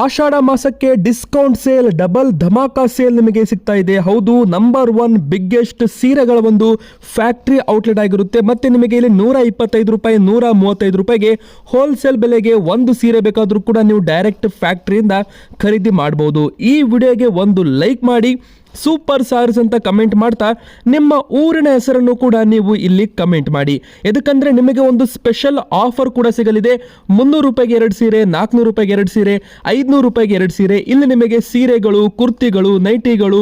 ಆಷಾಢ ಮಾಸಕ್ಕೆ discount sale, double ಧಮಾಕಾ sale ನಿಮಗೆ ಸಿಗ್ತಾ ಇದೆ. ಹೌದು, ನಂಬರ್ 1 ಬಿಗ್ಗೆಸ್ಟ್ ಸೀರೆಗಳ ಒಂದು ಫ್ಯಾಕ್ಟರಿ ಔಟ್ಲೆಟ್ ಆಗಿರುತ್ತೆ. ಮತ್ತೆ ನಿಮಗೆ ಇಲ್ಲಿ 125 ರೂಪಾಯಿ, 135 ರೂಪಾಯಿಗೆ ಹೋಲ್ಸೇಲ್ ಬೆಲೆಗೆ ಒಂದು ಸೀರೆ ಬೇಕಾದರೂ ಕೂಡ ನೀವು ಡೈರೆಕ್ಟ್ ಫ್ಯಾಕ್ಟರಿಯಿಂದ ಖರೀದಿ ಮಾಡಬಹುದು. ಈ ವಿಡಿಯೋಗೆ ಒಂದು ಲೈಕ್ ಮಾಡಿ, ಸೂಪರ್ ಸಾರೀಸ್ ಅಂತ ಕಮೆಂಟ್ ಮಾಡ್ತಾ ನಿಮ್ಮ ಊರಿನ ಹೆಸರನ್ನು ಕೂಡ ನೀವು ಇಲ್ಲಿ ಕಮೆಂಟ್ ಮಾಡಿ. ಎದಕ್ಕಂದ್ರೆ ನಿಮಗೆ ಒಂದು ಸ್ಪೆಷಲ್ ಆಫರ್ ಕೂಡ ಸಿಗಲಿದೆ. 300 ರೂಪಾಯಿಗೆ 2 ಸೀರೆ, 400 ರೂಪಾಯಿಗೆ 2 ಸೀರೆ, 500 ರೂಪಾಯಿಗೆ 2 ಸೀರೆ. ಇಲ್ಲಿ ನಿಮಗೆ ಸೀರೆಗಳು, ಕುರ್ತಿಗಳು, ನೈಟಿಗಳು,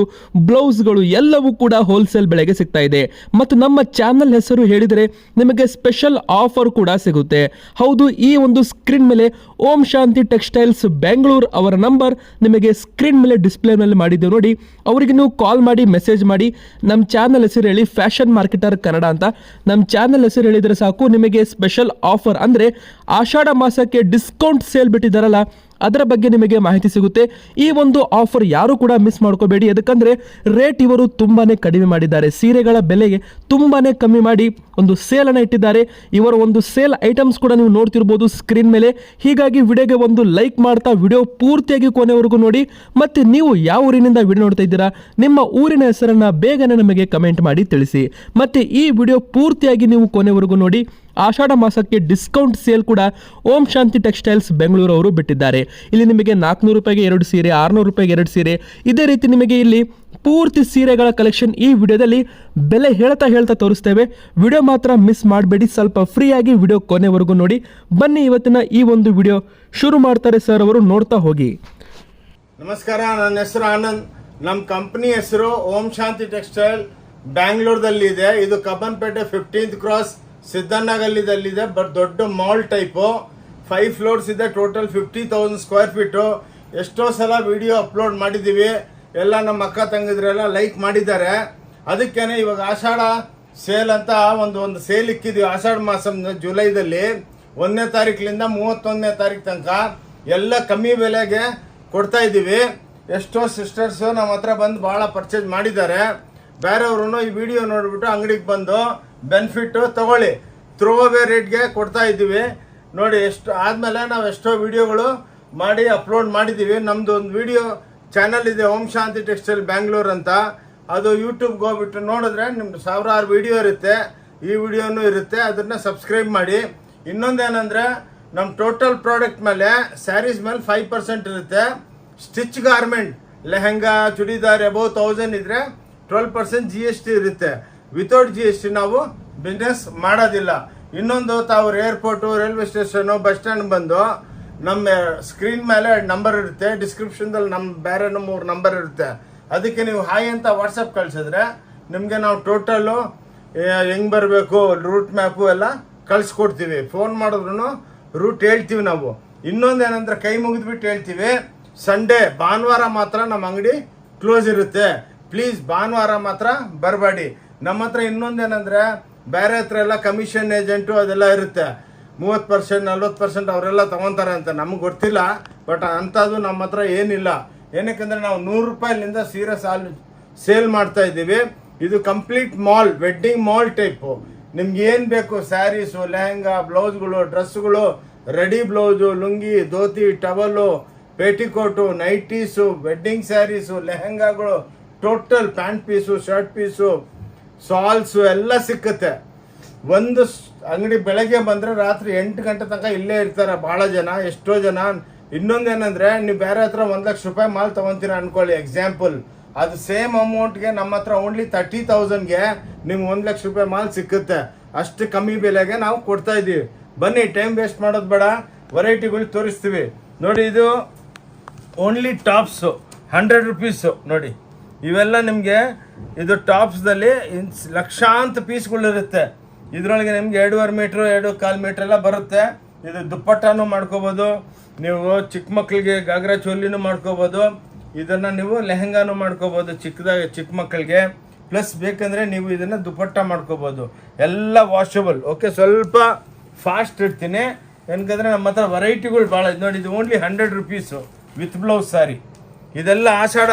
ಬ್ಲೌಸ್ಗಳು ಎಲ್ಲವೂ ಕೂಡ ಹೋಲ್ಸೇಲ್ ಬೆಲೆಗೆ ಸಿಗ್ತಾ ಇದೆ. ಮತ್ತು ನಮ್ಮ ಚಾನಲ್ ಹೆಸರು ಹೇಳಿದರೆ ನಿಮಗೆ ಸ್ಪೆಷಲ್ ಆಫರ್ ಕೂಡ ಸಿಗುತ್ತೆ. ಹೌದು, ಈ ಒಂದು ಸ್ಕ್ರೀನ್ ಮೇಲೆ ಓಂ ಶಾಂತಿ ಟೆಕ್ಸ್ಟೈಲ್ಸ್ ಬೆಂಗಳೂರು ಅವರ ನಂಬರ್ ನಿಮಗೆ ಸ್ಕ್ರೀನ್ ಮೇಲೆ ಡಿಸ್ಪ್ಲೇನಲ್ಲಿ ಮಾಡಿದ್ದೇವೆ ನೋಡಿ. ಅವರಿಗೆ ನೀವು ಕಾಲ್ ಮಾಡಿ, ಮೆಸೇಜ್ ಮಾಡಿ. ನಮ್ಮ ಚಾನಲ್ ಹೆಸರು ಹೇಳಿ ಫ್ಯಾಷನ್ ಮಾರ್ಕೆಟರ್ ಕನ್ನಡ ಅಂತ. ನಮ್ಮ ಚಾನಲ್ ಹೆಸರು ಹೇಳಿದರೆ ಸಾಕು, ನಿಮಗೆ ಸ್ಪೆಷಲ್ ಆಫರ್ ಅಂದರೆ ಆಷಾಢ ಮಾಸಕ್ಕೆ ಡಿಸ್ಕೌಂಟ್ ಸೇಲ್ ಬಿಟ್ಟಿದ್ದಾರಲ್ಲ, ಅದರ ಬಗ್ಗೆ ನಿಮಗೆ ಮಾಹಿತಿ ಸಿಗುತ್ತೆ. ಈ ಒಂದು ಆಫರ್ ಯಾರು ಕೂಡ ಮಿಸ್ ಮಾಡ್ಕೋಬೇಡಿ. ಯಾಕಂದರೆ ರೇಟ್ ಇವರು ತುಂಬಾನೇ ಕಡಿಮೆ ಮಾಡಿದ್ದಾರೆ. ಸೀರೆಗಳ ಬೆಲೆಗೆ ತುಂಬಾನೇ ಕಮ್ಮಿ ಮಾಡಿ ಒಂದು ಸೇಲನ್ನು ಇಟ್ಟಿದ್ದಾರೆ. ಇವರ ಒಂದು ಸೇಲ್ ಐಟಮ್ಸ್ ಕೂಡ ನೀವು ನೋಡ್ತಿರ್ಬೋದು ಸ್ಕ್ರೀನ್ ಮೇಲೆ. ಹೀಗಾಗಿ ವಿಡಿಯೋಗೆ ಒಂದು ಲೈಕ್ ಮಾಡ್ತಾ ವಿಡಿಯೋ ಪೂರ್ತಿಯಾಗಿ ಕೊನೆವರೆಗೂ ನೋಡಿ. ಮತ್ತು ನೀವು ಯಾವ ಊರಿನಿಂದ ವಿಡಿಯೋ ನೋಡ್ತಾ ಇದ್ದೀರಾ, ನಿಮ್ಮ ಊರಿನ ಹೆಸರನ್ನು ಬೇಗನೆ ನಮಗೆ ಕಮೆಂಟ್ ಮಾಡಿ ತಿಳಿಸಿ. ಮತ್ತು ಈ ವಿಡಿಯೋ ಪೂರ್ತಿಯಾಗಿ ನೀವು ಕೊನೆವರೆಗೂ ನೋಡಿ. ಆಷಾಢ ಮಾಸಕ್ಕೆ ಡಿಸ್ಕೌಂಟ್ ಸೇಲ್ ಕೂಡ ಓಂ ಶಾಂತಿ ಟೆಕ್ಸ್ಟೈಲ್ಸ್ ಬೆಂಗಳೂರು ಅವರು ಬಿಟ್ಟಿದ್ದಾರೆ. ಇಲ್ಲಿ ನಿಮಗೆ 400 ರೂಪಾಯಿಗೆ 2 ಸೀರೆ, 600 ರೂಪಾಯಿಗೆ 2 ಸೀರೆ, ಇದೇ ರೀತಿ ನಿಮಗೆ ಇಲ್ಲಿ ಪೂರ್ತಿ ಸೀರೆಗಳ ಕಲೆಕ್ಷನ್ ಈ ವಿಡಿಯೋದಲ್ಲಿ ಬೆಲೆ ಹೇಳ್ತಾ ತೋರಿಸ್ತೇವೆ. ವಿಡಿಯೋ ಮಾತ್ರ ಮಿಸ್ ಮಾಡಬೇಡಿ. ಸ್ವಲ್ಪ ಫ್ರೀಯಾಗಿ ವಿಡಿಯೋ ಕೊನೆವರೆಗೂ ನೋಡಿ. ಬನ್ನಿ, ಇವತ್ತಿನ ಈ ಒಂದು ವಿಡಿಯೋ ಶುರು ಮಾಡ್ತಾರೆ ಸರ್ ಅವರು, ನೋಡ್ತಾ ಹೋಗಿ. ನಮಸ್ಕಾರ, ನನ್ನ ಹೆಸರು ಆನಂದ್. ನಮ್ಮ ಕಂಪ್ನಿ ಹೆಸರು ಓಂ ಶಾಂತಿ ಟೆಕ್ಸ್ಟೈಲ್ ಬ್ಯಾಂಗ್ಳೂರ್ದಲ್ಲಿ ಇದೆ. ಇದು ಕಬ್ಬನ್ಪೇಟೆ 15th ಕ್ರಾಸ್ ಸಿದ್ದಣ್ಣಗಲ್ಲಿದಲ್ಲಿದೆ. ಬಟ್ ದೊಡ್ಡ ಮಾಲ್ ಟೈಪು, 5 ಫ್ಲೋರ್ಸ್ ಇದೆ. Total 50,000 square feet. ಎಷ್ಟೋ ಸಲ ವಿಡಿಯೋ ಅಪ್ಲೋಡ್ ಮಾಡಿದ್ದೀವಿ. ಎಲ್ಲ ನಮ್ಮ ಅಕ್ಕ ತಂಗಿದ್ರೆಲ್ಲ ಲೈಕ್ ಮಾಡಿದ್ದಾರೆ. ಅದಕ್ಕೇನೆ ಇವಾಗ ಆಷಾಢ ಸೇಲ್ ಅಂತ ಒಂದು ಸೇಲ್ ಇಕ್ಕಿದ್ವಿ. ಆಷಾಢ ಮಾಸ ಜುಲೈದಲ್ಲಿ 1ನೇ ತಾರೀಕಿನಿಂದ 31ನೇ ತಾರೀಕು ತನಕ ಎಲ್ಲ ಕಮ್ಮಿ ಬೆಲೆಗೆ ಕೊಡ್ತಾ ಇದ್ದೀವಿ. ಎಷ್ಟೋ ಸಿಸ್ಟರ್ಸು ನಮ್ಮ ಹತ್ರ ಬಂದು ಭಾಳ ಪರ್ಚೇಸ್ ಮಾಡಿದ್ದಾರೆ. ಬೇರೆಯವರು ಈ ವಿಡಿಯೋ ನೋಡಿಬಿಟ್ಟು ಅಂಗಡಿಗೆ ಬಂದು ಬೆನಿಫಿಟ್ ತಗೊಳ್ಳಿ, ಥ್ರೋ ಅವೇ ರೇಟ್ಗೆ ಕೊಡ್ತಾ ಇದ್ದೀವಿ. ನೋಡಿ, ಎಷ್ಟು ಆದಮೇಲೆ ನಾವು ಎಷ್ಟೋ ವಿಡಿಯೋಗಳು ಮಾಡಿ ಅಪ್ಲೋಡ್ ಮಾಡಿದ್ದೀವಿ. ನಮ್ಮದು ಒಂದು ವಿಡಿಯೋ ಚಾನಲ್ ಇದೆ, ಓಂ ಶಾಂತಿ ಟೆಕ್ಸ್ಟೈಲ್ ಬ್ಯಾಂಗ್ಳೂರ್ ಅಂತ. ಅದು ಯೂಟ್ಯೂಬ್ಗೆ ಹೋಗ್ಬಿಟ್ಟು ನೋಡಿದ್ರೆ ನಿಮ್ದು 1000 ವಿಡಿಯೋ ಇರುತ್ತೆ, ಈ ವಿಡಿಯೋನೂ ಇರುತ್ತೆ. ಅದನ್ನು ಸಬ್ಸ್ಕ್ರೈಬ್ ಮಾಡಿ. ಇನ್ನೊಂದೇನೆಂದರೆ ನಮ್ಮ ಟೋಟಲ್ ಪ್ರಾಡಕ್ಟ್ ಮೇಲೆ ಸ್ಯಾರೀಸ್ ಮೇಲೆ 5% ಇರುತ್ತೆ. Stitch garment, lehenga, churidar above 1000 ಇದ್ರೆ 12% GST ಇರುತ್ತೆ. ವಿತೌಟ್ GST ನಾವು ಬಿಸ್ನೆಸ್ ಮಾಡೋದಿಲ್ಲ. ಇನ್ನೊಂದು, ತಾವು airport, railway station, bus stand ಬಂದು ನಮ್ಮ ಸ್ಕ್ರೀನ್ ಮೇಲೆ ನಂಬರ್ ಇರುತ್ತೆ, ಡಿಸ್ಕ್ರಿಪ್ಷನ್ದಲ್ಲಿ ನಮ್ಮ ಬೇರೆ 3 ನಂಬರ್ ಇರುತ್ತೆ. ಅದಕ್ಕೆ ನೀವು ಹಾಯ್ ಅಂತ ವಾಟ್ಸಪ್ ಕಳಿಸಿದ್ರೆ ನಿಮಗೆ ನಾವು ಟೋಟಲ್ಲು ಹೆಂಗೆ ಬರಬೇಕು, ರೂಟ್ ಮ್ಯಾಪು ಎಲ್ಲ ಕಳಿಸ್ಕೊಡ್ತೀವಿ. ಫೋನ್ ಮಾಡಿದ್ರು ರೂಟ್ ಹೇಳ್ತೀವಿ ನಾವು. ಇನ್ನೊಂದೇನಂದ್ರೆ ಕೈ ಮುಗಿದ್ಬಿಟ್ಟು ಹೇಳ್ತೀವಿ, ಸಂಡೇ ಭಾನುವಾರ ಮಾತ್ರ ನಮ್ಮ ಅಂಗಡಿ ಕ್ಲೋಸ್ ಇರುತ್ತೆ. ಪ್ಲೀಸ್ ಭಾನುವಾರ ಮಾತ್ರ ಬರಬೇಡಿ. ನಮ್ಮ ಹತ್ರ ಇನ್ನೊಂದೇನೆಂದರೆ ಬೇರೆ ಹತ್ರ ಎಲ್ಲ ಕಮಿಷನ್ ಏಜೆಂಟು ಅದೆಲ್ಲ ಇರುತ್ತೆ. 30%, 40% ಅವರೆಲ್ಲ ತೊಗೊತಾರೆ ಅಂತ ನಮಗೆ ಗೊತ್ತಿಲ್ಲ. ಬಟ್ ಅಂಥದ್ದು ನಮ್ಮ ಹತ್ರ ಏನಿಲ್ಲ. ಏನಕ್ಕೆಂದರೆ ನಾವು 100 ರೂಪಾಯಿಲಿಂದ ಸೀರೆ ಸೇಲ್ ಮಾಡ್ತಾ ಇದ್ದೀವಿ. ಇದು complete mall, wedding mall type. ನಿಮ್ಗೆ ಏನು ಬೇಕು, ಸ್ಯಾರೀಸು, ಲೆಹಂಗಾ, ಬ್ಲೌಸ್ಗಳು, ಡ್ರೆಸ್ಗಳು, ready blouse, lungi, dhoti, towel, petticoat, nighties, wedding sarees, ಲೆಹಂಗಾಗಳು, total pant piece, shirt piece, shawls ಎಲ್ಲ ಸಿಕ್ಕುತ್ತೆ. ಒಂದು ಅಂಗಡಿ ಬೆಳಗ್ಗೆ ಬಂದರೆ ರಾತ್ರಿ 8 ಗಂಟೆ ತನಕ ಇಲ್ಲೇ ಇರ್ತಾರೆ ಭಾಳ ಜನ, ಎಷ್ಟೋ ಜನ. ಇನ್ನೊಂದೇನೆಂದರೆ, ನೀವು ಬೇರೆ ಹತ್ರ 1 ಲಕ್ಷ ರೂಪಾಯಿ ಮಾಲ್ ತೊಗೊತೀರ ಅಂದ್ಕೊಳ್ಳಿ, ಎಕ್ಸಾಂಪಲ್. ಅದು ಸೇಮ್ ಅಮೌಂಟ್ಗೆ ನಮ್ಮ ಹತ್ರ ಓನ್ಲಿ 30,000ಗೆ ನಿಮ್ಗೆ 1 ಲಕ್ಷ ರೂಪಾಯಿ ಮಾಲ್ ಸಿಕ್ಕುತ್ತೆ. ಅಷ್ಟು ಕಮ್ಮಿ ಬೆಲೆಗೆ ನಾವು ಕೊಡ್ತಾ ಇದ್ದೀವಿ. ಬನ್ನಿ, ಟೈಮ್ ವೇಸ್ಟ್ ಮಾಡೋದು ಬೇಡ, ವೆರೈಟಿಗಳು ತೋರಿಸ್ತೀವಿ. ನೋಡಿ, ಇದು ಓನ್ಲಿ ಟಾಪ್ಸು 100 ರುಪೀಸು. ನೋಡಿ, ಇವೆಲ್ಲ ನಿಮಗೆ ಇದು ಟಾಪ್ಸ್ದಲ್ಲಿ ಲಕ್ಷಾಂತರ ಪೀಸ್ಗಳಿರುತ್ತೆ. ಇದರೊಳಗೆ ನಿಮ್ಗೆ 2.5 ಮೀಟ್ರು, 2.25 ಮೀಟ್ರ್ ಎಲ್ಲ ಬರುತ್ತೆ. ಇದು ದುಪ್ಪಟ್ಟನೂ ಮಾಡ್ಕೋಬೋದು, ನೀವು ಚಿಕ್ಕ ಮಕ್ಕಳಿಗೆ ಗಾಗ್ರಾ ಚೋಲಿನೂ ಮಾಡ್ಕೋಬೋದು. ಇದನ್ನು ನೀವು ಲೆಹಂಗಾನು ಮಾಡ್ಕೋಬೋದು ಚಿಕ್ಕ ಮಕ್ಕಳಿಗೆ. ಪ್ಲಸ್ ಬೇಕಂದರೆ ನೀವು ಇದನ್ನು ದುಪ್ಪಟ್ಟ ಮಾಡ್ಕೋಬೋದು. ಎಲ್ಲ ವಾಷಬಲ್. ಓಕೆ, ಸ್ವಲ್ಪ ಫಾಸ್ಟ್ ಇಡ್ತೀನಿ ಏನಕಂದರೆ ನಮ್ಮ ಹತ್ರ ವೆರೈಟಿಗಳು ಭಾಳ ಇದೆ. ನೋಡಿ, ಇದು only 100 rupees with blouse sari. ಇದೆಲ್ಲ ಆಷಾಢ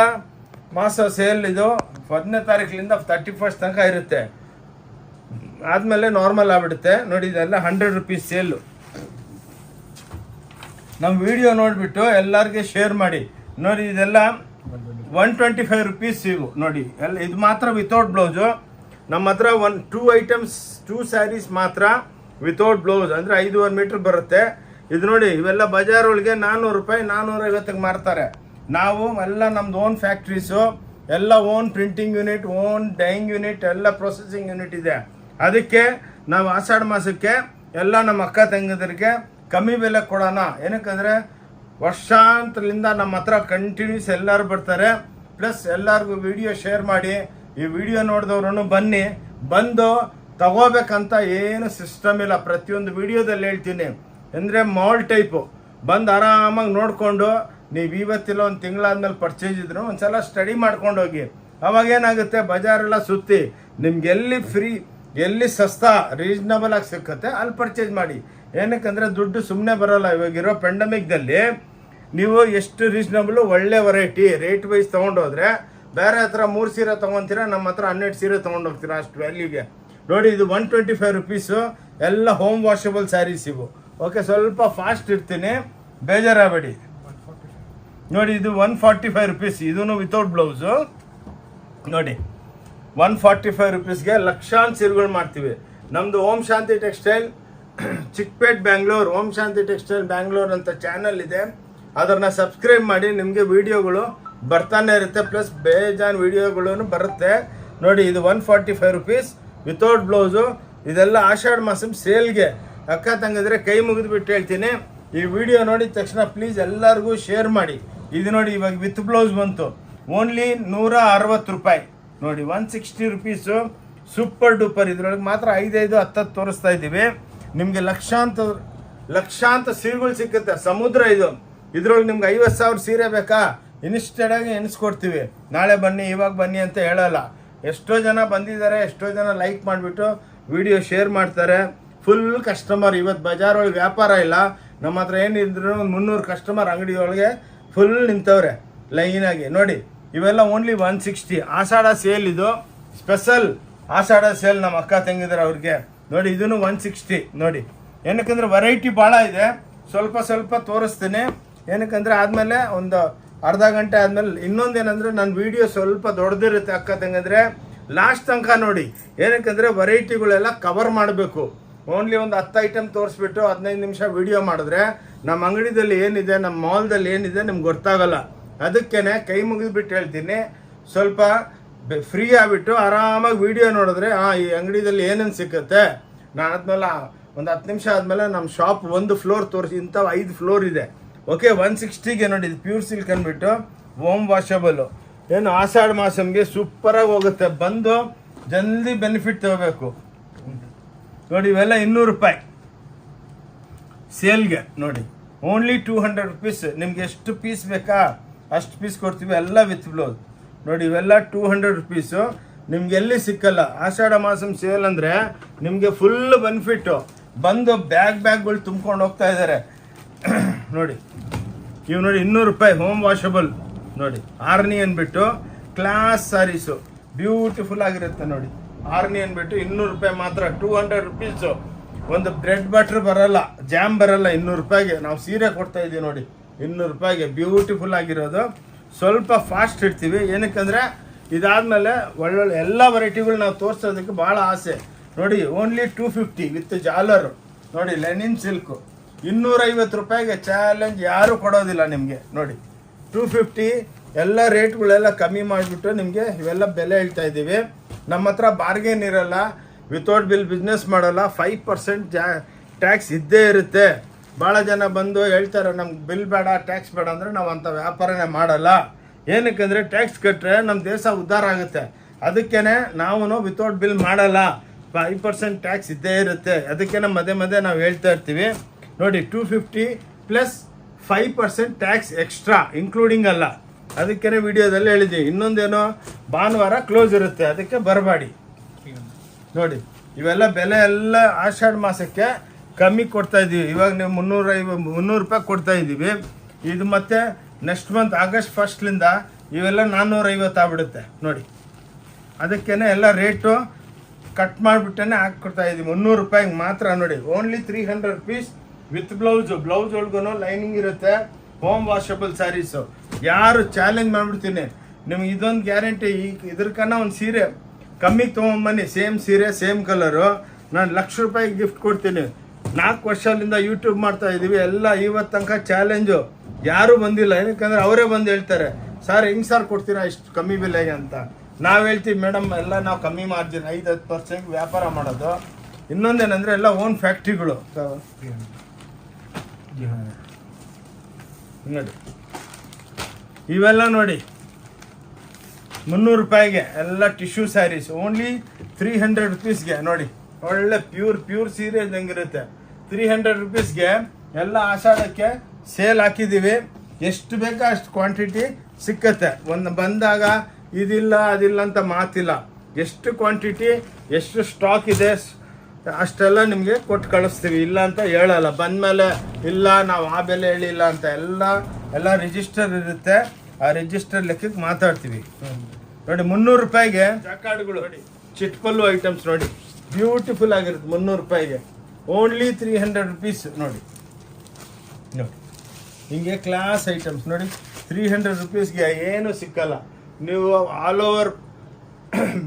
ಮಾಸ ಸೇಲ್. ಇದು 1ನೇ ತಾರೀಕಿನಿಂದ 31st ತನಕ ಇರುತ್ತೆ. ಆದಮೇಲೆ ನಾರ್ಮಲ್ ಆಗಿಬಿಡುತ್ತೆ. ನೋಡಿ, ಇದೆಲ್ಲ 100 ರುಪೀಸ್ ಸೇಲು. ನಮ್ಮ ವಿಡಿಯೋ ನೋಡಿಬಿಟ್ಟು ಎಲ್ಲರಿಗೆ ಶೇರ್ ಮಾಡಿ. ನೋಡಿ ಇದೆಲ್ಲ 125 ರುಪೀಸ್ ಇವು ನೋಡಿ. ಎಲ್ಲ ಇದು ಮಾತ್ರ ವಿತೌಟ್ ಬ್ಲೌಸು. ನಮ್ಮ ಹತ್ರ 2 ಸ್ಯಾರೀಸ್ ಮಾತ್ರ ವಿತೌಟ್ ಬ್ಲೌಸ್, ಅಂದರೆ 5.5 ಮೀಟ್ರ್ ಬರುತ್ತೆ. ಇದು ನೋಡಿ, ಇವೆಲ್ಲ ಬಜಾರ್ ಒಳಗೆ 400 ರೂಪಾಯಿ 450ಗೆ ಮಾರ್ತಾರೆ. ನಾವು ಎಲ್ಲ ನಮ್ದು ಓನ್ ಫ್ಯಾಕ್ಟ್ರೀಸು, ಎಲ್ಲ own printing unit, own dyeing unit, ಎಲ್ಲ ಪ್ರೊಸೆಸಿಂಗ್ ಯೂನಿಟ್ ಇದೆ. ಅದಕ್ಕೆ ನಾವು ಆಷಾಢ ಮಾಸಕ್ಕೆ ಎಲ್ಲ ನಮ್ಮ ಅಕ್ಕ ತಂಗಿದರಿಗೆ ಕಮ್ಮಿ ಬೆಲೆ ಕೊಡೋಣ. ಏನಕ್ಕಂದರೆ ವರ್ಷಾಂತರದಿಂದ ನಮ್ಮ ಹತ್ರ ಕಂಟಿನ್ಯೂಸ್ ಎಲ್ಲರೂ ಬರ್ತಾರೆ. ಪ್ಲಸ್ ಎಲ್ಲರಿಗೂ ವಿಡಿಯೋ ಶೇರ್ ಮಾಡಿ. ಈ ವಿಡಿಯೋ ನೋಡಿದವ್ರು ಬನ್ನಿ, ಬಂದು ತಗೋಬೇಕಂತ ಏನು ಸಿಸ್ಟಮ್ ಇಲ್ಲ. ಪ್ರತಿಯೊಂದು ವಿಡಿಯೋದಲ್ಲಿ ಹೇಳ್ತೀನಿ, ಅಂದರೆ ಮಾಲ್ ಟೈಪು ಬಂದು ಆರಾಮಾಗಿ ನೋಡಿಕೊಂಡು ನೀವು ಇವತ್ತಿಲ್ಲ ಒಂದು ತಿಂಗಳಾದ್ಮೇಲೆ ಪರ್ಚೇಸ್ ಇದ್ರು ಒಂದ್ಸಲ ಸ್ಟಡಿ ಮಾಡ್ಕೊಂಡು ಹೋಗಿ. ಅವಾಗೇನಾಗುತ್ತೆ, ಬಜಾರೆಲ್ಲ ಸುತ್ತಿ ನಿಮ್ಗೆ ಎಲ್ಲಿ ಫ್ರೀ, ಎಲ್ಲಿ ಸಸ್ತಾ ರೀಸ್ನಬಲ್ ಆಗಿ ಸಿಕ್ಕತ್ತೆ ಅಲ್ಲಿ ಪರ್ಚೇಸ್ ಮಾಡಿ. ಏನಕ್ಕಂದರೆ ದುಡ್ಡು ಸುಮ್ಮನೆ ಬರೋಲ್ಲ. ಇವಾಗಿರೋ ಪೆಂಡಮಿಕ್ದಲ್ಲಿ ನೀವು ಎಷ್ಟು ರೀಸ್ನಬಲು ಒಳ್ಳೆ ವೆರೈಟಿ ರೇಟ್ ವೈಸ್ ತೊಗೊಂಡೋದ್ರೆ, ಬೇರೆ ಹತ್ರ 3 ಸೀರೆ ತೊಗೊತೀರಾ, ನಮ್ಮ ಹತ್ರ 12 ಸೀರೆ ತೊಗೊಂಡೋಗ್ತೀರಾ ಅಷ್ಟು ವ್ಯಾಲ್ಯೂಗೆ. ನೋಡಿ ಇದು 125 ರುಪೀಸು, ಎಲ್ಲ ಹೋಮ್ ವಾಷಬಲ್ ಸ್ಯಾರೀಸ್ ಇವು. ಓಕೆ, ಸ್ವಲ್ಪ ಫಾಸ್ಟ್ ಇರ್ತೀನಿ, ಬೇಜಾರಾಗಬೇಡಿ. ನೋಡಿ ಇದು 145 ರುಪೀಸ್, ಇದೂ ವಿತೌಟ್ ಬ್ಲೌಸು. ನೋಡಿ 145 ರುಪೀಸ್ಗೆ ಲಕ್ಷಾಂತರ ಸೀರೆಗಳು ಮಾಡ್ತೀವಿ. ನಮ್ಮದು ಓಂ ಶಾಂತಿ ಟೆಕ್ಸ್ಟೈಲ್ ಚಿಕ್ಕಪೇಟ್ ಬ್ಯಾಂಗ್ಳೂರ್, ಓಂ ಶಾಂತಿ ಟೆಕ್ಸ್ಟೈಲ್ ಬ್ಯಾಂಗ್ಳೂರ್ ಅಂತ ಚಾನಲ್ ಇದೆ. ಅದನ್ನು ಸಬ್ಸ್ಕ್ರೈಬ್ ಮಾಡಿ, ನಿಮಗೆ ವಿಡಿಯೋಗಳು ಬರ್ತಾನೆ ಇರುತ್ತೆ. ಪ್ಲಸ್ ಬೇಜಾನ್ ವಿಡಿಯೋಗಳು ಬರುತ್ತೆ. ನೋಡಿ ಇದು 145 ರುಪೀಸ್ ವಿತೌಟ್ ಬ್ಲೌಸು. ಇದೆಲ್ಲ ಆಷಾಢ ಮಾಸಂ ಸೇಲ್ಗೆ. ಅಕ್ಕ ತಂಗಿದ್ರೆ ಕೈ ಮುಗಿದ್ಬಿಟ್ಟು ಹೇಳ್ತೀನಿ, ಈ ವಿಡಿಯೋ ನೋಡಿದ ತಕ್ಷಣ ಪ್ಲೀಸ್ ಎಲ್ಲರಿಗೂ ಶೇರ್ ಮಾಡಿ. ಇದು ನೋಡಿ ಇವಾಗ ವಿತ್ ಬ್ಲೌಸ್ ಬಂತು, ಓನ್ಲಿ 160 ರೂಪಾಯಿ. ನೋಡಿ 160 ರುಪೀಸು, ಸೂಪರ್ ಡೂಪರ್. ಇದ್ರೊಳಗೆ ಮಾತ್ರ 5 10 ತೋರಿಸ್ತಾ ಇದ್ದೀವಿ. ನಿಮಗೆ ಲಕ್ಷಾಂತರ ಸೀರೆಗಳು ಸಿಕ್ಕುತ್ತೆ. ಸಮುದ್ರ ಇದು. ಇದ್ರೊಳಗೆ ನಿಮ್ಗೆ 50,000 ಸೀರೆ ಬೇಕಾ, ಇನ್ಸ್ಟೆಡಾಗಿ ಎನಿಸ್ಕೊಡ್ತೀವಿ. ನಾಳೆ ಬನ್ನಿ, ಇವಾಗ ಬನ್ನಿ ಅಂತ ಹೇಳಲ್ಲ. ಎಷ್ಟೋ ಜನ ಬಂದಿದ್ದಾರೆ, ಎಷ್ಟೋ ಜನ ಲೈಕ್ ಮಾಡಿಬಿಟ್ಟು ವಿಡಿಯೋ ಶೇರ್ ಮಾಡ್ತಾರೆ. Full customer. ಇವತ್ತು ಬಜಾರ್ ಒಳಗೆ ವ್ಯಾಪಾರ ಇಲ್ಲ. ನಮ್ಮ ಹತ್ರ ಏನಿದ್ರು 300 ಕಸ್ಟಮರ್ ಅಂಗಡಿ ಒಳಗೆ ಫುಲ್ ನಿಂತವ್ರೆ ಲೈನಾಗಿ. ನೋಡಿ ಇವೆಲ್ಲ ಓನ್ಲಿ 160. ಆಷಾಢ ಸೇಲ್, ಇದು ಸ್ಪೆಷಲ್ ಆಷಾಢ ಸೇಲ್ ನಮ್ಮ ಅಕ್ಕ ತಂಗಿದ್ದಾರೆ ಅವ್ರಿಗೆ. ನೋಡಿ ಇದೂ 160. ನೋಡಿ ಏನಕ್ಕಂದ್ರೆ ವೆರೈಟಿ ಭಾಳ ಇದೆ. ಸ್ವಲ್ಪ ತೋರಿಸ್ತೀನಿ. ಏನಕ್ಕಂದ್ರೆ ಆದಮೇಲೆ ಒಂದು ಅರ್ಧ ಗಂಟೆ ಆದಮೇಲೆ ಇನ್ನೊಂದೇನೆಂದರೆ ನನ್ನ ವಿಡಿಯೋ ಸ್ವಲ್ಪ ದೊಡ್ಡದಿರುತ್ತೆ ಅಕ್ಕ ತಂಗಂದ್ರೆ, ಲಾಸ್ಟ್ ತನಕ ನೋಡಿ. ಏನಕ್ಕಂದರೆ ವೆರೈಟಿಗಳೆಲ್ಲ ಕವರ್ ಮಾಡಬೇಕು. ಓನ್ಲಿ ಒಂದು 10 ಐಟಮ್ ತೋರಿಸ್ಬಿಟ್ಟು 15 ನಿಮಿಷ ವಿಡಿಯೋ ಮಾಡಿದ್ರೆ ನಮ್ಮ ಅಂಗಡಿದಲ್ಲಿ ಏನಿದೆ, ನಮ್ಮ ಮಾಲ್ದಲ್ಲಿ ಏನಿದೆ ನಿಮ್ಗೆ ಗೊತ್ತಾಗಲ್ಲ. ಅದಕ್ಕೇ ಕೈ ಮುಗಿದ್ಬಿಟ್ಟು ಹೇಳ್ತೀನಿ, ಸ್ವಲ್ಪ ಫ್ರೀ ಆಗಿಬಿಟ್ಟು ಆರಾಮಾಗಿ ವಿಡಿಯೋ ನೋಡಿದ್ರೆ ಈ ಅಂಗಡಿದಲ್ಲಿ ಏನೇನು ಸಿಕ್ಕುತ್ತೆ. ನಾನು ಆದ್ಮೇಲೆ ಒಂದು 10 ನಿಮಿಷ ಆದಮೇಲೆ ನಮ್ಮ ಶಾಪ್ ಒಂದು ಫ್ಲೋರ್ ತೋರಿಸಿ, ಇಂಥವು 5 ಫ್ಲೋರ್ ಇದೆ. ಓಕೆ, 160ಗೆ ನೋಡಿ ಇದು ಪ್ಯೂರ್ ಸಿಲ್ಕ್ ಅಂದ್ಬಿಟ್ಟು ಹೋಮ್ ವಾಷಬಲು. ಏನು ಆಷಾಢ ಮಾಸಂಗೆ ಸೂಪರಾಗಿ ಹೋಗುತ್ತೆ. ಬಂದು ಜಲ್ದಿ ಬೆನಿಫಿಟ್ ತಗೋಬೇಕು. ನೋಡಿ ಇವೆಲ್ಲ 200 ರೂಪಾಯಿ ಸೇಲ್ಗೆ. ನೋಡಿ ಓನ್ಲಿ 200 ರುಪೀಸ್. ನಿಮ್ಗೆ ಎಷ್ಟು ಪೀಸ್ ಬೇಕಾ ಅಷ್ಟು ಪೀಸ್ ಕೊಡ್ತೀವಿ, ಎಲ್ಲ ವಿತ್ ಬ್ಲೌಸ್. ನೋಡಿ ಇವೆಲ್ಲ 200 ರುಪೀಸು. ನಿಮ್ಗೆ ಎಲ್ಲಿ ಸಿಕ್ಕಲ್ಲ. ಆಷಾಢ ಮಾಸಂ ಸೇಲ್ ಅಂದರೆ ನಿಮಗೆ ಫುಲ್ ಬೆನಿಫಿಟ್ಟು. ಬಂದು ಬ್ಯಾಗ್ಗಳು ತುಂಬ್ಕೊಂಡು ಹೋಗ್ತಾ ಇದ್ದಾರೆ. ನೋಡಿ ಇವು ನೋಡಿ 200 ರೂಪಾಯಿ ಹೋಮ್ ವಾಷಬಲ್. ನೋಡಿ ಆರ್ನಿ ಅಂದ್ಬಿಟ್ಟು ಕ್ಲಾಸ್ ಸ್ಯಾರೀಸು ಬ್ಯೂಟಿಫುಲ್ ಆಗಿರುತ್ತೆ. ನೋಡಿ ಆರ್ನಿ ಅಂದ್ಬಿಟ್ಟು 200 ರೂಪಾಯಿ ಮಾತ್ರ. 200 ರುಪೀಸು. ಒಂದು ಬ್ರೆಡ್ ಬಟರ್ ಬರಲ್ಲ, ಜಾಮ್ ಬರಲ್ಲ. 200 ರೂಪಾಯಿಗೆ ನಾವು ಸೀರೆ ಕೊಡ್ತಾ ಇದ್ದೀವಿ. ನೋಡಿ 200 ರೂಪಾಯಿಗೆ ಬ್ಯೂಟಿಫುಲ್ ಆಗಿರೋದು. ಸ್ವಲ್ಪ ಫಾಸ್ಟ್ ಇಡ್ತೀವಿ. ಏನಕ್ಕಂದರೆ ಇದಾದಮೇಲೆ ಒಳ್ಳೊಳ್ಳೆ ಎಲ್ಲ ವೆರೈಟಿಗಳು ನಾವು ತೋರಿಸೋದಕ್ಕೆ ಭಾಳ ಆಸೆ. ನೋಡಿ ಓನ್ಲಿ 250 ವಿತ್ ಜಾಲರು. ನೋಡಿ ಲೆನಿನ್ ಸಿಲ್ಕು 250 ರೂಪಾಯಿಗೆ ಚಾಲೆಂಜ್ ಯಾರೂ ಕೊಡೋದಿಲ್ಲ ನಿಮಗೆ. ನೋಡಿ 250. ಎಲ್ಲ ರೇಟ್ಗಳೆಲ್ಲ ಕಮ್ಮಿ ಮಾಡಿಬಿಟ್ಟು ನಿಮಗೆ ಇವೆಲ್ಲ ಬೆಲೆ ಹೇಳ್ತಾ ಇದ್ದೀವಿ. ನಮ್ಮ ಹತ್ರ ಬಾರ್ಗೇನ್ ಇರಲ್ಲ, ವಿತೌಟ್ ಬಿಲ್ ಬಿಸ್ನೆಸ್ ಮಾಡಲ್ಲ. 5% ಟ್ಯಾಕ್ಸ್ ಇದ್ದೇ ಇರುತ್ತೆ. ಭಾಳ ಜನ ಬಂದು ಹೇಳ್ತಾರೆ ನಮ್ಗೆ ಬಿಲ್ ಬೇಡ, ಟ್ಯಾಕ್ಸ್ ಬೇಡ ಅಂದರೆ ನಾವು ಅಂಥ ವ್ಯಾಪಾರನೇ ಮಾಡಲ್ಲ. ಏನಕ್ಕಂದರೆ ಟ್ಯಾಕ್ಸ್ ಕಟ್ಟರೆ ನಮ್ಮ ದೇಶ ಉದ್ಧಾರ ಆಗುತ್ತೆ. ಅದಕ್ಕೇ ನಾವು ವಿತೌಟ್ ಬಿಲ್ ಮಾಡಲ್ಲ. 5% ಟ್ಯಾಕ್ಸ್ ಇದ್ದೇ ಇರುತ್ತೆ. ಅದಕ್ಕೆ ಮಧ್ಯೆ ನಾವು ಹೇಳ್ತಾ ಇರ್ತೀವಿ. ನೋಡಿ 250 ಪ್ಲಸ್ 5% ಟ್ಯಾಕ್ಸ್ ಎಕ್ಸ್ಟ್ರಾ ಇನ್ಕ್ಲೂಡಿಂಗ್ ಅಲ್ಲ. ಅದಕ್ಕೇ ವಿಡಿಯೋದಲ್ಲಿ ಹೇಳಿದ್ದೀವಿ. ಇನ್ನೊಂದೇನೋ ಭಾನುವಾರ ಕ್ಲೋಸ್ ಇರುತ್ತೆ, ಅದಕ್ಕೆ ಬರಬೇಡಿ. ನೋಡಿ ಇವೆಲ್ಲ ಬೆಲೆ ಎಲ್ಲ ಆಷಾಢ ಮಾಸಕ್ಕೆ ಕಮ್ಮಿ ಕೊಡ್ತಾ ಇದ್ದೀವಿ. ಇವಾಗ ನೀವು 300 ರೂಪಾಯಿ ಕೊಡ್ತಾ ಇದ್ದೀವಿ. ಇದು ಮತ್ತೆ ನೆಕ್ಸ್ಟ್ ಮಂತ್ ಆಗಸ್ಟ್ 1ಲಿಂದ ಇವೆಲ್ಲ 450 ಆಗ್ಬಿಡುತ್ತೆ. ನೋಡಿ ಅದಕ್ಕೇ ಎಲ್ಲ ರೇಟು ಕಟ್ ಮಾಡಿಬಿಟ್ಟೇ ಹಾಕ್ಕೊಡ್ತಾ ಇದ್ದೀವಿ. 300 ರೂಪಾಯಿಗೆ ಮಾತ್ರ. ನೋಡಿ ಓನ್ಲಿ 300 ರುಪೀಸ್ ವಿತ್ ಬ್ಲೌಸ್ ಒಳಗೂ ಲೈನಿಂಗ್ ಇರುತ್ತೆ. Home washable saris. ಯಾರು ಚಾಲೆಂಜ್ ಮಾಡ್ಬಿಡ್ತೀನಿ ನಿಮ್ಗೆ ಇದೊಂದು ಗ್ಯಾರಂಟಿ. ಇದ್ರಕನ್ನ ಒಂದು ಸೀರೆ ಕಮ್ಮಿಗೆ ತೊಗೊಂಬನ್ನಿ, ಸೇಮ್ ಸೀರೆ ಸೇಮ್ ಕಲರು, ನಾನು ₹1,00,000 ಗಿಫ್ಟ್ ಕೊಡ್ತೀನಿ. 4 ವರ್ಷದಿಂದ ಯೂಟ್ಯೂಬ್ ಮಾಡ್ತಾ ಇದ್ದೀವಿ, ಎಲ್ಲ ಇವತ್ತು ತನಕ ಚಾಲೆಂಜು ಯಾರೂ ಬಂದಿಲ್ಲ. ಏನಕ್ಕಂದ್ರೆ ಅವರೇ ಬಂದು ಹೇಳ್ತಾರೆ, ಸರ್ ಹೆಂಗೆ ಸರ್ ಕೊಡ್ತೀರಾ ಇಷ್ಟು ಕಮ್ಮಿ ಬೆಲೆಗೆ ಅಂತ. ನಾವು ಹೇಳ್ತೀವಿ ಮೇಡಮ್ ಎಲ್ಲ ನಾವು ಕಮ್ಮಿ ಮಾರ್ಜಿನ್ 5-10% ವ್ಯಾಪಾರ ಮಾಡೋದು. ಇನ್ನೊಂದೇನೆಂದರೆ ಎಲ್ಲ ಓನ್ ಫ್ಯಾಕ್ಟ್ರಿಗಳು. ನೋಡಿ ಇವೆಲ್ಲ ನೋಡಿ ₹300 ಎಲ್ಲ ಟಿಶ್ಯೂ ಸ್ಯಾರೀಸ್, ಓನ್ಲಿ ₹300 ನೋಡಿ. ಒಳ್ಳೆ ಪ್ಯೂರ್ ಸೀರೆ ಇದ್ದಂಗಿರುತ್ತೆ. ₹300 ಎಲ್ಲ ಆಷಾಢಕ್ಕೆ ಸೇಲ್ ಹಾಕಿದ್ದೀವಿ. ಎಷ್ಟು ಬೇಕೋ ಅಷ್ಟು ಕ್ವಾಂಟಿಟಿ ಸಿಕ್ಕತ್ತೆ. ಒಂದು ಬಂದಾಗ ಇದಿಲ್ಲ ಅದಿಲ್ಲ ಅಂತ ಮಾತಿಲ್ಲ. ಎಷ್ಟು ಕ್ವಾಂಟಿಟಿ ಎಷ್ಟು ಸ್ಟಾಕ್ ಇದೆ ಅಷ್ಟೆಲ್ಲ ನಿಮಗೆ ಕೊಟ್ಟು ಕಳಿಸ್ತೀವಿ, ಇಲ್ಲ ಅಂತ ಹೇಳಲ್ಲ. ಬಂದಮೇಲೆ ಇಲ್ಲ ನಾವು ಆ ಬೆಲೆ ಹೇಳಿಲ್ಲ ಅಂತ ಎಲ್ಲ ರಿಜಿಸ್ಟರ್ ಇರುತ್ತೆ. ಆ ರಿಜಿಸ್ಟರ್ ಲೆಕ್ಕಕ್ಕೆ ಮಾತಾಡ್ತೀವಿ. ನೋಡಿ ₹300 ಜಾಕಾರ್ಡ್ಗಳು ನೋಡಿ, ಚಿಟ್ಪಲ್ಲು ಐಟಮ್ಸ್ ನೋಡಿ, ಬ್ಯೂಟಿಫುಲ್ ಆಗಿರುತ್ತೆ. ₹300 ಓನ್ಲಿ ₹300 ನೋಡಿ. ಹಿಂಗೆ ಕ್ಲಾಸ್ ಐಟಮ್ಸ್ ನೋಡಿ, ₹300 ಏನು ಸಿಕ್ಕಲ್ಲ. ನೀವು ಆಲ್ ಓವರ್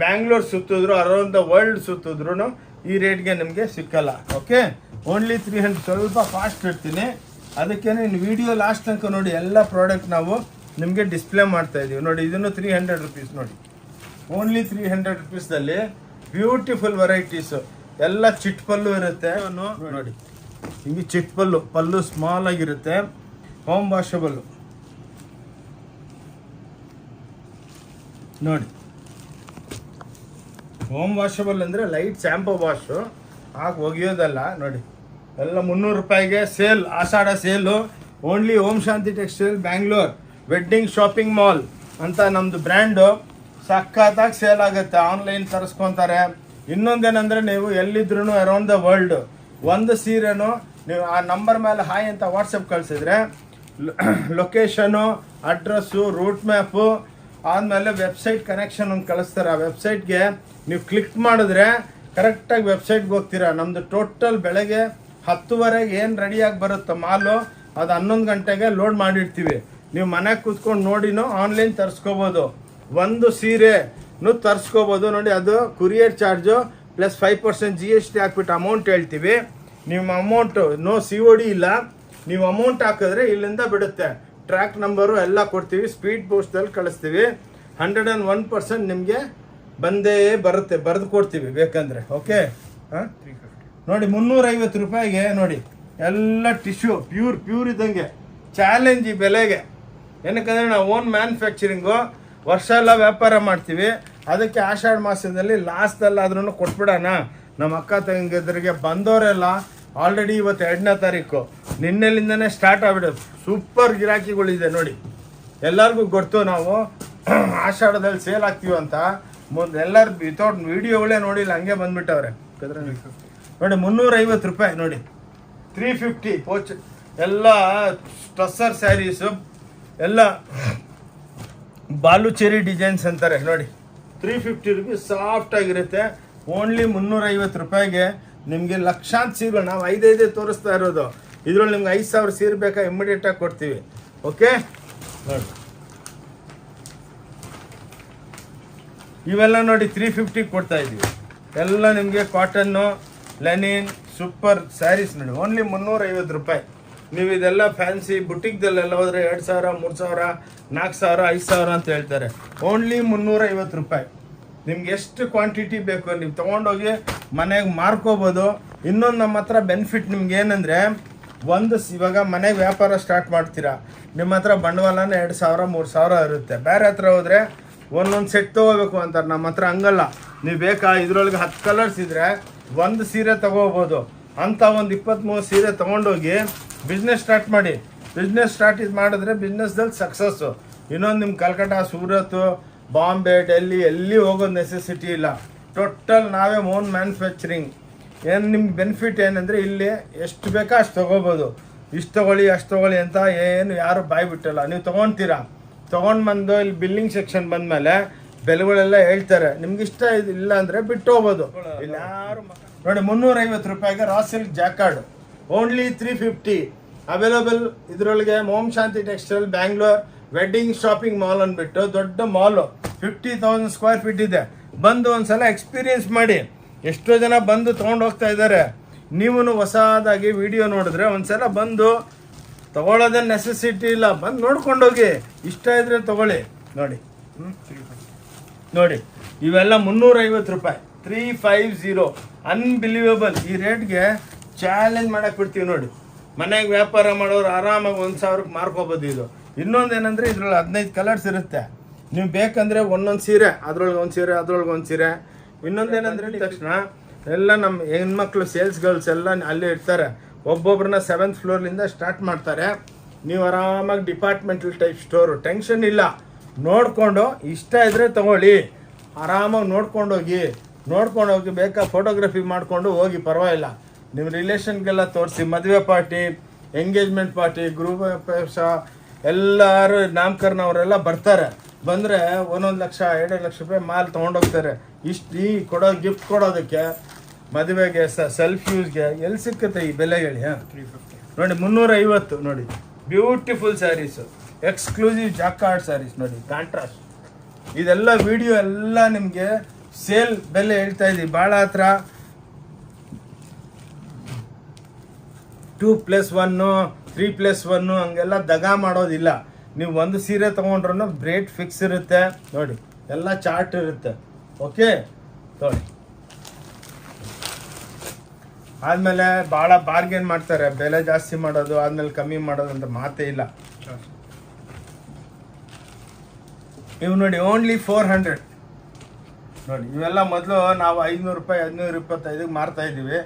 ಬ್ಯಾಂಗ್ಳೂರ್ ಸುತ್ತಿದ್ರು, ಅರೌಂಡ್ ದ ವರ್ಲ್ಡ್ ಸುತ್ತಿದ್ರು ಈ ರೇಟ್ಗೆ ನಿಮಗೆ ಸಿಕ್ಕಲ್ಲ. Okay, only 300. ಸ್ವಲ್ಪ ಫಾಸ್ಟ್ ಇರ್ತೀನಿ, ಅದಕ್ಕೆ ಇನ್ನು ವಿಡಿಯೋ ಲಾಸ್ಟ್ ತನಕ ನೋಡಿ. ಎಲ್ಲ ಪ್ರಾಡಕ್ಟ್ ನಾವು ನಿಮಗೆ ಡಿಸ್ಪ್ಲೇ ಮಾಡ್ತಾ ಇದ್ದೀವಿ ನೋಡಿ. ಇದನ್ನು ₹300 ನೋಡಿ, ಓನ್ಲಿ ₹300 ಬ್ಯೂಟಿಫುಲ್ ವೆರೈಟೀಸು. ಎಲ್ಲ ಚಿಟ್ಪಲ್ಲು ಇರುತ್ತೆ ನೋಡಿ. ಹಿಂಗೆ ಪಲ್ಲು ಸ್ಮಾಲ್ ಆಗಿರುತ್ತೆ. ಹೋಮ್ ವಾಷಬಲ್ ನೋಡಿ. ಹೋಮ್ ವಾಷಬಲ್ ಅಂದರೆ ಲೈಟ್ ಸ್ಯಾಂಪೋ ವಾಶು ಆಗ ಒಗೆಯೋದಲ್ಲ ನೋಡಿ. ಎಲ್ಲ ₹300 sale, Ashadha sale. Only Om Shanti textile Bangalore wedding shopping mall ಅಂತ ನಮ್ಮದು ಬ್ರ್ಯಾಂಡು. ಸಖತ್ತಾಗಿ ಸೇಲ್ ಆಗುತ್ತೆ, ಆನ್ಲೈನ್ ತರಿಸ್ಕೊತಾರೆ. ಇನ್ನೊಂದೇನೆಂದರೆ ನೀವು ಎಲ್ಲಿದ್ರೂ ಅರೌಂಡ್ ದ ವರ್ಲ್ಡ್ ಒಂದು ಸೀರೆನೂ ನೀವು ಆ ನಂಬರ್ ಮೇಲೆ ಹಾಯ್ ಅಂತ ವಾಟ್ಸಪ್ ಕಳಿಸಿದ್ರೆ ಲೊಕೇಶನು, ಅಡ್ರೆಸ್ಸು, ರೂಟ್ ಮ್ಯಾಪು, ಆದಮೇಲೆ ವೆಬ್ಸೈಟ್ ಕನೆಕ್ಷನ್ ಒಂದು ಕಳಿಸ್ತಾರೆ. ಆ ವೆಬ್ಸೈಟ್ಗೆ ನೀವು ಕ್ಲಿಕ್ ಮಾಡಿದ್ರೆ ಕರೆಕ್ಟಾಗಿ ವೆಬ್ಸೈಟ್ಗೆ ಹೋಗ್ತೀರಾ. ನಮ್ಮದು ಟೋಟಲ್ ಬೆಳಗ್ಗೆ 10:30 ಏನು ರೆಡಿಯಾಗಿ ಬರುತ್ತೋ ಮಾಲು, ಅದು 11 ಗಂಟೆಗೆ ಲೋಡ್ ಮಾಡಿರ್ತೀವಿ. ನೀವು ಮನೆಗೆ ಕೂತ್ಕೊಂಡು ನೋಡಿನೂ ಆನ್ಲೈನ್ ತರಿಸ್ಕೋಬೋದು. ಒಂದು ಸೀರೆನೂ ತರಿಸ್ಕೋಬೋದು ನೋಡಿ. ಅದು ಕುರಿಯರ್ ಚಾರ್ಜು ಪ್ಲಸ್ 5% GST ಹಾಕ್ಬಿಟ್ಟು ಅಮೌಂಟ್ ಹೇಳ್ತೀವಿ. ನಿಮ್ಮ ಅಮೌಂಟು ನೋ COD ಇಲ್ಲ. ನೀವು ಅಮೌಂಟ್ ಹಾಕಿದ್ರೆ ಇಲ್ಲಿಂದ ಬಿಡುತ್ತೆ. ಟ್ರ್ಯಾಕ್ ನಂಬರು ಎಲ್ಲ ಕೊಡ್ತೀವಿ, ಸ್ಪೀಡ್ ಪೋಸ್ಟಲ್ಲಿ ಕಳಿಸ್ತೀವಿ. 101% ನಿಮಗೆ ಬಂದೇ ಬರುತ್ತೆ, ಬರೆದು ಕೊಡ್ತೀವಿ ಬೇಕಂದರೆ. ಓಕೆ, ಹಾಂ ನೋಡಿ ₹350 ನೋಡಿ. ಎಲ್ಲ ಟಿಶ್ಯೂ ಪ್ಯೂರ್ ಇದ್ದಂಗೆ. ಚಾಲೆಂಜ್ ಈ ಬೆಲೆಗೆ. ಏನಕ್ಕಂದರೆ ನಾವು ಓನ್ ಮ್ಯಾನುಫ್ಯಾಕ್ಚರಿಂಗು, ವರ್ಷ ಎಲ್ಲ ವ್ಯಾಪಾರ ಮಾಡ್ತೀವಿ. ಅದಕ್ಕೆ ಆಷಾಢ ಮಾಸದಲ್ಲಿ ಲಾಸ್ಟಲ್ಲಾದ್ರೂ ಕೊಟ್ಬಿಡೋಣ ನಮ್ಮ ಅಕ್ಕ ತಂಗಿದ್ರಿಗೆ. ಬಂದವರೆಲ್ಲ ಆಲ್ರೆಡಿ ಇವತ್ತು 2ನೇ ತಾರೀಕು, ನಿನ್ನೆಲಿಂದನೇ ಸ್ಟಾರ್ಟ್ ಆಗ್ಬಿಡೋದು. ಸೂಪರ್ ಗಿರಾಕಿಗಳಿದೆ ನೋಡಿ. ಎಲ್ಲರಿಗೂ ಗೊತ್ತು ನಾವು ಆಷಾಢದಲ್ಲಿ ಸೇಲ್ ಆಗ್ತೀವಿ ಅಂತ. ಎಲ್ಲರೂ ವಿತೌಟ್ ವಿಡಿಯೋಗಳೇ ನೋಡಿಲ್ಲ, ಹಂಗೆ ಬಂದ್ಬಿಟ್ಟವ್ರೆ ನೋಡಿ. ₹350 ನೋಡಿ. 350 ಪೋಚ್ ಎಲ್ಲ ಟಸ್ಸರ್ ಸ್ಯಾರೀಸು, ಎಲ್ಲ ಬಾಲುಚೇರಿ ಡಿಸೈನ್ಸ್ ಅಂತಾರೆ ನೋಡಿ. ₹350 ಸಾಫ್ಟ್ ಆಗಿರುತ್ತೆ. ಓನ್ಲಿ ₹350 ನಿಮಗೆ ಲಕ್ಷಾಂತರ ಸೀರೆಗಳು. ನಾವು 5 ತೋರಿಸ್ತಾ ಇರೋದು. ಇದ್ರಲ್ಲಿ ನಿಮ್ಗೆ 5,000 ಸೀರೆ ಬೇಕಾ ಇಮ್ಮಿಡಿಯೇಟಾಗಿ ಕೊಡ್ತೀವಿ. ಓಕೆ ನೋಡಿ, ಇವೆಲ್ಲ ನೋಡಿ 350 ಕೊಡ್ತಾ ಇದ್ದೀವಿ. ಎಲ್ಲ ನಿಮಗೆ ಕಾಟನ್ನು, ಲೆನಿನ್, ಸೂಪರ್ ಸ್ಯಾರೀಸ್ ನೋಡಿ. ಓನ್ಲಿ ₹350. ನೀವು ಇದೆಲ್ಲ ಫ್ಯಾನ್ಸಿ ಬುಟಿಕ್ದಲ್ಲೆಲ್ಲ ಹೋದರೆ 2,000, 3,000, 4,000, 5,000 ಅಂತ ಹೇಳ್ತಾರೆ. ಓನ್ಲಿ ₹350. ನಿಮ್ಗೆ ಎಷ್ಟು ಕ್ವಾಂಟಿಟಿ ಬೇಕು ನೀವು ತೊಗೊಂಡೋಗಿ ಮನೆಗೆ ಮಾರ್ಕೋಬೋದು. ಇನ್ನೊಂದು ನಮ್ಮ ಹತ್ರ ಬೆನಿಫಿಟ್ ನಿಮ್ಗೆ ಏನಂದರೆ, ಇವಾಗ ಮನೆಗೆ ವ್ಯಾಪಾರ ಸ್ಟಾರ್ಟ್ ಮಾಡ್ತೀರಾ, ನಿಮ್ಮ ಹತ್ರ ಬಂಡವಾಳನೇ 2,000, 3,000 ಇರುತ್ತೆ. ಬೇರೆ ಹತ್ರ ಹೋದರೆ ಒಂದೊಂದು ಸೆಟ್ ತೊಗೋಬೇಕು ಅಂತಾರೆ. ನಮ್ಮ ಹತ್ರ ಹಂಗಲ್ಲ. ನೀವು ಬೇಕಾ ಇದರೊಳಗೆ 10 ಕಲರ್ಸ್ ಇದ್ದರೆ ಒಂದು ಸೀರೆ ತೊಗೋಬೋದು ಅಂತ. ಒಂದು 23 ಸೀರೆ ತೊಗೊಂಡೋಗಿ ಬಿಸ್ನೆಸ್ ಸ್ಟಾರ್ಟ್ ಮಾಡಿ. ಬಿಸ್ನೆಸ್ ಮಾಡಿದ್ರೆ ಬಿಸ್ನೆಸ್ದಲ್ಲಿ ಸಕ್ಸಸ್ಸು. ಇನ್ನೊಂದು ನಿಮ್ಮ ಕಲ್ಕಟ್ಟ, ಸೂರತ್ತು, ಬಾಂಬೆ, ಡೆಲ್ಲಿ ಎಲ್ಲಿ ಹೋಗೋದು ನೆಸೆಸಿಟಿ ಇಲ್ಲ. ಟೋಟಲ್ ನಾವೇ ಓನ್ ಮ್ಯಾನುಫ್ಯಾಕ್ಚರಿಂಗ್. ಏನು ನಿಮ್ಗೆ ಬೆನಿಫಿಟ್ ಏನಂದರೆ, ಇಲ್ಲಿ ಎಷ್ಟು ಬೇಕೋ ಅಷ್ಟು ತೊಗೋಬೋದು. ಇಷ್ಟು ತೊಗೊಳ್ಳಿ ಅಷ್ಟು ತೊಗೊಳ್ಳಿ ಅಂತ ಏನು ಯಾರು ಬಾಯಿ ಬಿಟ್ಟಲ್ಲ. ನೀವು ತೊಗೊಳ್ತೀರಾ, ತೊಗೊಂಡು ಬಂದು ಇಲ್ಲಿ ಬಿಲ್ಲಿಂಗ್ ಸೆಕ್ಷನ್ ಬಂದಮೇಲೆ ಬೆಲೆಗಳೆಲ್ಲ ಹೇಳ್ತಾರೆ. ನಿಮ್ಗೆ ಇಷ್ಟ ಇಲ್ಲ ಅಂದರೆ ಬಿಟ್ಟು ಹೋಗ್ಬೋದು. ಇಲ್ಲಿ ಯಾರು ನೋಡಿ. ₹350 raw silk jacquard only 350 available. ಇದರೊಳಗೆ Om Shanti textile Bangalore wedding shopping mall ಅಂದ್ಬಿಟ್ಟು ದೊಡ್ಡ ಮಾಲು 50,000 ಸ್ಕ್ವೇರ್ ಫೀಟ್ ಇದೆ. ಬಂದು ಒಂದ್ಸಲ ಎಕ್ಸ್ಪೀರಿಯನ್ಸ್ ಮಾಡಿ. ಎಷ್ಟೋ ಜನ ಬಂದು ತೊಗೊಂಡು ಹೋಗ್ತಾ ಇದ್ದಾರೆ. ನೀವು ಹೊಸದಾಗಿ ವಿಡಿಯೋ ನೋಡಿದ್ರೆ ಒಂದ್ಸಲ ಬಂದು ತಗೊಳ್ಳೋದೇ ನೆಸೆಸಿಟಿ ಇಲ್ಲ, ಬಂದು ನೋಡ್ಕೊಂಡೋಗಿ, ಇಷ್ಟ ಇದ್ರೆ ತಗೊಳ್ಳಿ. ನೋಡಿ ನೋಡಿ ಇವೆಲ್ಲ 350 ರೂಪಾಯಿ, 350. ಅನ್ಬಿಲೀವೇಬಲ್. ಈ ರೇಟ್ಗೆ ಚಾಲೆಂಜ್ ಮಾಡಕ್ಕೆ ಬಿಡ್ತೀವಿ ನೋಡಿ. ಮನೆಗೆ ವ್ಯಾಪಾರ ಮಾಡೋರು ಆರಾಮಾಗಿ 1,000ಕ್ಕೆ ಮಾರ್ಕೋಬೋದು. ಇದು ಇನ್ನೊಂದೇನೆಂದರೆ ಇದ್ರಲ್ಲಿ 15 ಕಲರ್ಸ್ ಇರುತ್ತೆ. ನೀವು ಬೇಕಂದರೆ ಒಂದೊಂದು ಸೀರೆ, ಅದ್ರೊಳಗೆ ಒಂದು ಸೀರೆ, ಅದ್ರೊಳಗೆ ಒಂದು ಸೀರೆ. ಇನ್ನೊಂದೇನೆಂದ್ರೆ ತಕ್ಷಣ ಎಲ್ಲ ನಮ್ಮ ಹೆಣ್ಮಕ್ಳು ಸೇಲ್ಸ್ ಗರ್ಲ್ಸ್ ಎಲ್ಲ ಅಲ್ಲೇ ಇರ್ತಾರೆ. ಒಬ್ಬೊಬ್ರನ್ನ 7th ಫ್ಲೋರ್ಲಿಂದ ಸ್ಟಾರ್ಟ್ ಮಾಡ್ತಾರೆ. ನೀವು ಆರಾಮಾಗಿ ಡಿಪಾರ್ಟ್ಮೆಂಟಲ್ ಟೈಪ್ ಸ್ಟೋರು, ಟೆನ್ಷನ್ ಇಲ್ಲ. ನೋಡಿಕೊಂಡು ಇಷ್ಟ ಇದ್ದರೆ ತಗೊಳ್ಳಿ, ಆರಾಮಾಗಿ ನೋಡ್ಕೊಂಡೋಗಿ ಬೇಕಾ ಫೋಟೋಗ್ರಫಿ ಮಾಡಿಕೊಂಡು ಹೋಗಿ, ಪರವಾಗಿಲ್ಲ. ನಿಮ್ಮ ರಿಲೇಷನ್ಗೆಲ್ಲ ತೋರಿಸಿ. ಮದುವೆ ಪಾರ್ಟಿ, ಎಂಗೇಜ್ಮೆಂಟ್ ಪಾರ್ಟಿ, ಗೃಹಪ್ರವೇಶ ಎಲ್ಲರೂ ನಾಮಕರಣ ಅವರೆಲ್ಲ ಬರ್ತಾರೆ. ಬಂದರೆ 1 ಲಕ್ಷ 2 ಲಕ್ಷ ರೂಪಾಯಿ ಮಾಲ್ ತೊಗೊಂಡೋಗ್ತಾರೆ. ಈ ಗಿಫ್ಟ್ ಕೊಡೋದಕ್ಕೆ, ಮದುವೆಗೆ, ಸೆಲ್ಫ್ ಯೂಸ್ಗೆ ಎಲ್ಲಿ ಸಿಕ್ಕುತ್ತೆ ಈ ಬೆಲೆ ಹೇಳಿ? 350 ನೋಡಿ, 350 ನೋಡಿ. Beautiful saris, exclusive jacquard saris ನೋಡಿ, ಕಾಂಟ್ರಾಸ್ಟ್. ಇದೆಲ್ಲ ವಿಡಿಯೋ ಎಲ್ಲ ನಿಮಗೆ ಸೇಲ್ ಬೆಲೆ ಹೇಳ್ತಾ ಇದ್ದೀವಿ. ಭಾಳ ಹತ್ರ 2+1 3+1 ಹಂಗೆಲ್ಲ ದಗಾ ಮಾಡೋದಿಲ್ಲ. ನೀವು ಒಂದು ಸೀರೆ ತೊಗೊಂಡ್ರೂ ರೇಟ್ ಫಿಕ್ಸ್ ಇರುತ್ತೆ ನೋಡಿ, ಎಲ್ಲ ಚಾರ್ಟ್ ಇರುತ್ತೆ. ಓಕೆ ನೋಡಿ. ಆದಮೇಲೆ ಭಾಳ ಬಾರ್ಗೇನ್ ಮಾಡ್ತಾರೆ, ಬೆಲೆ ಜಾಸ್ತಿ ಮಾಡೋದು, ಆದಮೇಲೆ ಕಮ್ಮಿ ಮಾಡೋದು ಅಂತ ಮಾತೇ ಇಲ್ಲ. ಇವು ನೋಡಿ ಓನ್ಲಿ 400 ನೋಡಿ. ಇವೆಲ್ಲ ಮೊದಲು ನಾವು 500 ರೂಪಾಯಿ 525ಗೆ ಮಾರ್ತಾ ಇದ್ದೀವಿ.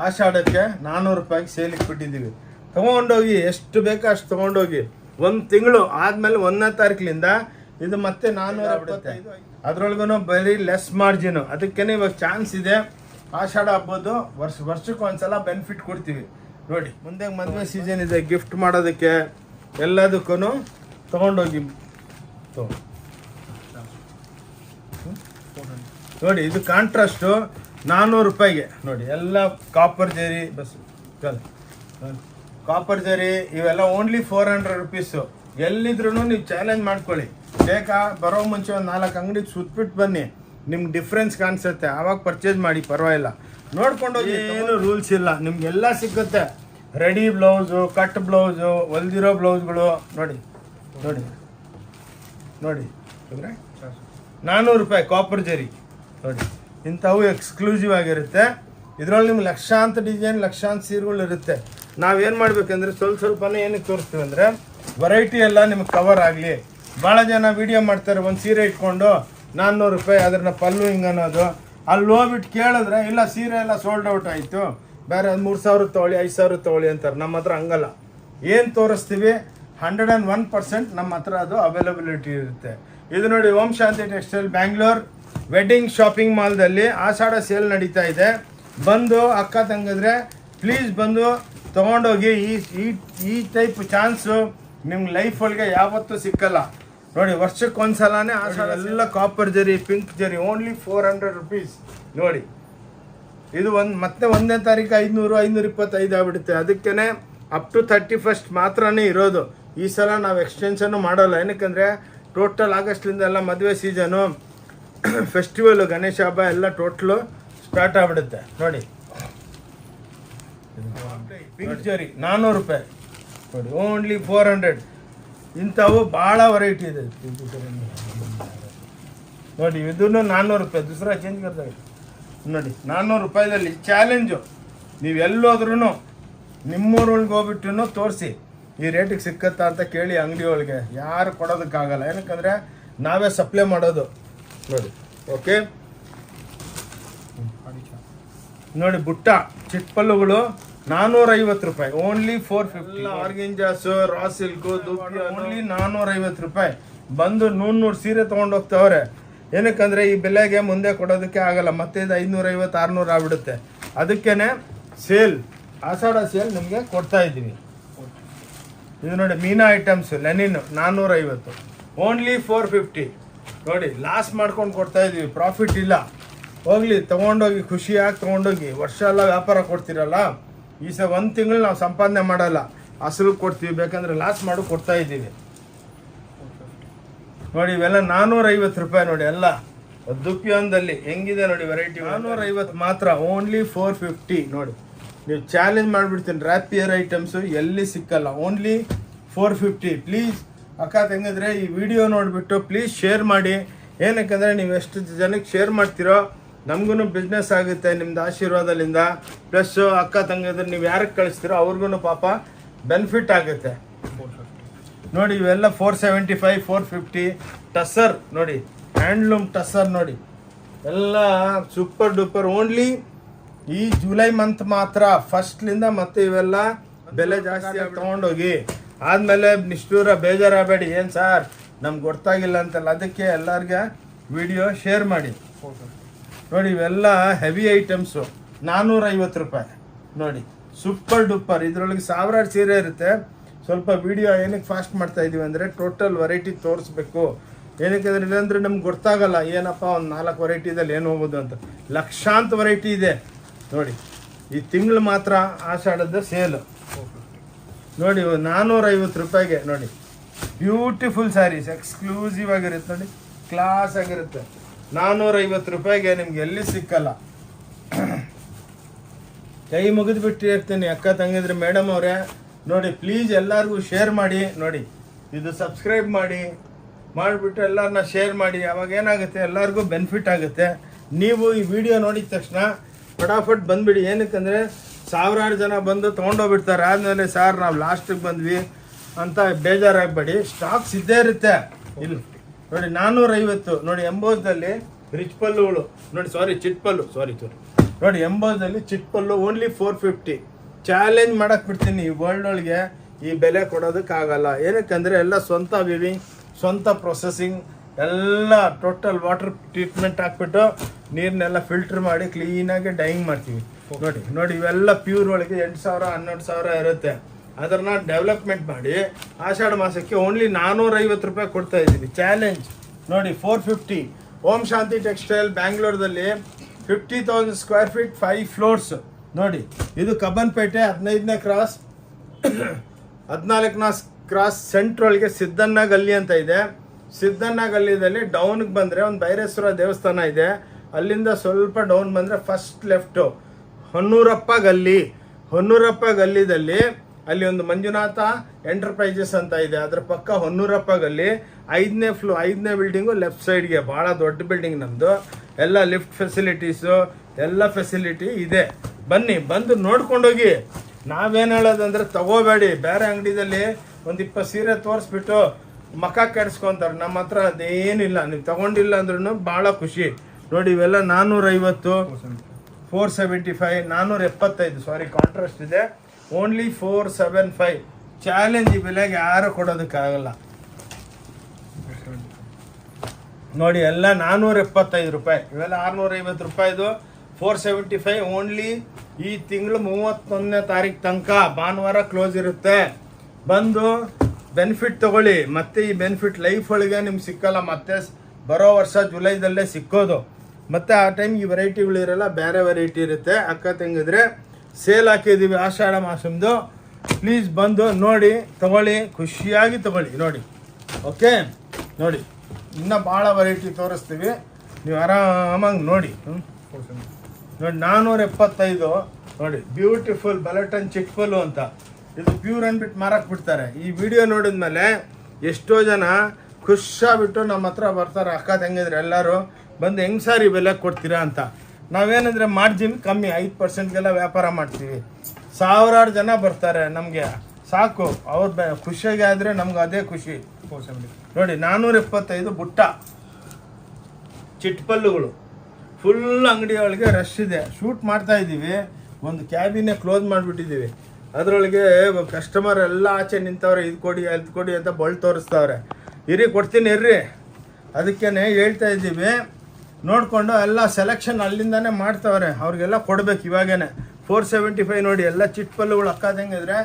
ಆಷಾಢಕ್ಕೆ 400 ರೂಪಾಯಿಗೆ ಸೇಲಿಗೆ ಬಿಟ್ಟಿದ್ದೀವಿ. ತೊಗೊಂಡೋಗಿ, ಎಷ್ಟು ಬೇಕೋ ಅಷ್ಟು ತೊಗೊಂಡೋಗಿ. 1 ತಿಂಗಳು ಆದಮೇಲೆ 1ನೇ ತಾರೀಕಿನಿಂದ ಇದು ಮತ್ತೆ 475. ಅದ್ರೊಳಗೂ ಬರೀ ಲೆಸ್ ಮಾರ್ಜಿನು. ಅದಕ್ಕೇ ಇವಾಗ ಚಾನ್ಸ್ ಇದೆ. ಆಷಾಢ ಹಬ್ಬದ್ದು ವರ್ಷಕ್ಕೆ ಒಂದ್ಸಲ ಬೆನಿಫಿಟ್ ಕೊಡ್ತೀವಿ ನೋಡಿ. ಮುಂದೆ ಮದುವೆ ಸೀಸನ್ ಇದೆ, ಗಿಫ್ಟ್ ಮಾಡೋದಕ್ಕೆ ಎಲ್ಲದಕ್ಕೂ ತೊಗೊಂಡೋಗಿ ನೋಡಿ. ಇದು ಕಾಂಟ್ರಾಸ್ಟು 400 ರೂಪಾಯಿಗೆ ನೋಡಿ. ಎಲ್ಲ ಕಾಪರ್ ಜರಿ, ಬಸ್ ಕಾಪರ್ ಜರಿ ಇವೆಲ್ಲ ಓನ್ಲಿ 400 ರುಪೀಸು. ಎಲ್ಲಿದ್ರು ನೀವು ಚಾಲೆಂಜ್ ಮಾಡ್ಕೊಳ್ಳಿ. ಬೇಕಾ ಬರೋ ಮುಂಚೆ ಒಂದು 4 ಅಂಗಡಿಗೆ ಸುತ್ಬಿಟ್ಟು ಬನ್ನಿ, ನಿಮ್ಗೆ ಡಿಫ್ರೆನ್ಸ್ ಕಾಣಿಸುತ್ತೆ. ಆವಾಗ ಪರ್ಚೇಸ್ ಮಾಡಿ, ಪರವಾಗಿಲ್ಲ. ನೋಡ್ಕೊಂಡೋಗಿ, ಏನು ರೂಲ್ಸ್ ಇಲ್ಲ, ನಿಮ್ಗೆಲ್ಲ ಸಿಗುತ್ತೆ. ರೆಡಿ ಬ್ಲೌಸು, ಕಟ್ ಬ್ಲೌಸು, ಹೊಲ್ದಿರೋ ಬ್ಲೌಸ್ಗಳು ನೋಡಿ ನೋಡಿ ನೋಡಿ. 400 ರೂಪಾಯಿ ಕಾಪರ್ ಜರಿ ನೋಡಿ. ಇಂಥವು ಎಕ್ಸ್ಕ್ಲೂಸಿವ್ ಆಗಿರುತ್ತೆ. ಇದರಲ್ಲಿ ನಿಮ್ಗೆ ಲಕ್ಷಾಂತರ ಡಿಸೈನ್, ಲಕ್ಷಾಂತರ ಸೀರೆಗಳು ಇರುತ್ತೆ. ನಾವೇನು ಮಾಡ್ಬೇಕಂದ್ರೆ ಸ್ವಲ್ಪನೇ ಏನಕ್ಕೆ ತೋರಿಸ್ತೀವಿ ಅಂದರೆ ವೆರೈಟಿ ಎಲ್ಲ ನಿಮ್ಗೆ ಕವರ್ ಆಗಲಿ. ಭಾಳ ಜನ ವೀಡಿಯೋ ಮಾಡ್ತಾರೆ, ಒಂದು ಸೀರೆ ಇಟ್ಕೊಂಡು 400 ರೂಪಾಯಿ, ಅದನ್ನ ಪಲ್ಲು ಹಿಂಗೆ ಅನ್ನೋದು. ಅಲ್ಲಿ ಹೋಗ್ಬಿಟ್ಟು ಕೇಳಿದ್ರೆ ಇಲ್ಲ, ಸೀರೆ ಎಲ್ಲ ಸೋಲ್ಡ್ ಔಟ್ ಆಯಿತು, ಬೇರೆ 3,000 ತೊಗೊಳ್ಳಿ, 5,000 ತೊಗೊಳ್ಳಿ ಅಂತಾರೆ. ನಮ್ಮ ಹತ್ರ ಹಂಗಲ್ಲ. ಏನು ತೋರಿಸ್ತೀವಿ 101% ನಮ್ಮ ಹತ್ರ ಅದು ಅವೈಲಬಿಲಿಟಿ ಇರುತ್ತೆ. ಇದು ನೋಡಿ, Om Shanti textile Bangalore wedding shopping ಮಾಲ್ದಲ್ಲಿ ಆಷಾಢ ಸೇಲ್ ನಡೀತಾ ಇದೆ. ಬಂದು ಅಕ್ಕ ತಂಗಿದ್ರೆ ಪ್ಲೀಸ್ ಬಂದು ತೊಗೊಂಡೋಗಿ. ಈ ಟೈಪ್ ಚಾನ್ಸು ನಿಮ್ಗೆ ಲೈಫ್ ಒಳಗೆ ಯಾವತ್ತೂ ಸಿಕ್ಕಲ್ಲ ನೋಡಿ. ವರ್ಷಕ್ಕೆ ಒಂದ್ಸಲನೇ ಆಷಾಢ. ಎಲ್ಲ ಕಾಪರ್ ಜರಿ, ಪಿಂಕ್ ಜರಿ, ಓನ್ಲಿ 400 ರುಪೀಸ್ ನೋಡಿ. ಇದು ಮತ್ತೆ 1ನೇ ತಾರೀಕು 500 525 ಆಗ್ಬಿಡುತ್ತೆ. ಅದಕ್ಕೇ ಅಪ್ ಟು 31st ಮಾತ್ರನೇ ಇರೋದು. ಈ ಸಲ ನಾವು ಎಕ್ಸ್ಟೆನ್ಷನ್ನು ಮಾಡೋಲ್ಲ. ಏನಕ್ಕಂದರೆ ಟೋಟಲ್ ಆಗಸ್ಟ್ಲಿಂದ ಎಲ್ಲ ಮದುವೆ ಸೀಸನು, ಫೆಸ್ಟಿವಲು, ಗಣೇಶ ಹಬ್ಬ ಎಲ್ಲ ಟೋಟ್ಲು ಸ್ಟಾರ್ಟ್ ಆಗ್ಬಿಡುತ್ತೆ ನೋಡಿ. ಪಿಂಕ್ ಜರಿ 400 ರೂಪಾಯಿ ನೋಡಿ, ಓನ್ಲಿ 400. ಇಂಥವು ಭಾಳ ವೆರೈಟಿ ಇದೆ ನೋಡಿ. ಇದನ್ನು 400 ರೂಪಾಯಿ, ದೂಸರಾ ಚೇಂಜ್ ಮಾಡ್ತಾರೆ ನೋಡಿ. 400 ರೂಪಾಯಿದಲ್ಲಿ ಚಾಲೆಂಜು. ನೀವು ಎಲ್ಲೋದ್ರೂ ನಿಮ್ಮೂರೊಳಗೆ ಹೋಗ್ಬಿಟ್ಟು ತೋರಿಸಿ ಈ ರೇಟಿಗೆ ಸಿಕ್ಕತ್ತಾ ಅಂತ ಕೇಳಿ. ಅಂಗಡಿ ಒಳಗೆ ಯಾರು ಕೊಡೋದಕ್ಕಾಗಲ್ಲ, ಏನಕ್ಕಂದರೆ ನಾವೇ ಸಪ್ಲೈ ಮಾಡೋದು ನೋಡಿ. ಓಕೆ ನೋಡಿ. ಬುಟ್ಟ ಚಿಕ್ಕಪಲ್ಲುಗಳು 450 ರೂಪಾಯಿ, ಓನ್ಲಿ 450. ಆರ್ಗೆಂಜಾಸು, ರಾ ಸಿಲ್ಕು, ಓನ್ಲಿ 450 ರೂಪಾಯಿ. ಬಂದು 100 ಸೀರೆ ತೊಗೊಂಡೋಗ್ತಾವ್ರೆ. ಏನಕ್ಕಂದರೆ ಈ ಬೆಲೆಗೆ ಮುಂದೆ ಕೊಡೋದಕ್ಕೆ ಆಗಲ್ಲ. ಮತ್ತೆ ಇದು 550 600 ಆಗ್ಬಿಡುತ್ತೆ. ಅದಕ್ಕೇ ಸೇಲ್, ಆಷಾಢ ಸೇಲ್ ನಿಮಗೆ ಕೊಡ್ತಾ ಇದ್ದೀವಿ. ಇದು ನೋಡಿ, ಮೀನಾ ಐಟಮ್ಸ್ ಲೆನಿನ್ 450, ಓನ್ಲಿ 450 ನೋಡಿ. ಲಾಸ್ ಮಾಡ್ಕೊಂಡು ಕೊಡ್ತಾ ಇದ್ದೀವಿ, ಪ್ರಾಫಿಟ್ ಇಲ್ಲ. ಹೋಗ್ಲಿ, ತೊಗೊಂಡೋಗಿ ಖುಷಿಯಾಗಿ ತೊಗೊಂಡೋಗಿ. ವರ್ಷ ಎಲ್ಲ ವ್ಯಾಪಾರ ಕೊಡ್ತೀರಲ್ಲ, ಈ ಸಹ 1 ತಿಂಗಳು ನಾವು ಸಂಪಾದನೆ ಮಾಡಲ್ಲ, ಹಸಿರು ಕೊಡ್ತೀವಿ, ಬೇಕಂದ್ರೆ ಲಾಸ್ ಮಾಡಿ ಕೊಡ್ತಾ ಇದ್ದೀವಿ ನೋಡಿ. ಇವೆಲ್ಲ 450 ರೂಪಾಯಿ ನೋಡಿ, ಎಲ್ಲ ದುಪ್ಪಿಯೊಂದಲ್ಲಿ ಹೆಂಗಿದೆ ನೋಡಿ ವೆರೈಟಿ. 450 ಮಾತ್ರ, ಓನ್ಲಿ 450 ನೋಡಿ. ನೀವು ಚಾಲೆಂಜ್ ಮಾಡಿಬಿಡ್ತೀನಿ, ರ್ಯಾಪಿಯರ್ ಐಟಮ್ಸು ಎಲ್ಲಿ ಸಿಕ್ಕಲ್ಲ, ಓನ್ಲಿ 450. ಪ್ಲೀಸ್ ಅಕ್ಕ ತಂಗಿದ್ರೆ ಈ ವಿಡಿಯೋ ನೋಡಿಬಿಟ್ಟು ಪ್ಲೀಸ್ ಶೇರ್ ಮಾಡಿ. ಏನಕ್ಕಂದರೆ ನೀವು ಎಷ್ಟು ಜನಕ್ಕೆ ಶೇರ್ ಮಾಡ್ತೀರೋ ನಮಗೂ ಬಿಸ್ನೆಸ್ ಆಗುತ್ತೆ ನಿಮ್ದು ಆಶೀರ್ವಾದದಿಂದ. ಪ್ಲಸ್ ಅಕ್ಕ ತಂಗಿದ್ರೆ ನೀವು ಯಾರಿಗೆ ಕಳಿಸ್ತೀರೋ ಅವ್ರಿಗೂ ಪಾಪ ಬೆನಿಫಿಟ್ ಆಗುತ್ತೆ ನೋಡಿ. ಇವೆಲ್ಲ 475, 450 ಟಸರ್ ನೋಡಿ, ಹ್ಯಾಂಡ್ಲೂಮ್ ಟಸರ್ ನೋಡಿ, ಎಲ್ಲ ಸೂಪರ್ ಡೂಪರ್. ಓನ್ಲಿ ಈ ಜುಲೈ ಮಂತ್ ಮಾತ್ರ, ಫಸ್ಟ್ಲಿಂದ ಮತ್ತೆ ಇವೆಲ್ಲ ಬೆಲೆ ಜಾಸ್ತಿ ತೊಗೊಂಡೋಗಿ ಆದಮೇಲೆ ನಿಷ್ಠೂರ ಬೇಜಾರಾಗಬೇಡಿ, ಏನು ಸರ್ ನಮ್ಗೆ ಗೊತ್ತಾಗಿಲ್ಲ ಅಂತಲ್ಲ. ಅದಕ್ಕೆ ಎಲ್ಲರಿಗೆ ವಿಡಿಯೋ ಶೇರ್ ಮಾಡಿ ನೋಡಿ. ಇವೆಲ್ಲ ಹೆವಿ ಐಟಮ್ಸು 450 ರೂಪಾಯಿ ನೋಡಿ, ಸೂಪರ್ ಡೂಪರ್. ಇದರೊಳಗೆ ಸಾವಿರಾರು ಸೀರೆ ಇರುತ್ತೆ. ಸ್ವಲ್ಪ ವಿಡಿಯೋ ಏನಕ್ಕೆ ಫಾಸ್ಟ್ ಮಾಡ್ತಾ ಇದೀವಿ ಅಂದರೆ ಟೋಟಲ್ ವೆರೈಟಿ ತೋರಿಸ್ಬೇಕು. ಏನಕ್ಕೆ ಅಂದರೆ ಇಲ್ಲಾಂದರೆ ನಮ್ಗೆ ಗೊತ್ತಾಗಲ್ಲ ಏನಪ್ಪ ಒಂದು 4 ವೆರೈಟಿದಲ್ಲಿ ಏನು ಹೋಗೋದು ಅಂತ. ಲಕ್ಷಾಂತರ ವೆರೈಟಿ ಇದೆ ನೋಡಿ. ಈ ತಿಂಗಳು ಮಾತ್ರ ಆಷಾಢದ ಸೇಲು ನೋಡಿ, 450 ರೂಪಾಯಿಗೆ ನೋಡಿ. ಬ್ಯೂಟಿಫುಲ್ ಸ್ಯಾರೀಸ್, ಎಕ್ಸ್ಕ್ಲೂಸಿವ್ ಆಗಿರುತ್ತೆ ನೋಡಿ, ಕ್ಲಾಸ್ ಆಗಿರುತ್ತೆ. 450 ರೂಪಾಯಿಗೆ ನಿಮ್ಗೆ ಎಲ್ಲಿ ಸಿಕ್ಕಲ್ಲ. ಕೈ ಮುಗಿದು ಬಿಟ್ಟು ಇರ್ತೀನಿ ಅಕ್ಕ ತಂಗಿದ್ರೆ ಮೇಡಮ್ ಅವರೇ ನೋಡಿ, ಪ್ಲೀಸ್ ಎಲ್ಲರಿಗೂ ಶೇರ್ ಮಾಡಿ ನೋಡಿ. ಇದು ಸಬ್ಸ್ಕ್ರೈಬ್ ಮಾಡಿಬಿಟ್ಟು ಎಲ್ಲರನ್ನ ಶೇರ್ ಮಾಡಿ. ಅವಾಗ ಏನಾಗುತ್ತೆ, ಎಲ್ಲರಿಗೂ ಬೆನಿಫಿಟ್ ಆಗುತ್ತೆ. ನೀವು ಈ ವಿಡಿಯೋ ನೋಡಿದ ತಕ್ಷಣ ಫಟಾಫಟ್ ಬಂದುಬಿಡಿ. ಏನಕ್ಕಂದರೆ ಸಾವಿರಾರು ಜನ ಬಂದು ತೊಗೊಂಡೋಗ್ಬಿಡ್ತಾರೆ. ಆದಮೇಲೆ ಸಾರ್ ನಾವು ಲಾಸ್ಟಿಗೆ ಬಂದ್ವಿ ಅಂತ ಬೇಜಾರಾಗಬೇಡಿ, ಸ್ಟಾಕ್ಸ್ ಇದ್ದೇ ಇರುತ್ತೆ ಇಲ್ಲಿ ನೋಡಿ. 450 ನೋಡಿ, ಎಂಬೋಸ್ದಲ್ಲಿ ರಿಚ್ ಪಲ್ಲುಗಳು ನೋಡಿ, ಚಿಟ್ಪಲ್ಲು ನೋಡಿ, ಎಂಬೋಸ್ದಲ್ಲಿ ಚಿಟ್ಪಲ್ಲು ಓನ್ಲಿ 450. ಚಾಲೆಂಜ್ ಮಾಡಕ್ಕೆ ಬಿಡ್ತೀನಿ, ಈ ವರ್ಲ್ಡ್ ಒಳಗೆ ಈ ಬೆಲೆ ಕೊಡೋದಕ್ಕಾಗಲ್ಲ. ಏನಕ್ಕಂದರೆ ಎಲ್ಲ ಸ್ವಂತ ವಿವಿಂಗ್, ಸ್ವಂತ ಪ್ರೊಸೆಸಿಂಗ್, ಎಲ್ಲ ಟೋಟಲ್ ವಾಟರ್ ಟ್ರೀಟ್ಮೆಂಟ್ ಹಾಕ್ಬಿಟ್ಟು ನೀರನ್ನೆಲ್ಲ ಫಿಲ್ಟರ್ ಮಾಡಿ ಕ್ಲೀನಾಗಿ ಡೈಯಿಂಗ್ ಮಾಡ್ತೀವಿ ನೋಡಿ. ಇವೆಲ್ಲ ಪ್ಯೂರ್ ಒಳಗೆ 8,000 12,000 ಇರುತ್ತೆ. ಅದನ್ನು ಡೆವಲಪ್ಮೆಂಟ್ ಮಾಡಿ ಆಷಾಢ ಮಾಸಕ್ಕೆ ಓನ್ಲಿ 450 ರೂಪಾಯಿ ಕೊಡ್ತಾ ಇದ್ದೀವಿ. ಚಾಲೆಂಜ್ ನೋಡಿ, 450. ಓಂ Shanti textile ಬ್ಯಾಂಗ್ಳೂರ್ದಲ್ಲಿ 50,000 square feet 5 floors ನೋಡಿ. ಇದು ಕಬ್ಬನ್ಪೇಟೆ 15ನೇ ಕ್ರಾಸ್ 14ನೇ ಕ್ರಾಸ್ ಸೆಂಟ್ರೊಳಗೆ ಸಿದ್ದಣ್ಣ ಗಲ್ಲಿ ಅಂತ ಇದೆ. ಸಿದ್ದಣ್ಣ ಗಲ್ಲಿದಲ್ಲಿ ಡೌನ್ಗೆ ಬಂದರೆ ಒಂದು ಭೈರೇಶ್ವರ ದೇವಸ್ಥಾನ ಇದೆ. ಅಲ್ಲಿಂದ ಸ್ವಲ್ಪ ಡೌನ್ ಬಂದರೆ ಫಸ್ಟ್ ಲೆಫ್ಟು ಹೊನ್ನೂರಪ್ಪ ಗಲ್ಲಿದಲ್ಲಿ ಅಲ್ಲಿ ಒಂದು ಮಂಜುನಾಥ ಎಂಟರ್ಪ್ರೈಸಸ್ ಅಂತ ಇದೆ. ಅದ್ರ ಪಕ್ಕ ಹೊನ್ನೂರಪ್ಪ ಗಲ್ಲಿ 5ನೇ ಬಿಲ್ಡಿಂಗು ಲೆಫ್ಟ್ ಸೈಡ್ಗೆ, ಭಾಳ ದೊಡ್ಡ ಬಿಲ್ಡಿಂಗ್ ನಮ್ಮದು. ಎಲ್ಲ ಲಿಫ್ಟ್ ಫೆಸಿಲಿಟೀಸು ಎಲ್ಲ ಫೆಸಿಲಿಟಿ ಇದೆ. ಬನ್ನಿ, ಬಂದು ನೋಡ್ಕೊಂಡೋಗಿ. ನಾವೇನು ಹೇಳೋದಂದ್ರೆ ತಗೋಬೇಡಿ. ಬೇರೆ ಅಂಗಡಿದಲ್ಲಿ ಒಂದು 20 ಸೀರೆ ತೋರಿಸ್ಬಿಟ್ಟು ಮಖ ಕೆಡಿಸ್ಕೊಂತಾರೆ. ನಮ್ಮ ಹತ್ರ ಅದೇನಿಲ್ಲ. ನೀವು ತಗೊಂಡಿಲ್ಲ ಅಂದ್ರೂ ಭಾಳ ಖುಷಿ ನೋಡಿ. ಇವೆಲ್ಲ 450, 475, 475 ಕಾಂಟ್ರಾಸ್ಟ್ ಇದೆ. ಓನ್ಲಿ 475. ಚಾಲೆಂಜ್. ಈ ಬೆಲೆಗೆ ಯಾರು ಕೊಡೋದಕ್ಕಾಗಲ್ಲ ನೋಡಿ. ಎಲ್ಲ 475 ರೂಪಾಯಿ. ಇವೆಲ್ಲ 650 ರೂಪಾಯಿದು 475. ಓನ್ಲಿ ಈ ತಿಂಗಳು 31ನೇ ತಾರೀಕು ತನಕ, ಭಾನುವಾರ ಕ್ಲೋಸ್ ಇರುತ್ತೆ. ಬಂದು ಬೆನಿಫಿಟ್ ತಗೊಳ್ಳಿ. ಮತ್ತೆ ಈ ಬೆನಿಫಿಟ್ ಲೈಫ್ ಒಳಗೆ ನಿಮ್ಗೆ ಸಿಕ್ಕಲ್ಲ. ಮತ್ತೆ ಬರೋ ವರ್ಷ ಜುಲೈದಲ್ಲೇ ಸಿಕ್ಕೋದು. ಮತ್ತು ಆ ಟೈಮ್ ಈ ವೆರೈಟಿಗಳು ಇರಲ್ಲ, ಬೇರೆ ವೆರೈಟಿ ಇರುತ್ತೆ. ಅಕ್ಕ ತಂಗಿದ್ರೆ ಸೇಲ್ ಹಾಕಿದ್ದೀವಿ ಆಷಾಢ ಮಾಸಂದು. ಪ್ಲೀಸ್ ಬಂದು ನೋಡಿ, ತಗೊಳ್ಳಿ, ಖುಷಿಯಾಗಿ ತಗೊಳ್ಳಿ ನೋಡಿ. ಓಕೆ ನೋಡಿ, ಇನ್ನೂ ಭಾಳ ವೆರೈಟಿ ತೋರಿಸ್ತೀವಿ, ನೀವು ಆರಾಮಾಗಿ ನೋಡಿ. ನೋಡಿ 475 ನೋಡಿ, ಬ್ಯೂಟಿಫುಲ್ ಬಲಟನ್ ಚಿಟ್ಪಲ್ಲು ಅಂತ. ಇದು ಪ್ಯೂರ್ ಅಂದ್ಬಿಟ್ಟು ಮಾರಕ್ಕೆ ಬಿಡ್ತಾರೆ. ಈ ವಿಡಿಯೋ ನೋಡಿದ್ಮೇಲೆ ಎಷ್ಟೋ ಜನ ಖುಷಿಯಾಗ್ಬಿಟ್ಟು ನಮ್ಮ ಹತ್ರ ಬರ್ತಾರೆ. ಅಕ್ಕ ತಂಗಿದ್ರೆ ಎಲ್ಲರೂ ಬಂದು ಹೆಂಗೆ ಸಾರಿ ಬೆಲೆ ಕೊಡ್ತೀರಾ ಅಂತ. ನಾವೇನಂದರೆ ಮಾರ್ಜಿನ್ ಕಮ್ಮಿ, 5%ಗೆಲ್ಲ ವ್ಯಾಪಾರ ಮಾಡ್ತೀವಿ. ಸಾವಿರಾರು ಜನ ಬರ್ತಾರೆ, ನಮಗೆ ಸಾಕು. ಅವ್ರು ಖುಷಿಯಾಗಿ ಆದರೆ ನಮ್ಗೆ ಅದೇ ಖುಷಿ ನೋಡಿ. 475 ಬುಟ್ಟ ಚಿಟ್ಪಲ್ಲುಗಳು. ಫುಲ್ ಅಂಗಡಿ ಒಳಗೆ ರಶ್ ಇದೆ. ಶೂಟ್ ಮಾಡ್ತಾ ಇದ್ದೀವಿ, ಒಂದು ಕ್ಯಾಬಿನೇ ಕ್ಲೋಸ್ ಮಾಡಿಬಿಟ್ಟಿದ್ದೀವಿ. ಅದರೊಳಗೆ ಕಸ್ಟಮರ್ ಎಲ್ಲ ಆಚೆ ನಿಂತವ್ರೆ, ಇದು ಕೊಡಿ ಅದು ಕೊಡಿ ಅಂತ ಬಳ್ಳು ತೋರಿಸ್ತವ್ರೆ. ಕೊಡ್ತೀನಿ ಇರ್ರಿ. ಅದಕ್ಕೇ ಹೇಳ್ತಾ ಇದ್ದೀವಿ, ನೋಡಿಕೊಂಡು ಎಲ್ಲ ಸೆಲೆಕ್ಷನ್ ಅಲ್ಲಿಂದಾನೇ ಮಾಡ್ತವ್ರೆ. ಅವ್ರಿಗೆಲ್ಲ ಕೊಡ್ಬೇಕು ಇವಾಗೇನೆ. 475 ನೋಡಿ, ಎಲ್ಲ ಚಿಟ್ಪಲ್ಲುಗಳು ಅಕ್ಕದಂಗಿದ್ರೆ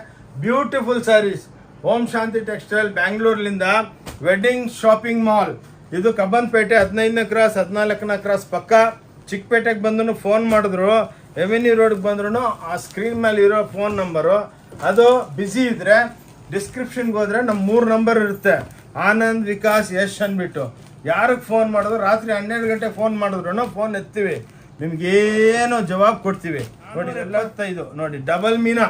ಬ್ಯೂಟಿಫುಲ್ ಸ್ಯಾರೀಸ್. ಓಂ Shanti textile ಬ್ಯಾಂಗ್ಳೂರ್ಲಿಂದ wedding shopping mall. ಇದು ಕಬ್ಬನ್ಪೇಟೆ 15ನೇ ಕ್ರಾಸ್ 14ನೇ ಕ್ರಾಸ್ ಪಕ್ಕ. ಚಿಕ್ಕಪೇಟೆಗೆ ಬಂದು ಫೋನ್ ಮಾಡಿದ್ರು ರೆವೆನ್ಯೂ ರೋಡ್ಗೆ ಬಂದ್ರೂ ಆ ಸ್ಕ್ರೀನ್ ಮೇಲೆ ಇರೋ ಫೋನ್ ನಂಬರು, ಅದು ಬ್ಯುಸಿ ಇದ್ದರೆ ಡಿಸ್ಕ್ರಿಪ್ಷನ್ಗೆ ಹೋದರೆ ನಮ್ಮ 3 ನಂಬರ್ ಇರುತ್ತೆ, ಆನಂದ್, ವಿಕಾಸ್, ಯಶ್ ಅಂದ್ಬಿಟ್ಟು. ಯಾರಿಗೆ ಫೋನ್ ಮಾಡಿದ್ರು ರಾತ್ರಿ 12 ಗಂಟೆ ಫೋನ್ ಮಾಡಿದ್ರು ಫೋನ್ ಎತ್ತೀವಿ, ನಿಮ್ಗೇನೋ ಜವಾಬ್ ಕೊಡ್ತೀವಿ. ನೋಡಿ 75 ನೋಡಿ ಡಬಲ್ ಮೀನಾ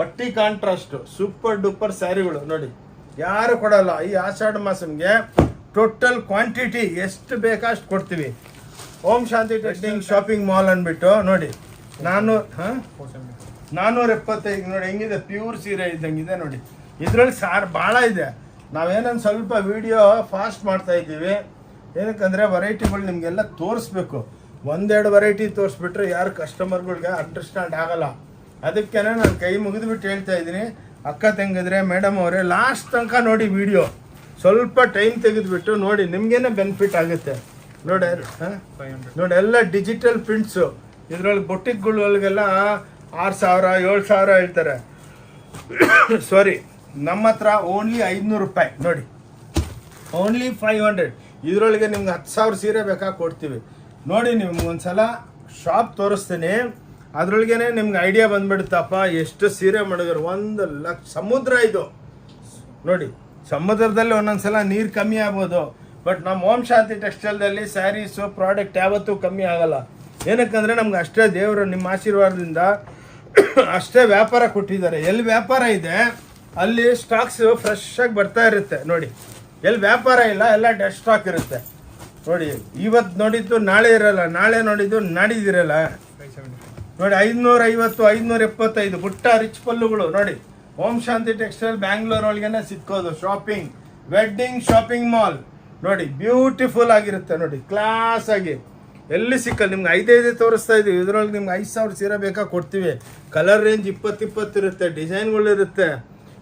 ಪಟ್ಟಿ ಕಾಂಟ್ರಾಸ್ಟ್ ಸೂಪರ್ ಡೂಪರ್ ಸ್ಯಾರಿಗಳು ನೋಡಿ, ಯಾರು ಕೊಡಲ್ಲ. ಈ ಆಷಾಢ ಮಾಸಂಗೆ ಟೋಟಲ್ ಕ್ವಾಂಟಿಟಿ ಎಷ್ಟು ಬೇಕಾ ಅಷ್ಟು ಕೊಡ್ತೀವಿ. ಓಂ ಶಾಂತಿ ಟೆಕ್ಸ್ಟೈಲ್ ಶಾಪಿಂಗ್ ಮಾಲ್ ಅಂದ್ಬಿಟ್ಟು ನೋಡಿ 475 ನೋಡಿ ಹೆಂಗಿದೆ, ಪ್ಯೂರ್ ಸೀರೆ ಇದ್ದಂಗಿದೆ ನೋಡಿ. ಇದ್ರಲ್ಲಿ ಭಾಳ ಇದೆ. ನಾವೇನೊಂದು ಸ್ವಲ್ಪ ವಿಡಿಯೋ ಫಾಸ್ಟ್ ಮಾಡ್ತಾ ಇದ್ದೀವಿ, ಏನಕ್ಕಂದರೆ ವೆರೈಟಿಗಳು ನಿಮಗೆಲ್ಲ ತೋರಿಸ್ಬೇಕು. 1-2 ವೆರೈಟಿ ತೋರಿಸ್ಬಿಟ್ರೆ ಯಾರು ಕಸ್ಟಮರ್ಗಳಿಗೆ ಅಂಡರ್ಸ್ಟ್ಯಾಂಡ್ ಆಗಲ್ಲ. ಅದಕ್ಕೆ ನಾನು ಕೈ ಮುಗಿದ್ಬಿಟ್ಟು ಹೇಳ್ತಾ ಇದ್ದೀನಿ, ಅಕ್ಕ ತಂಗಿದ್ರೆ ಮೇಡಮ್ ಅವರೇ ಲಾಸ್ಟ್ ತನಕ ನೋಡಿ ವಿಡಿಯೋ, ಸ್ವಲ್ಪ ಟೈಮ್ ತೆಗೆದುಬಿಟ್ಟು ನೋಡಿ, ನಿಮಗೇನೆ ಬೆನಿಫಿಟ್ ಆಗುತ್ತೆ. ನೋಡಿ ನೋಡಿ ಎಲ್ಲ ಡಿಜಿಟಲ್ ಪ್ರಿಂಟ್ಸು. ಇದರೊಳಗೆ ಬೊಟ್ಟಿಕ್ಗಳಿಗೆಲ್ಲ 6,000 7,000 ಹೇಳ್ತಾರೆ. ಸಾರಿ, ನಮ್ಮ ಹತ್ರ ಓನ್ಲಿ 500 ರೂಪಾಯಿ ನೋಡಿ, ಓನ್ಲಿ 500. ಇದರೊಳಗೆ ನಿಮ್ಗೆ 10,000 ಸೀರೆ ಬೇಕಾ ಕೊಡ್ತೀವಿ ನೋಡಿ. ನಿಮ್ಗೆ ಒಂದ್ಸಲ ಶಾಪ್ ತೋರಿಸ್ತೀನಿ, ಅದರೊಳಗೇ ನಿಮ್ಗೆ ಐಡಿಯಾ ಬಂದ್ಬಿಡುತ್ತಪ್ಪ ಎಷ್ಟು ಸೀರೆ ಮಾಡಿದ್ರು. 1 ಲಕ್ಷ ಸಮುದ್ರ ಇದು ನೋಡಿ. ಸಮುದ್ರದಲ್ಲಿ ಒಂದೊಂದ್ಸಲ ನೀರು ಕಮ್ಮಿ ಆಗ್ಬೋದು, ಬಟ್ ನಮ್ಮ ಓಂ ಶಾಂತಿ ಟೆಕ್ಸ್ಟೈಲ್ದಲ್ಲಿ ಸ್ಯಾರೀಸು ಪ್ರಾಡಕ್ಟ್ ಯಾವತ್ತೂ ಕಮ್ಮಿ ಆಗಲ್ಲ. ಏನಕ್ಕಂದರೆ ನಮ್ಗೆ ಅಷ್ಟೇ ದೇವರು ನಿಮ್ಮ ಆಶೀರ್ವಾದದಿಂದ ಅಷ್ಟೇ ವ್ಯಾಪಾರ ಕೊಟ್ಟಿದ್ದಾರೆ. ಎಲ್ಲಿ ವ್ಯಾಪಾರ ಇದೆ ಅಲ್ಲಿ ಸ್ಟಾಕ್ಸ್ ಫ್ರೆಶ್ ಆಗಿ ಬರ್ತಾ ಇರುತ್ತೆ ನೋಡಿ. ಎಲ್ಲಿ ವ್ಯಾಪಾರ ಇಲ್ಲ ಎಲ್ಲ ಡೆಡ್ ಸ್ಟಾಕ್ ಇರುತ್ತೆ ನೋಡಿ. ಇವತ್ತು ನೋಡಿದ್ದು ನಾಳೆ ಇರಲ್ಲ, ನಾಳೆ ನೋಡಿದ್ದು ನಾಡಿದಿರಲ್ಲ ನೋಡಿ. 550 575 ಪುಟ್ಟ ರಿಚ್ ಪಲ್ಲುಗಳು ನೋಡಿ. ಓಂ ಶಾಂತಿ ಟೆಕ್ಸ್ಟೈಲ್ ಬ್ಯಾಂಗ್ಳೂರ್ ಒಳಗೇನೆ ಸಿಕ್ಕೋದು. ಶಾಪಿಂಗ್ ವೆಡ್ಡಿಂಗ್ ಶಾಪಿಂಗ್ ಮಾಲ್ ನೋಡಿ, ಬ್ಯೂಟಿಫುಲ್ ಆಗಿರುತ್ತೆ ನೋಡಿ, ಕ್ಲಾಸ್ ಆಗಿ. ಎಲ್ಲಿ ಸಿಕ್ಕಲ್ಲ ನಿಮ್ಗೆ 5 ತೋರಿಸ್ತಾ ಇದೀವಿ. ಇದರೊಳಗೆ ನಿಮ್ಗೆ 5,000 ಸೀರೆ ಬೇಕಾ ಕೊಡ್ತೀವಿ. ಕಲರ್ ರೇಂಜ್ 20 ಇರುತ್ತೆ, ಡಿಸೈನ್ಗಳು ಇರುತ್ತೆ,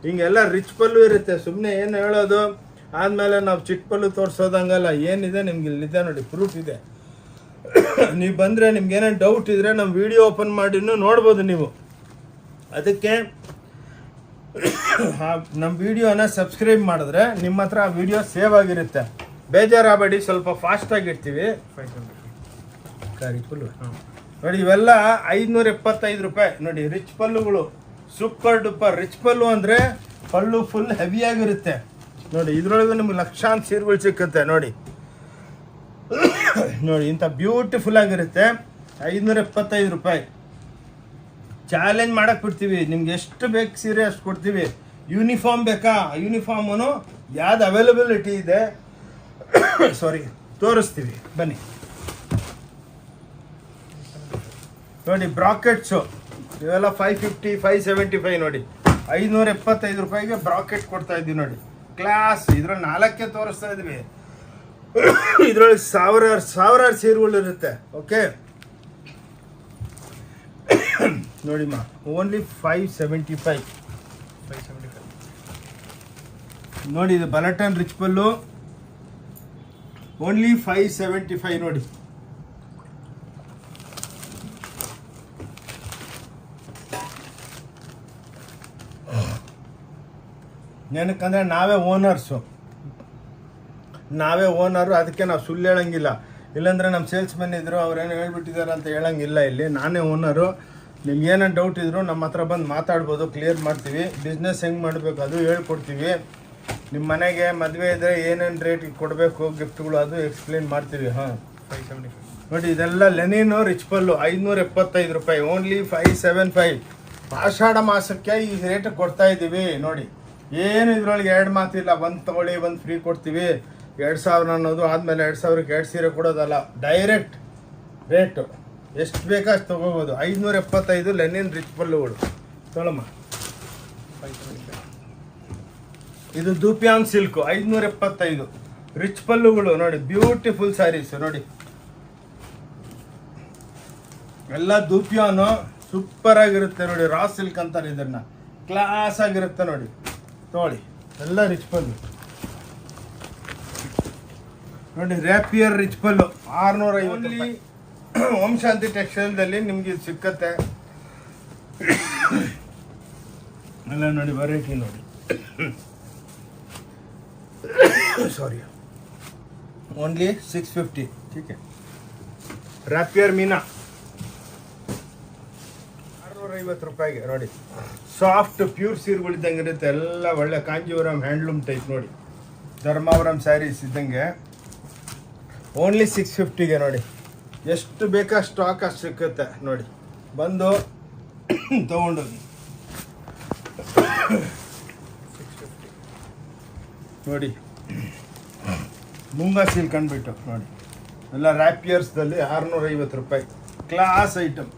ಹಿಂಗೆಲ್ಲ ರಿಚ್ ಪಲ್ಲು ಇರುತ್ತೆ. ಸುಮ್ಮನೆ ಏನು ಹೇಳೋದು ಆದಮೇಲೆ ನಾವು ಚಿಕ್ಕ ಪಲ್ಲು ತೋರಿಸೋದಂಗಲ್ಲ. ಏನಿದೆ ನಿಮ್ಗೆ ಇಲ್ಲಿದೆ ನೋಡಿ, ಪ್ರೂಫ್ ಇದೆ. ನೀವು ಬಂದರೆ ನಿಮ್ಗೆ ಏನೇನು ಡೌಟ್ ಇದ್ದರೆ ನಮ್ಮ ವಿಡಿಯೋ ಓಪನ್ ಮಾಡಿನೂ ನೋಡ್ಬೋದು ನೀವು. ಅದಕ್ಕೆ ನಮ್ಮ ವಿಡಿಯೋನ ಸಬ್ಸ್ಕ್ರೈಬ್ ಮಾಡಿದ್ರೆ ನಿಮ್ಮ ಹತ್ರ ಆ ವಿಡಿಯೋ ಸೇವ್ ಆಗಿರುತ್ತೆ. ಬೇಜಾರಾಗಬೇಡಿ, ಸ್ವಲ್ಪ ಫಾಸ್ಟಾಗಿ ಇಡ್ತೀವಿ. ಪಲ್ಲು ನೋಡಿ, ಇವೆಲ್ಲ 575 ರೂಪಾಯಿ ನೋಡಿ. ರಿಚ್ ಪಲ್ಲುಗಳು ಸೂಪರ್ ಡೂಪರ್ ರಿಚ್ ಪಲ್ಲು ಅಂದರೆ ಪಲ್ಲು ಫುಲ್ ಹೆವಿಯಾಗಿರುತ್ತೆ ನೋಡಿ. ಇದ್ರೊಳಗೆ ನಿಮ್ಗೆ ಲಕ್ಷಾಂತರ ಸೀರೆಗಳು ಸಿಕ್ಕುತ್ತೆ ನೋಡಿ. ನೋಡಿ ಇಂಥ ಬ್ಯೂಟಿಫುಲ್ ಆಗಿರುತ್ತೆ. 575 ರೂಪಾಯಿ ಚಾಲೆಂಜ್ ಮಾಡಕ್ಕೆ ಬಿಡ್ತೀವಿ. ನಿಮ್ಗೆ ಎಷ್ಟು ಬೇಕು ಸೀರೆ ಅಷ್ಟು ಕೊಡ್ತೀವಿ. ಯೂನಿಫಾರ್ಮ್ ಬೇಕಾ, ಯೂನಿಫಾರ್ಮು ಯಾವ್ದು ಅವೈಲಬಿಲಿಟಿ ಇದೆ ಸಾರಿ ತೋರಿಸ್ತೀವಿ ಬನ್ನಿ ನೋಡಿ. ಬ್ರಾಕೆಟ್ಸು ಇವೆಲ್ಲ 550 575 ನೋಡಿ. 575 ರೂಪಾಯಿಗೆ ಬ್ರಾಕೆಟ್ ಕೊಡ್ತಾ ಇದ್ದೀವಿ ನೋಡಿ, ಕ್ಲಾಸ್. ಇದ್ರಲ್ಲಿ 4 ತೋರಿಸ್ತಾ ಇದ್ವಿ. ಇದ್ರೊಳಗೆ ಸಾವಿರಾರು ಸೀರೆಗಳು ಇರುತ್ತೆ. ಓಕೆ ನೋಡಿಮ್ಮ, ಓನ್ಲಿ 575 ನೋಡಿ. ಇದು ಬಲಟನ್ ರಿಚ್ ಪಲ್ಲು ಓನ್ಲಿ 575 ನೋಡಿ. ಏನಕ್ಕಂದರೆ ನಾವೇ ಓನರು, ಅದಕ್ಕೆ ನಾವು ಸುಳ್ಳು ಹೇಳಂಗಿಲ್ಲ. ಇಲ್ಲಾಂದರೆ ನಮ್ಮ ಸೇಲ್ಸ್ಮೆನ್ ಇದ್ದರು, ಅವ್ರೇನು ಹೇಳ್ಬಿಟ್ಟಿದ್ದಾರೆ ಅಂತ ಹೇಳಂಗಿಲ್ಲ. ಇಲ್ಲಿ ನಾನೇ ಓನರು. ನಿಮ್ಗೇನೇನು ಡೌಟ್ ಇದ್ರು ನಮ್ಮ ಹತ್ರ ಬಂದು ಮಾತಾಡ್ಬೋದು, ಕ್ಲಿಯರ್ ಮಾಡ್ತೀವಿ. ಬಿಸ್ನೆಸ್ ಹೆಂಗೆ ಮಾಡಬೇಕು ಅದು ಹೇಳ್ಕೊಡ್ತೀವಿ. ನಿಮ್ಮ ಮನೆಗೆ ಮದುವೆ ಇದ್ದರೆ ಏನೇನು ರೇಟಿಗೆ ಕೊಡಬೇಕು ಗಿಫ್ಟ್ಗಳು ಅದು ಎಕ್ಸ್ಪ್ಲೇನ್ ಮಾಡ್ತೀವಿ. ಹಾಂ ನೋಡಿ, ಇದೆಲ್ಲ ಲೆನಿನು ರಿಚ್ ಪಲ್ಲು 575 ರೂಪಾಯಿ, ಓನ್ಲಿ 575. ಆಷಾಢ ಮಾಸಕ್ಕೆ ಈ ರೇಟಿಗೆ ಕೊಡ್ತಾ ಇದ್ದೀವಿ ನೋಡಿ. ಏನು ಇದ್ರೊಳಗೆ 2 ಮಾತಿಲ್ಲ, 1 ತಗೊಳ್ಳಿ 1 ಫ್ರೀ ಕೊಡ್ತೀವಿ. 2,000 ಅನ್ನೋದು ಆದಮೇಲೆ 2,000ಕ್ಕೆ 2 ಸೀರೆ ಕೊಡೋದಲ್ಲ, ಡೈರೆಕ್ಟ್ ರೇಟು ಎಷ್ಟು ಬೇಕಾ ಅಷ್ಟು ತೊಗೋಬೋದು. 575 ಲೆನಿನ್ ರಿಚ್ ಪಲ್ಲುಗಳು ತೊಗೊಳಮ್ಮ. ಇದು ದೂಪಿಯಾನ್ ಸಿಲ್ಕು 575 ರಿಚ್ ಪಲ್ಲುಗಳು ನೋಡಿ. ಬ್ಯೂಟಿಫುಲ್ ಸ್ಯಾರೀಸು ನೋಡಿ, ಎಲ್ಲ ದೂಪಿಯಾನು ಸೂಪರ್ ಆಗಿರುತ್ತೆ ನೋಡಿ. ರಾ ಸಿಲ್ಕ್ ಅಂತಾರೆ ಇದನ್ನು, ಕ್ಲಾಸ್ ಆಗಿರುತ್ತೆ ನೋಡಿ. ನೋಡಿ ಎಲ್ಲ ರಿಚ್ ಪಲ್ಲು ನೋಡಿ. ರ್ಯಾಪಿಯರ್ ರಿಚ್ ಪಲ್ಲು 650. ಓಂ ಶಾಂತಿ ಟೆಕ್ಸ್ಟೈಲ್ದಲ್ಲಿ ನಿಮ್ಗೆ ಇದು ಸಿಕ್ಕತ್ತೆ ಎಲ್ಲ ನೋಡಿ. ವೆರೈಟಿ ನೋಡಿ, ಸಾರಿ ಓನ್ಲಿ 650. ठीक है. ರ್ಯಾಪಿಯರ್ ಮೀನಾ 650 ರೂಪಾಯಿಗೆ ನೋಡಿ. ಸಾಫ್ಟ್ ಪ್ಯೂರ್ ಸೀರೆಗಳಿದ್ದಂಗೆ ಇರುತ್ತೆ, ಎಲ್ಲ ಒಳ್ಳೆ ಕಾಂಜೀವರಂ ಹ್ಯಾಂಡ್ಲೂಮ್ ಟೈಪ್ ನೋಡಿ. ಧರ್ಮಾವರಂ ಸ್ಯಾರೀಸ್ ಇದ್ದಂಗೆ ಓನ್ಲಿ 650ಗೆ ನೋಡಿ. ಎಷ್ಟು ಬೇಕಾ ಸ್ಟಾಕ್ ಅಷ್ಟು ಸಿಕ್ಕುತ್ತೆ ನೋಡಿ, ಬಂದು ತೊಗೊಂಡೋಗಿ. ನೋಡಿ ಮುಂಗಾ ಸಿಲ್ಕ್ ಅಂದ್ಬಿಟ್ಟು ನೋಡಿ, ಎಲ್ಲ ರ್ಯಾಪಿಯರ್ಸ್ದಲ್ಲಿ 650 ರೂಪಾಯಿ, ಕ್ಲಾಸ್ ಐಟಮ್.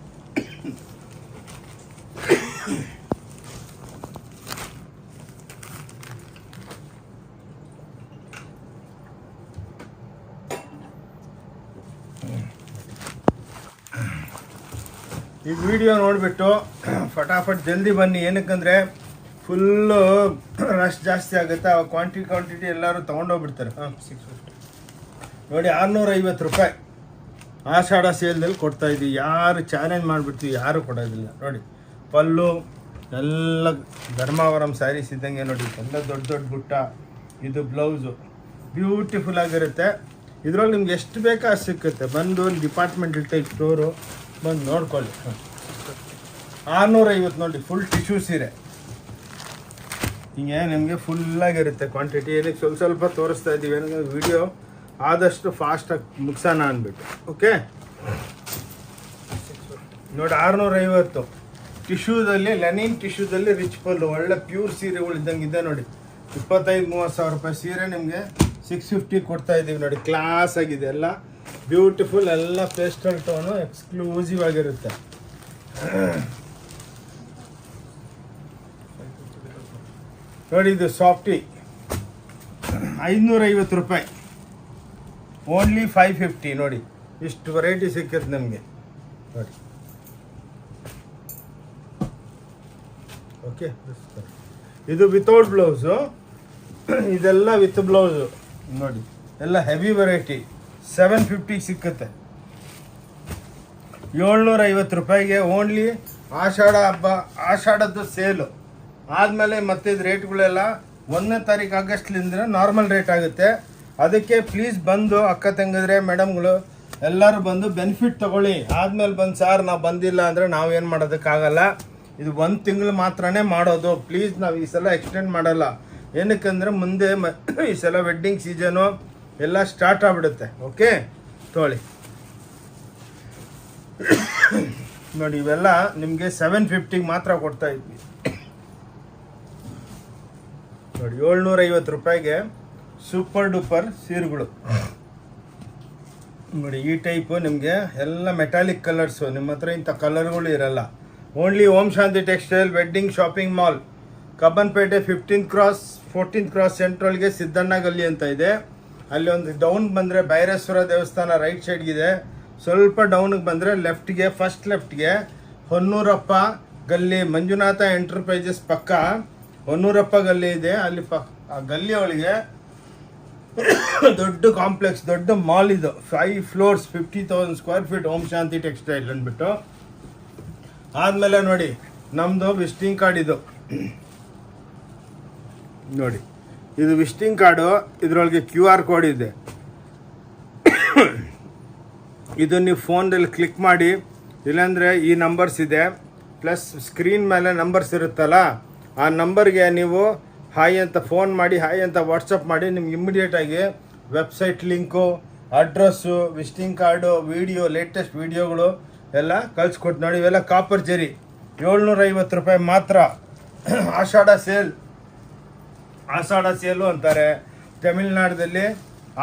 ಈ ವಿಡಿಯೋ ನೋಡಿಬಿಟ್ಟು ಫಟಾಫಟ್ ಜಲ್ದಿ ಬನ್ನಿ. ಏನಕ್ಕಂದರೆ ಫುಲ್ಲು ರಶ್ ಜಾಸ್ತಿ ಆಗುತ್ತೆ, ಆ ಕ್ವಾಂಟಿಟಿ ಎಲ್ಲರೂ ತೊಗೊಂಡೋಗ್ಬಿಡ್ತಾರೆ. 650 ನೋಡಿ, 650 ರೂಪಾಯಿ ಆಷಾಢ ಸೇಲ್ದಲ್ಲಿ ಕೊಡ್ತಾಯಿದ್ದೀವಿ. ಯಾರು ಚಾಲೆಂಜ್ ಮಾಡಿಬಿಡ್ತೀವಿ, ಯಾರು ಕೊಡೋದಿಲ್ಲ ನೋಡಿ. ಪಲ್ಲು ಎಲ್ಲ ಧರ್ಮಾವರಂ ಸ್ಯಾರೀಸ್ ಇದ್ದಂಗೆ ನೋಡಿ, ಎಲ್ಲ ದೊಡ್ಡ ದೊಡ್ಡ ಬುಟ್ಟ. ಇದು ಬ್ಲೌಸು ಬ್ಯೂಟಿಫುಲ್ ಆಗಿರುತ್ತೆ. ಇದರಲ್ಲಿ ನಿಮ್ಗೆ ಎಷ್ಟು ಬೇಕಾ ಅಷ್ಟು ಸಿಕ್ಕುತ್ತೆ. ಬಂದು ಡಿಪಾರ್ಟ್ಮೆಂಟಲ್ ಟೈಪ್ ಸ್ಟೋರು ಬಂದು ನೋಡ್ಕೊಳ್ಳಿ. 650 ನೋಡಿ, ಫುಲ್ ಟಿಶ್ಯೂ ಸೀರೆ. ಹಿಂಗೆ ನಿಮಗೆ ಫುಲ್ಲಾಗಿರುತ್ತೆ ಕ್ವಾಂಟಿಟಿ. ಏನಕ್ಕೆ ಸ್ವಲ್ಪ ಸ್ವಲ್ಪ ತೋರಿಸ್ತಾ ಇದ್ದೀವಿ, ಏನಂದರೆ ವಿಡಿಯೋ ಆದಷ್ಟು ಫಾಸ್ಟಾಗಿ ಮುಗಿಸೋಣ ಅಂದ್ಬಿಟ್ಟು. ಓಕೆ ನೋಡಿ, 650 ಟಿಶ್ಯೂದಲ್ಲಿ, ಲೆನಿನ್ ಟಿಶ್ಯೂದಲ್ಲಿ ರಿಚ್ ಪಲ್ಲು, ಒಳ್ಳೆ ಪ್ಯೂರ್ ಸೀರೆಗಳಿದ್ದಂಗೆ ಇದೆ ನೋಡಿ. 25-30 ಸಾವಿರ ರೂಪಾಯಿ ಸೀರೆ ನಿಮಗೆ 650 ಕೊಡ್ತಾ ಇದ್ದೀವಿ ನೋಡಿ. ಕ್ಲಾಸ್ ಆಗಿದೆ, ಎಲ್ಲ ಬ್ಯೂಟಿಫುಲ್, ಎಲ್ಲ ಪೇಸ್ಟಲ್ ಟೋನು, ಎಕ್ಸ್ಕ್ಲೂಸಿವ್ ಆಗಿರುತ್ತೆ. ನೋಡಿ, ಇದು ಸಾಫ್ಟಿ 550 ರೂಪಾಯಿ, ಓನ್ಲಿ 550 ನೋಡಿ. ಇಷ್ಟು ವೆರೈಟಿ ಸಿಕ್ಕತ್ತೆ ನಮಗೆ ನೋಡಿ. ಓಕೆ, ಇದು ವಿತೌಟ್ ಬ್ಲೌಸು, ಇದೆಲ್ಲ ವಿತ್ ಬ್ಲೌಸು ನೋಡಿ. ಎಲ್ಲ ಹೆವಿ ವೆರೈಟಿ 750 ಸಿಕ್ಕುತ್ತೆ. 750 ರೂಪಾಯಿಗೆ ಓನ್ಲಿ ಆಷಾಢ ಹಬ್ಬ, ಆಷಾಢದ್ದು ಸೇಲು ಆದಮೇಲೆ ಮತ್ತೆ ಇದು ರೇಟ್ಗಳೆಲ್ಲ 1ನೇ ತಾರೀಕು ಆಗಸ್ಟ್ಲಿಂದ ನಾರ್ಮಲ್ ರೇಟ್ ಆಗುತ್ತೆ. ಅದಕ್ಕೆ ಪ್ಲೀಸ್ ಬಂದು ಅಕ್ಕ ತಂಗಿದ್ರೆ ಮೇಡಮ್ಗಳು ಎಲ್ಲರೂ ಬಂದು ಬೆನಿಫಿಟ್ ತೊಗೊಳ್ಳಿ. ಆದಮೇಲೆ ಬಂದು ಸಾರ್ ನಾವು ಬಂದಿಲ್ಲ ಅಂದರೆ ನಾವೇನು ಮಾಡೋದಕ್ಕಾಗಲ್ಲ. ಇದು 1 ತಿಂಗಳು ಮಾತ್ರನೇ ಮಾಡೋದು. ಪ್ಲೀಸ್ ನಾವು ಈ ಸಲ ಎಕ್ಸ್ಟೆಂಡ್ ಮಾಡಲ್ಲ. ಏನಕ್ಕಂದರೆ ಮುಂದೆ ಈ ಸಲ ವೆಡ್ಡಿಂಗ್ ಸೀಸನು ಎಲ್ಲ ಸ್ಟಾರ್ಟ್ ಆಗಿಬಿಡುತ್ತೆ. ಓಕೆ, ತೊಗೊಳ್ಳಿ ನೋಡಿ. ಇವೆಲ್ಲ ನಿಮಗೆ 750 ಮಾತ್ರ ಕೊಡ್ತಾ ಇದ್ವಿ ನೋಡಿ. 750 ರೂಪಾಯಿಗೆ ಸೂಪರ್ ಡೂಪರ್ ಸೀರೆಗಳು ನೋಡಿ. ಈ ಟೈಪು ನಿಮಗೆ ಎಲ್ಲ ಮೆಟಾಲಿಕ್ ಕಲರ್ಸು. ನಿಮ್ಮ ಹತ್ರ ಇಂಥ ಕಲರ್ಗಳು ಇರಲ್ಲ. Only Om Shanti textile wedding shopping mall, Cubbonpete 15th cross 14th cross ಸೆಂಟ್ರಲ್ಗೆ ಸಿದ್ದಣ್ಣ ಗಲ್ಲಿ ಅಂತ ಇದೆ. ಅಲ್ಲಿ ಒಂದು ಡೌನ್ ಬಂದರೆ ಭೈರೇಶ್ವರ ದೇವಸ್ಥಾನ ರೈಟ್ ಸೈಡ್ಗಿದೆ. ಸ್ವಲ್ಪ ಡೌನಿಗೆ ಬಂದರೆ ಲೆಫ್ಟ್ಗೆ, ಫಸ್ಟ್ ಲೆಫ್ಟ್ಗೆ ಹೊನ್ನೂರಪ್ಪ ಗಲ್ಲಿ, ಮಂಜುನಾಥ ಎಂಟರ್ಪ್ರೈಸಸ್ ಪಕ್ಕ ಹೊನ್ನೂರಪ್ಪ ಗಲ್ಲಿ ಇದೆ. ಅಲ್ಲಿ ಆ ಗಲ್ಲಿ ಒಳಗೆ ದೊಡ್ಡ ಕಾಂಪ್ಲೆಕ್ಸ್, ದೊಡ್ಡ ಮಾಲ್ ಇದು. 5 floors 50,000 ಸ್ಕ್ವೇರ್ ಫೀಟ್ ಓಂ ಶಾಂತಿ ಟೆಕ್ಸ್ಟೈಲ್ ಅಂದ್ಬಿಟ್ಟು. ಆದಮೇಲೆ ನೋಡಿ, ನಮ್ಮದು ವಿಸಿಟಿಂಗ್ ಕಾರ್ಡ್ ಇದು ನೋಡಿ. ಇದು ವಿಸಿಟಿಂಗ್ ಕಾರ್ಡು, ಇದರೊಳಗೆ QR ಕೋಡ್ ಇದೆ. ಇದು ನೀವು ಫೋನ್ದಲ್ಲಿ ಕ್ಲಿಕ್ ಮಾಡಿ, ಇಲ್ಲಾಂದರೆ ಈ ನಂಬರ್ಸ್ ಇದೆ, ಪ್ಲಸ್ ಸ್ಕ್ರೀನ್ ಮೇಲೆ ನಂಬರ್ಸ್ ಇರುತ್ತಲ್ಲ, ಆ ನಂಬರ್ಗೆ ನೀವು ಹಾಯ್ ಅಂತ ಫೋನ್ ಮಾಡಿ, ಹಾಯ್ ಅಂತ ವಾಟ್ಸಪ್ ಮಾಡಿ, ನಿಮ್ಗೆ ಇಮ್ಮಿಡಿಯೇಟಾಗಿ website link, address, visiting card, video, latest ವಿಡಿಯೋಗಳು ಎಲ್ಲ ಕಳಿಸ್ಕೊಟ್ಟು ನೋಡಿ. ಇವೆಲ್ಲ ಕಾಪರ್ ಜರಿ 750 ರೂಪಾಯಿ ಮಾತ್ರ. ಆಷಾಢ ಸೇಲು ಅಂತಾರೆ, ತಮಿಳ್ನಾಡಲ್ಲಿ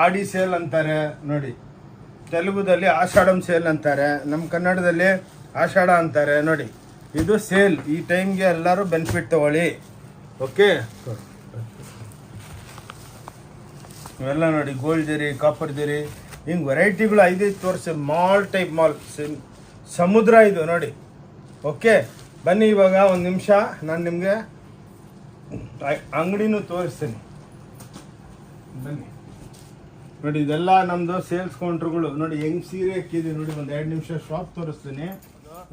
ಆಡಿ ಸೇಲ್ ಅಂತಾರೆ ನೋಡಿ, ತೆಲುಗುದಲ್ಲಿ ಆಷಾಢಂ ಸೇಲ್ ಅಂತಾರೆ, ನಮ್ಮ ಕನ್ನಡದಲ್ಲಿ ಆಷಾಢ ಅಂತಾರೆ ನೋಡಿ. ಇದು ಸೇಲ್, ಈ ಟೈಮ್ಗೆ ಎಲ್ಲರೂ ಬೆನಿಫಿಟ್ ತಗೊಳ್ಳಿ. ಓಕೆ, ಇವೆಲ್ಲ ನೋಡಿ, ಗೋಲ್ಡ್ ಜರಿ, ಕಾಪರ್ ಜರಿ, ಹಿಂಗೆ ವೆರೈಟಿಗಳು 5 ತೋರಿಸಿ. ಮಾಲ್ ಟೈಪ್ ಮಾಲ್, ಸಮುದ್ರ ಇದು ನೋಡಿ. ಓಕೆ, ಬನ್ನಿ ಇವಾಗ ಒಂದು ನಿಮಿಷ ನಾನು ನಿಮಗೆ ಅಂಗಡಿನೂ ತೋರಿಸ್ತೀನಿ. ಬನ್ನಿ ನೋಡಿ, ಇದೆಲ್ಲ ನಮ್ಮದು ಸೇಲ್ಸ್ ಕೌಂಟ್ರುಗಳು ನೋಡಿ. ಹೆಂಗ್ ಸೀರೆ ಹಾಕಿದ್ವಿ ನೋಡಿ. ಒಂದು 2 ನಿಮಿಷ ಶಾಪ್ ತೋರಿಸ್ತೀನಿ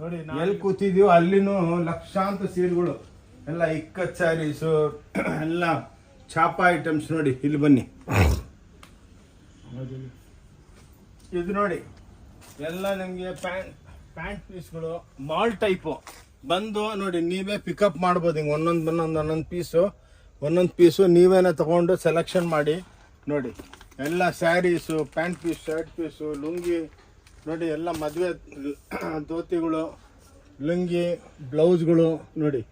ನೋಡಿ. ಎಲ್ಲಿ ಕೂತಿದ್ದೀವೋ ಅಲ್ಲಿನೂ ಲಕ್ಷಾಂತರ ಸೀರೆಗಳು, ಎಲ್ಲ ಇಕ್ಕತ್ ಸ್ಯಾರೀಸು, ಎಲ್ಲ ಛಾಪ ಐಟಮ್ಸ್ ನೋಡಿ. ಇಲ್ಲಿ ಬನ್ನಿ, ಇದು ನೋಡಿ, ಎಲ್ಲ ನಿಮಗೆ ಪ್ಯಾಂಟ್ ಪೀಸ್ಗಳು ಮಾಲ್ ಟೈಪು ಬಂದು ನೋಡಿ ನೀವೇ ಪಿಕಪ್ ಮಾಡ್ಬೋದು. ಹಿಂಗೆ ಒಂದೊಂದು ಪೀಸು ನೀವೇನೇ ತೊಗೊಂಡು ಸೆಲೆಕ್ಷನ್ ಮಾಡಿ ನೋಡಿ. ಎಲ್ಲ saris, pant piece, shirt piece, lungi ನೋಡಿ, ಎಲ್ಲ ಮದುವೆ ಧೋತಿಗಳು, ಲುಂಗಿ, ಬ್ಲೌಸ್ಗಳು ನೋಡಿ,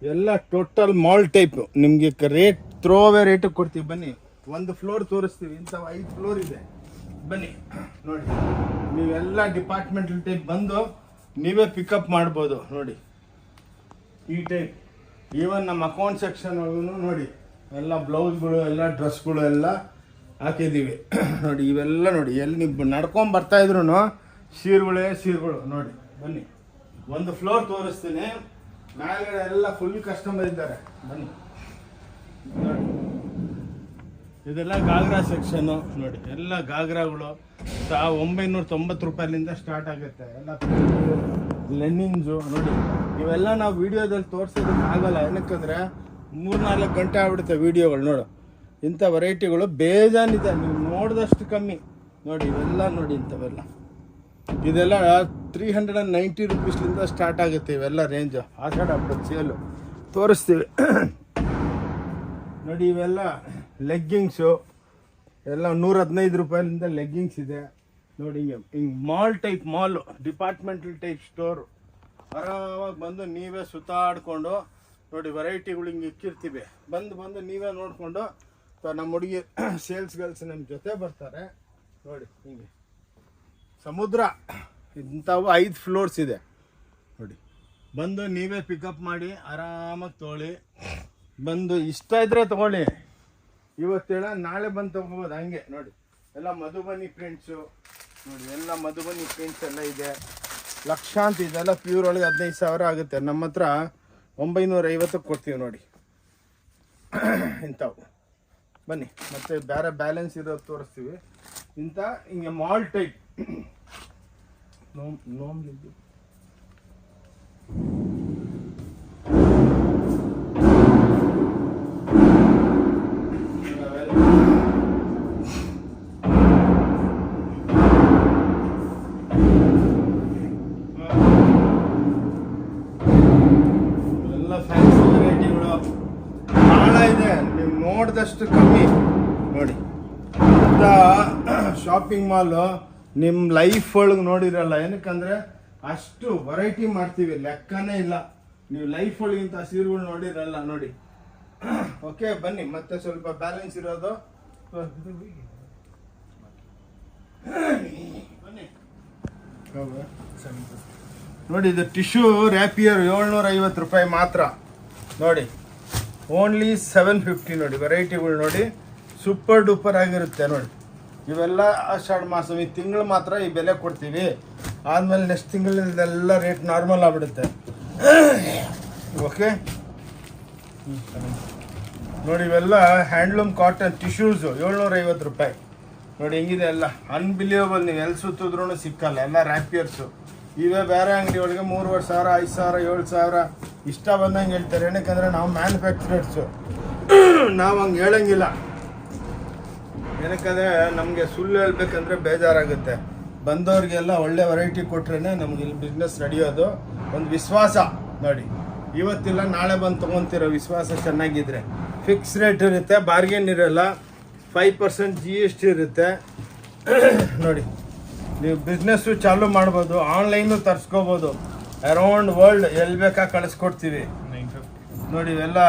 ಎಲ್ಲ ಟೋಟಲ್ ಮಾಲ್ ಟೈಪ್. ನಿಮಗೆ ರೇಟ್ ಥ್ರೋವೇ ರೇಟಿಗೆ ಕೊಡ್ತೀವಿ. ಬನ್ನಿ, ಒಂದು ಫ್ಲೋರ್ ತೋರಿಸ್ತೀವಿ. ಇಂಥವು 5 ಫ್ಲೋರ್ ಇದೆ. ಬನ್ನಿ ನೋಡಿ, ನೀವೆಲ್ಲ ಡಿಪಾರ್ಟ್ಮೆಂಟಲ್ ಟೈಪ್ ಬಂದು ನೀವೇ ಪಿಕಪ್ ಮಾಡ್ಬೋದು ನೋಡಿ. ಈ ಟೈಪ್ ಈವನ್ ನಮ್ಮ ಅಕೌಂಟ್ ಸೆಕ್ಷನ್ ಒಳಗೂ ನೋಡಿ ಎಲ್ಲ ಬ್ಲೌಸ್ಗಳು, ಎಲ್ಲ ಡ್ರೆಸ್ಗಳು ಎಲ್ಲ ಹಾಕಿದ್ದೀವಿ ನೋಡಿ. ಇವೆಲ್ಲ ನೋಡಿ, ಎಲ್ಲಿ ನೀವು ನಡ್ಕೊಂಡು ಬರ್ತಾಯಿದ್ರು ಸೀರೆಗಳು ನೋಡಿ. ಬನ್ನಿ, ಒಂದು ಫ್ಲೋರ್ ತೋರಿಸ್ತೀನಿ. ಮೇಲ್ಗಡೆ ಎಲ್ಲ ಫುಲ್ ಕಸ್ಟಮರ್ ಇದ್ದಾರೆ. ಬನ್ನಿ ನೋಡಿ, ಇದೆಲ್ಲ ಗಾಗ್ರಾ ಸೆಕ್ಷನ್ನು ನೋಡಿ. ಎಲ್ಲ ಗಾಗ್ರಾಗಳು 1990 ರೂಪಾಯಿಲಿಂದ ಸ್ಟಾರ್ಟ್ ಆಗುತ್ತೆ. ಎಲ್ಲ ಲೆನಿನ್ಸು ನೋಡಿ. ಇವೆಲ್ಲ ನಾವು ವಿಡಿಯೋದಲ್ಲಿ ತೋರಿಸೋದಕ್ಕೆ ಆಗಲ್ಲ, ಏನಕ್ಕಂದರೆ 3-4 ಗಂಟೆ ಆಗ್ಬಿಡುತ್ತೆ ವಿಡಿಯೋಗಳು. ನೋಡು, ಇಂಥ ವೆರೈಟಿಗಳು ಬೇಜಾನಿದೆ, ನೀವು ನೋಡಿದಷ್ಟು ಕಮ್ಮಿ ನೋಡಿ. ಇವೆಲ್ಲ ನೋಡಿ, ಇಂಥವೆಲ್ಲ ಇದೆಲ್ಲ 390 ರುಪೀಸ್ಲಿಂದ ಸ್ಟಾರ್ಟ್ ಆಗುತ್ತೆ. ಇವೆಲ್ಲ ರೇಂಜು ಆಷಾಢ ಹಬ್ಬದ ಸೇಲು ತೋರಿಸ್ತೀವಿ ನೋಡಿ. ಇವೆಲ್ಲ ಲೆಗ್ಗಿಂಗ್ಸು ಎಲ್ಲ 115 ರೂಪಾಯಿಲಿಂದ ಲೆಗ್ಗಿಂಗ್ಸ್ ಇದೆ ನೋಡಿ. ಹಿಂಗೆ ಮಾಲು ಡಿಪಾರ್ಟ್ಮೆಂಟಲ್ ಟೈಪ್ ಸ್ಟೋರು. ಆರಾಮಾಗಿ ಬಂದು ನೀವೇ ಸುತ್ತಾಡಿಕೊಂಡು ನೋಡಿ, ವೆರೈಟಿಗಳು ಹಿಂಗೆ ಇಕ್ಕಿರ್ತೀವಿ. ಬಂದು ನೀವೇ ನೋಡಿಕೊಂಡು ನಮ್ಮ ಹುಡುಗಿ ಸೇಲ್ಸ್ ಗರ್ಲ್ಸ್ ನಮ್ಮ ಜೊತೆ ಬರ್ತಾರೆ ನೋಡಿ. ಹಿಂಗೆ ಸಮುದ್ರ ಇಂಥವು 5 ಫ್ಲೋರ್ಸ್ ಇದೆ ನೋಡಿ. ಬಂದು ನೀವೇ ಪಿಕಪ್ ಮಾಡಿ ಆರಾಮಾಗಿ ತೊಗೊಳ್ಳಿ. ಬಂದು ಇಷ್ಟ ಇದ್ದರೆ ತೊಗೊಳ್ಳಿ, ಇವತ್ತೇಳ ನಾಳೆ ಬಂದು ತೊಗೊಬೋದು. ಹಂಗೆ ನೋಡಿ, ಎಲ್ಲ ಮಧುಬನಿ ಪ್ರಿಂಟ್ಸು ನೋಡಿ. ಎಲ್ಲ ಮಧುಬನಿ ಪ್ರಿಂಟ್ಸ್ ಎಲ್ಲ ಇದೆ. ಲಕ್ಷಾಂತ ಇದೆಲ್ಲ ಪ್ಯೂರ್ ಒಳಗೆ 15,000 ಆಗುತ್ತೆ. ನಮ್ಮ ಹತ್ರ 950 ಕೊಡ್ತೀವಿ ನೋಡಿ ಇಂಥವು. ಬನ್ನಿ, ಮತ್ತೆ ಬೇರೆ ಬ್ಯಾಲೆನ್ಸ್ ಇರೋದು ತೋರಿಸ್ತೀವಿ. ಇಂಥ ಹಿಂಗೆ ಮಾಲ್ ಟೈಪ್ ನೋಮ್ಲಿದ್ದು ಎಲ್ಲ ಫ್ಯಾನ್ಸಿ ವೆರೈಟಿಗಳು ಭಾಳ ಇದೆ. ನೀವು ನೋಡಿದಷ್ಟು ಕಮ್ಮಿ ನೋಡಿ. ಇಂಥ ಶಾಪಿಂಗ್ ಮಾಲು ನಿಮ್ಮ ಲೈಫ್ ಒಳಗೆ ನೋಡಿರಲ್ಲ. ಏನಕ್ಕಂದರೆ ಅಷ್ಟು ವೆರೈಟಿ ಮಾಡ್ತೀವಿ, ಲೆಕ್ಕನೇ ಇಲ್ಲ. ನೀವು ಲೈಫ್ ಒಳಗಿಂತ ಸೀರೆಗಳು ನೋಡಿರಲ್ಲ ನೋಡಿ. ಓಕೆ, ಬನ್ನಿ ಮತ್ತೆ ಸ್ವಲ್ಪ ಬ್ಯಾಲೆನ್ಸ್ ಇರೋದು ಬನ್ನಿ ನೋಡಿ. ಇದು ಟಿಶ್ಯೂ ರ್ಯಾಪಿಯರ್ 750 ರೂಪಾಯಿ ಮಾತ್ರ ನೋಡಿ. ಓನ್ಲಿ 750 ನೋಡಿ. ವೆರೈಟಿಗಳು ನೋಡಿ, ಸೂಪರ್ ಡೂಪರ್ ಆಗಿರುತ್ತೆ ನೋಡಿ. ಇವೆಲ್ಲ ಆಷಾಢ ಮಾಸ ಈ ತಿಂಗಳು ಮಾತ್ರ ಈ ಬೆಲೆ ಕೊಡ್ತೀವಿ. ಆದಮೇಲೆ ನೆಕ್ಸ್ಟ್ ತಿಂಗಳಿಂದೆಲ್ಲ ರೇಟ್ ನಾರ್ಮಲ್ ಆಗಿಬಿಡುತ್ತೆ. ಓಕೆ ನೋಡಿ, ಇವೆಲ್ಲ ಹ್ಯಾಂಡ್ಲೂಮ್ ಕಾಟನ್ ಟಿಶ್ಯೂಸು 750 ರೂಪಾಯಿ ನೋಡಿ. ಹೆಂಗಿದೆ ಎಲ್ಲ ಅನ್ಬಿಲಿಯಬಲ್. ನೀವು ಎಲ್ಲಿ ಸುತ್ತಿದ್ರೂ ಸಿಕ್ಕಲ್ಲ. ಎಲ್ಲ ರ್ಯಾಪಿಯರ್ಸು ಇವೇ. ಬೇರೆ ಅಂಗಡಿ ಒಳಗೆ 3,500, 5,000, 7,000 ಇಷ್ಟ ಬಂದಂಗೆ ಹೇಳ್ತಾರೆ. ಏನಕ್ಕಂದರೆ ನಾವು ಮ್ಯಾನುಫ್ಯಾಕ್ಚರರ್ಸು, ನಾವು ಹಂಗೆ ಹೇಳಂಗಿಲ್ಲ. ಏನಕ್ಕಂದರೆ ನಮಗೆ ಸುಳ್ಳು ಹೇಳ್ಬೇಕಂದ್ರೆ ಬೇಜಾರಾಗುತ್ತೆ. ಬಂದವ್ರಿಗೆಲ್ಲ ಒಳ್ಳೆ ವೆರೈಟಿ ಕೊಟ್ರೇ ನಮ್ಗೆ ಇಲ್ಲಿ ಬಿಸ್ನೆಸ್ ನಡೆಯೋದು. ಒಂದು ವಿಶ್ವಾಸ ನೋಡಿ. ಇವತ್ತಿಲ್ಲ ನಾಳೆ ಬಂದು ತೊಗೊತಿರೋ ವಿಶ್ವಾಸ ಚೆನ್ನಾಗಿದ್ರೆ ಫಿಕ್ಸ್ ರೇಟ್ ಇರುತ್ತೆ, ಬಾರ್ಗೇನ್ ಇರೋಲ್ಲ. 5% GST ಇರುತ್ತೆ ನೋಡಿ. ನೀವು ಬಿಸ್ನೆಸ್ಸು ಚಾಲೂ ಮಾಡ್ಬೋದು, ಆನ್ಲೈನು ತರಿಸ್ಕೋಬೋದು. ಅರೌಂಡ್ ವರ್ಲ್ಡ್ ಎಲ್ಲಿ ಬೇಕಾ ಕಳಿಸ್ಕೊಡ್ತೀವಿ ನೋಡಿ. ಇವೆಲ್ಲ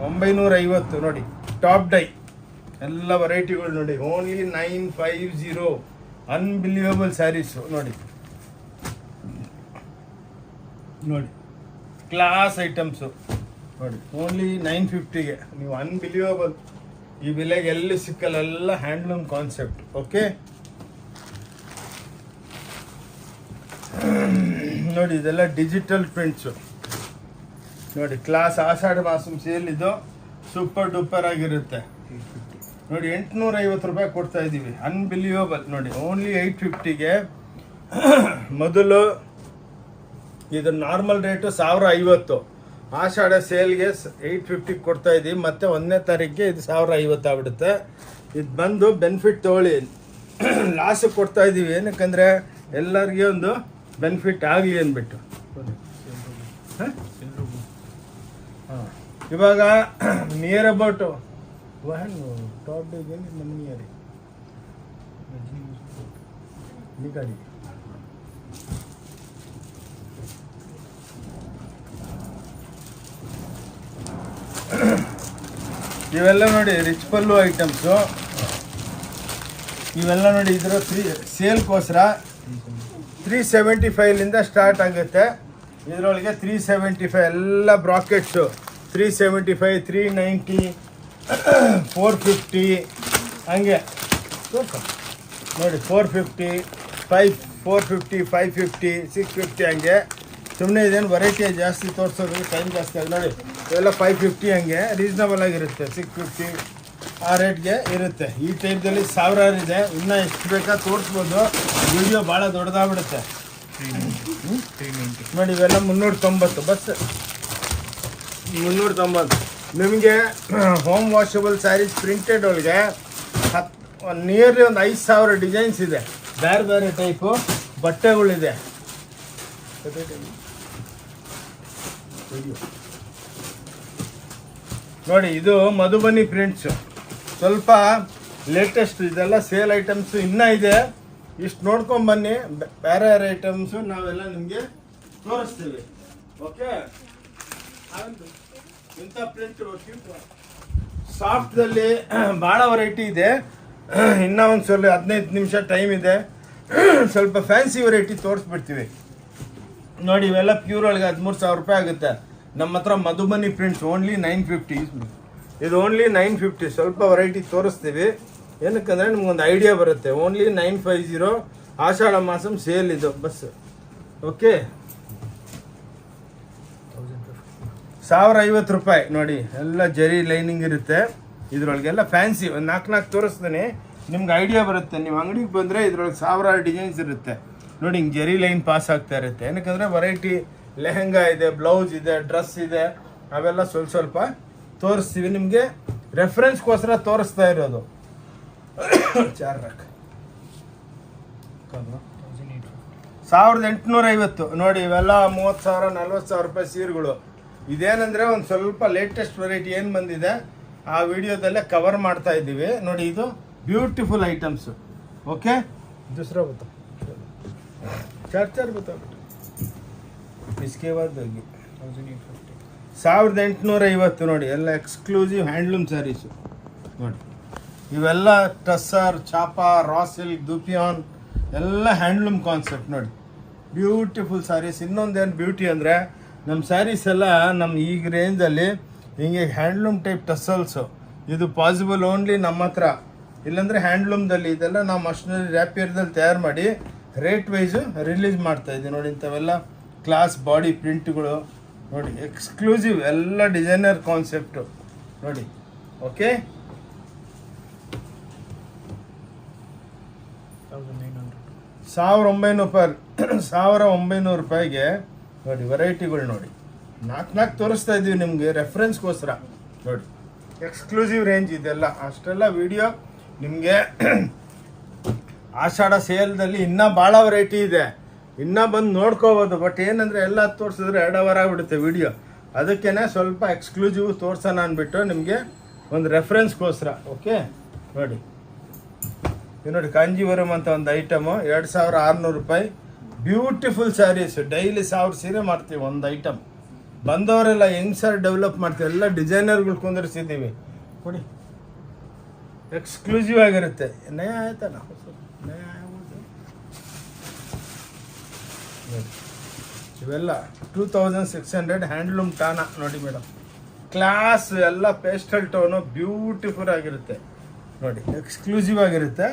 950 ನೋಡಿ. ಟಾಪ್ ಡೈ ಎಲ್ಲ ವೆರೈಟಿಗಳು ನೋಡಿ. ಓನ್ಲಿ 950. ಅನ್ಬಿಲಿಯಬಲ್ ಸ್ಯಾರೀಸು ನೋಡಿ. ನೋಡಿ, ಕ್ಲಾಸ್ ಐಟಮ್ಸು ನೋಡಿ. ಓನ್ಲಿ 950ಗೆ ನೀವು ಅನ್ಬಿಲಿಯಬಲ್. ಈ ಬೆಲೆಗೆ ಎಲ್ಲಿ ಸಿಕ್ಕಲ್ಲ. ಎಲ್ಲ ಹ್ಯಾಂಡ್ಲೂಮ್ ಕಾನ್ಸೆಪ್ಟ್. ಓಕೆ ನೋಡಿ, ಇದೆಲ್ಲ ಡಿಜಿಟಲ್ ಪ್ರಿಂಟ್ಸು ನೋಡಿ. ಕ್ಲಾಸ್ ಆಷಾಢ ಮಾಸಂ ಸೇಲ್ ಇದು ಸೂಪರ್ ಡೂಪರ್ ಆಗಿರುತ್ತೆ ನೋಡಿ. 850 ರೂಪಾಯಿ ಕೊಡ್ತಾ ಇದ್ದೀವಿ. ಅನ್ಬಿಲಿಯಬಲ್ ನೋಡಿ. ಓನ್ಲಿ 850ಗೆ. ಮೊದಲು ಇದು ನಾರ್ಮಲ್ ರೇಟು 1050. ಆಷಾಢ ಸೇಲ್ಗೆ 850 ಕೊಡ್ತಾ ಇದ್ದೀವಿ. ಮತ್ತು 1ನೇ ತಾರೀಕಿಗೆ ಇದು 1050 ಆಗ್ಬಿಡುತ್ತೆ. ಇದು ಬಂದು ಬೆನಿಫಿಟ್ ತೊಗೊಳ್ಳಿ. ಲಾಸ್ ಕೊಡ್ತಾ ಇದ್ದೀವಿ, ಏನಕ್ಕಂದರೆ ಎಲ್ಲರಿಗೆ ಒಂದು ಬೆನಿಫಿಟ್ ಆಗಲಿ ಅಂದ್ಬಿಟ್ಟು. ಹಾಂ ಇವಾಗ ನಿಯರ್ ಅಬೌಟ್ ಟಾಪ್ ನಮ್ಮ ನಿಯರ್ ಈ ಗಾಡಿ ಇವೆಲ್ಲ ನೋಡಿ ರಿಚ್ ಪಲ್ಲು ಐಟಮ್ಸು ಇವೆಲ್ಲ ನೋಡಿ ಇದರ ಸೇಲ್ಗೋಸ್ಕರ 375ಲಿಂದ ಸ್ಟಾರ್ಟ್ ಆಗುತ್ತೆ. ಇದರೊಳಗೆ 375 ಎಲ್ಲ ಬ್ರಾಕೆಟ್ಸು 375 390 450 ಹಂಗೆ ನೋಡಿ 450 450 550 650 ಹಂಗೆ. ಸುಮ್ಮನೆ ಇದೇನು ವೆರೈಟಿ ಜಾಸ್ತಿ ತೋರಿಸೋದು ಟೈಮ್ ಜಾಸ್ತಿ ಆಗಿ ನೋಡಿ ಇವೆಲ್ಲ 550 ಹಂಗೆ ರೀಸ್ನಬಲ್ ಆಗಿರುತ್ತೆ. 650 ಆ ರೇಟ್ಗೆ ಇರುತ್ತೆ. ಈ ಟೈಪ್ದಲ್ಲಿ ಸಾವಿರಾರು ಇದೆ. ಇನ್ನೂ ಎಷ್ಟು ಬೇಕಾ ತೋರಿಸ್ಬೋದು, ವಿಡಿಯೋ ಭಾಳ ದೊಡ್ಡದಾಗ್ಬಿಡುತ್ತೆ. ನೋಡಿ ಇವೆಲ್ಲ 390 ಬಸ್ 390. ನಿಮಗೆ ಹೋಮ್ ವಾಷಬಲ್ ಸ್ಯಾರೀಸ್ ಪ್ರಿಂಟೆಡ್ ಒಳಗೆ ನಿಯರ್ಲಿ ಒಂದು 5000 ಡಿಸೈನ್ಸ್ ಇದೆ. ಬೇರೆ ಬೇರೆ ಟೈಪು ಬಟ್ಟೆಗಳಿದೆ. ನೋಡಿ ಇದು ಮಧುಬನಿ ಪ್ರಿಂಟ್ಸು, ಸ್ವಲ್ಪ ಲೇಟೆಸ್ಟ್. ಇದೆಲ್ಲ ಸೇಲ್ ಐಟಮ್ಸು ಇನ್ನೂ ಇದೆ. ಇಷ್ಟು ನೋಡ್ಕೊಂಬನ್ನಿ. ಬೇರೆ ಬೇರೆ ಐಟಮ್ಸು ನಾವೆಲ್ಲ ನಿಮಗೆ ತೋರಿಸ್ತೀವಿ. ಓಕೆ, ಇಂಥ ಪ್ರಿಂಟ್ ಸಾಫ್ಟ್ದಲ್ಲಿ ಭಾಳ ವೆರೈಟಿ ಇದೆ. ಇನ್ನೂ ಒಂದು ಸ್ವಲ್ಪ 15 ನಿಮಿಷ ಟೈಮ್ ಇದೆ. ಸ್ವಲ್ಪ ಫ್ಯಾನ್ಸಿ ವೆರೈಟಿ ತೋರಿಸ್ಬಿಡ್ತೀವಿ. ನೋಡಿ ಇವೆಲ್ಲ ಪ್ಯೂರ್ ಒಳಗೆ 13,000 ರೂಪಾಯಿ ಆಗುತ್ತೆ. ನಮ್ಮ ಹತ್ರ ಮಧುಬನಿ ಪ್ರಿಂಟ್ಸ್ ಓನ್ಲಿ 950. ಇದು ಓನ್ಲಿ 950. ಸ್ವಲ್ಪ ವೆರೈಟಿ ತೋರಿಸ್ತೀವಿ, ಏನಕ್ಕಂದರೆ ನಿಮ್ಗೊಂದು ಐಡಿಯಾ ಬರುತ್ತೆ. ಓನ್ಲಿ 950 ಆಷಾಢ ಮಾಸಂ ಸೇಲ್ ಇದು ಬಸ್. ಓಕೆ, 1050 ರೂಪಾಯಿ. ನೋಡಿ ಎಲ್ಲ ಜರಿ ಲೈನಿಂಗ್ ಇರುತ್ತೆ. ಇದ್ರೊಳಗೆಲ್ಲ ಫ್ಯಾನ್ಸಿ ಒಂದು 4 ತೋರಿಸ್ತೀನಿ, ನಿಮ್ಗೆ ಐಡಿಯಾ ಬರುತ್ತೆ. ನೀವು ಅಂಗಡಿಗೆ ಬಂದರೆ ಇದ್ರೊಳಗೆ 1000 ಡಿಸೈನ್ಸ್ ಇರುತ್ತೆ. ನೋಡಿ ಹಿಂಗೆ ಜರಿ ಲೈನ್ ಪಾಸ್ ಆಗ್ತಾ ಇರುತ್ತೆ. ಏನಕ್ಕಂದರೆ ವೆರೈಟಿ ಲೆಹಂಗಾ ಇದೆ, ಬ್ಲೌಸ್ ಇದೆ, ಡ್ರೆಸ್ ಇದೆ, ಅವೆಲ್ಲ ಸ್ವಲ್ಪ ತೋರಿಸ್ತೀವಿ. ನಿಮಗೆ ರೆಫರೆನ್ಸ್ಗೋಸ್ಕರ ತೋರಿಸ್ತಾ ಇರೋದು. 1850. ನೋಡಿ ಇವೆಲ್ಲ 30,000 40,000 ರೂಪಾಯಿ ಸೀರೆಗಳು. ಇದೇನಂದರೆ ಒಂದು ಸ್ವಲ್ಪ ಲೇಟೆಸ್ಟ್ ವೆರೈಟಿ ಏನು ಬಂದಿದೆ ಆ ವಿಡಿಯೋದಲ್ಲೇ ಕವರ್ ಮಾಡ್ತಾ ಇದ್ದೀವಿ. ನೋಡಿ ಇದು ಬ್ಯೂಟಿಫುಲ್ ಐಟಮ್ಸು. ಓಕೆ, दूसरा बताओ, 4 बताओ इसके बाद 1850. ನೋಡಿ ಎಲ್ಲ ಎಕ್ಸ್ಕ್ಲೂಸಿವ್ ಹ್ಯಾಂಡ್ಲೂಮ್ ಸ್ಯಾರೀಸು. ನೋಡಿ ಇವೆಲ್ಲ ಟಸ್ಸರ್, ಚಾಪಾ, ರಾ ಸಿಲ್ಕ್, ದುಪಿಯಾನ್ ಎಲ್ಲ ಹ್ಯಾಂಡ್ಲೂಮ್ ಕಾನ್ಸೆಪ್ಟ್. ನೋಡಿ ಬ್ಯೂಟಿಫುಲ್ ಸ್ಯಾರೀಸ್. ಇನ್ನೊಂದೇನು ಬ್ಯೂಟಿ ಅಂದರೆ ನಮ್ಮ ಸ್ಯಾರೀಸ್ ಎಲ್ಲ ನಮ್ಮ ಈಗ ರೇಂಜಲ್ಲಿ ಹಿಂಗೆ ಹ್ಯಾಂಡ್ಲೂಮ್ ಟೈಪ್ ಟಸ್ಸಲ್ಸು. ಇದು ಪಾಸಿಬಲ್ ಓನ್ಲಿ ನಮ್ಮ ಹತ್ರ. ಇಲ್ಲಾಂದರೆ ಹ್ಯಾಂಡ್ಲೂಮ್ದಲ್ಲಿ ಇದೆಲ್ಲ ನಾವು ಮಷಿನರಿ ರ್ಯಾಪಿಯರ್ದಲ್ಲಿ ತಯಾರು ಮಾಡಿ ರೇಟ್ ವೈಸು ರಿಲೀಸ್ ಮಾಡ್ತಾಯಿದ್ದೀವಿ. ನೋಡಿ ಇಂಥವೆಲ್ಲ ಕ್ಲಾಸ್ ಬಾಡಿ ಪ್ರಿಂಟ್ಗಳು. ನೋಡಿ ಎಕ್ಸ್ಕ್ಲೂಸಿವ್ ಎಲ್ಲ ಡಿಸೈನರ್ ಕಾನ್ಸೆಪ್ಟು. ನೋಡಿ ಓಕೆ, 1900 ರೂಪಾಯಿಗೆ ನೋಡಿ ವೆರೈಟಿಗಳು. ನೋಡಿ 4 ತೋರಿಸ್ತಾ ಇದ್ದೀವಿ ನಿಮಗೆ ರೆಫರೆನ್ಸ್ಗೋಸ್ಕರ. ನೋಡಿ ಎಕ್ಸ್ಕ್ಲೂಸಿವ್ ರೇಂಜ್ ಇದೆಲ್ಲ. ಅಷ್ಟೆಲ್ಲ ವಿಡಿಯೋ ನಿಮಗೆ ಆಷಾಢ ಸೇಲ್ದಲ್ಲಿ ಇನ್ನೂ ಭಾಳ ವೆರೈಟಿ ಇದೆ, ಇನ್ನೂ ಬಂದು ನೋಡ್ಕೋಬೋದು. ಬಟ್ ಏನಂದರೆ ಎಲ್ಲ ತೋರಿಸಿದ್ರೆ 2 ಅವರ್ ಆಗಿಬಿಡುತ್ತೆ ವಿಡಿಯೋ. ಅದಕ್ಕೇ ಸ್ವಲ್ಪ ಎಕ್ಸ್ಕ್ಲೂಸಿವ್ ತೋರ್ಸೋಣ ಅಂದ್ಬಿಟ್ಟು ನಿಮಗೆ ಒಂದು ರೆಫರೆನ್ಸ್ಗೋಸ್ಕರ. ಓಕೆ, ನೋಡಿ ಇದು ನೋಡಿ ಕಾಂಜೀವರಂ ಅಂತ ಒಂದು ಐಟಮು 2600 ರೂಪಾಯಿ. ಬ್ಯೂಟಿಫುಲ್ ಸ್ಯಾರೀಸು. ಡೈಲಿ 1000 ಸೀರೆ ಮಾಡ್ತೀವಿ ಒಂದು ಐಟಮ್. ಬಂದವರೆಲ್ಲ ಹೆಂಗೆ ಸರ್ ಡೆವಲಪ್ ಮಾಡ್ತೀವಿ, ಎಲ್ಲ ಡಿಸೈನರ್ಗಳು ಕುಂದಿರಿಸಿದ್ದೀವಿ. ನೋಡಿ ಎಕ್ಸ್ಕ್ಲೂಸಿವ್ ಆಗಿರುತ್ತೆ. ನಯ ಆಯ್ತಲ್ಲ ನಯ ಆಗೋದು. ಇವೆಲ್ಲ 2600 ಹ್ಯಾಂಡ್ಲೂಮ್ ಟಾನ. ನೋಡಿ ಮೇಡಮ್, ಕ್ಲಾಸ್ ಎಲ್ಲ ಪೇಸ್ಟಲ್ ಟೋನು ಬ್ಯೂಟಿಫುಲ್ ಆಗಿರುತ್ತೆ. ನೋಡಿ ಎಕ್ಸ್ಕ್ಲೂಸಿವ್ ಆಗಿರುತ್ತೆ.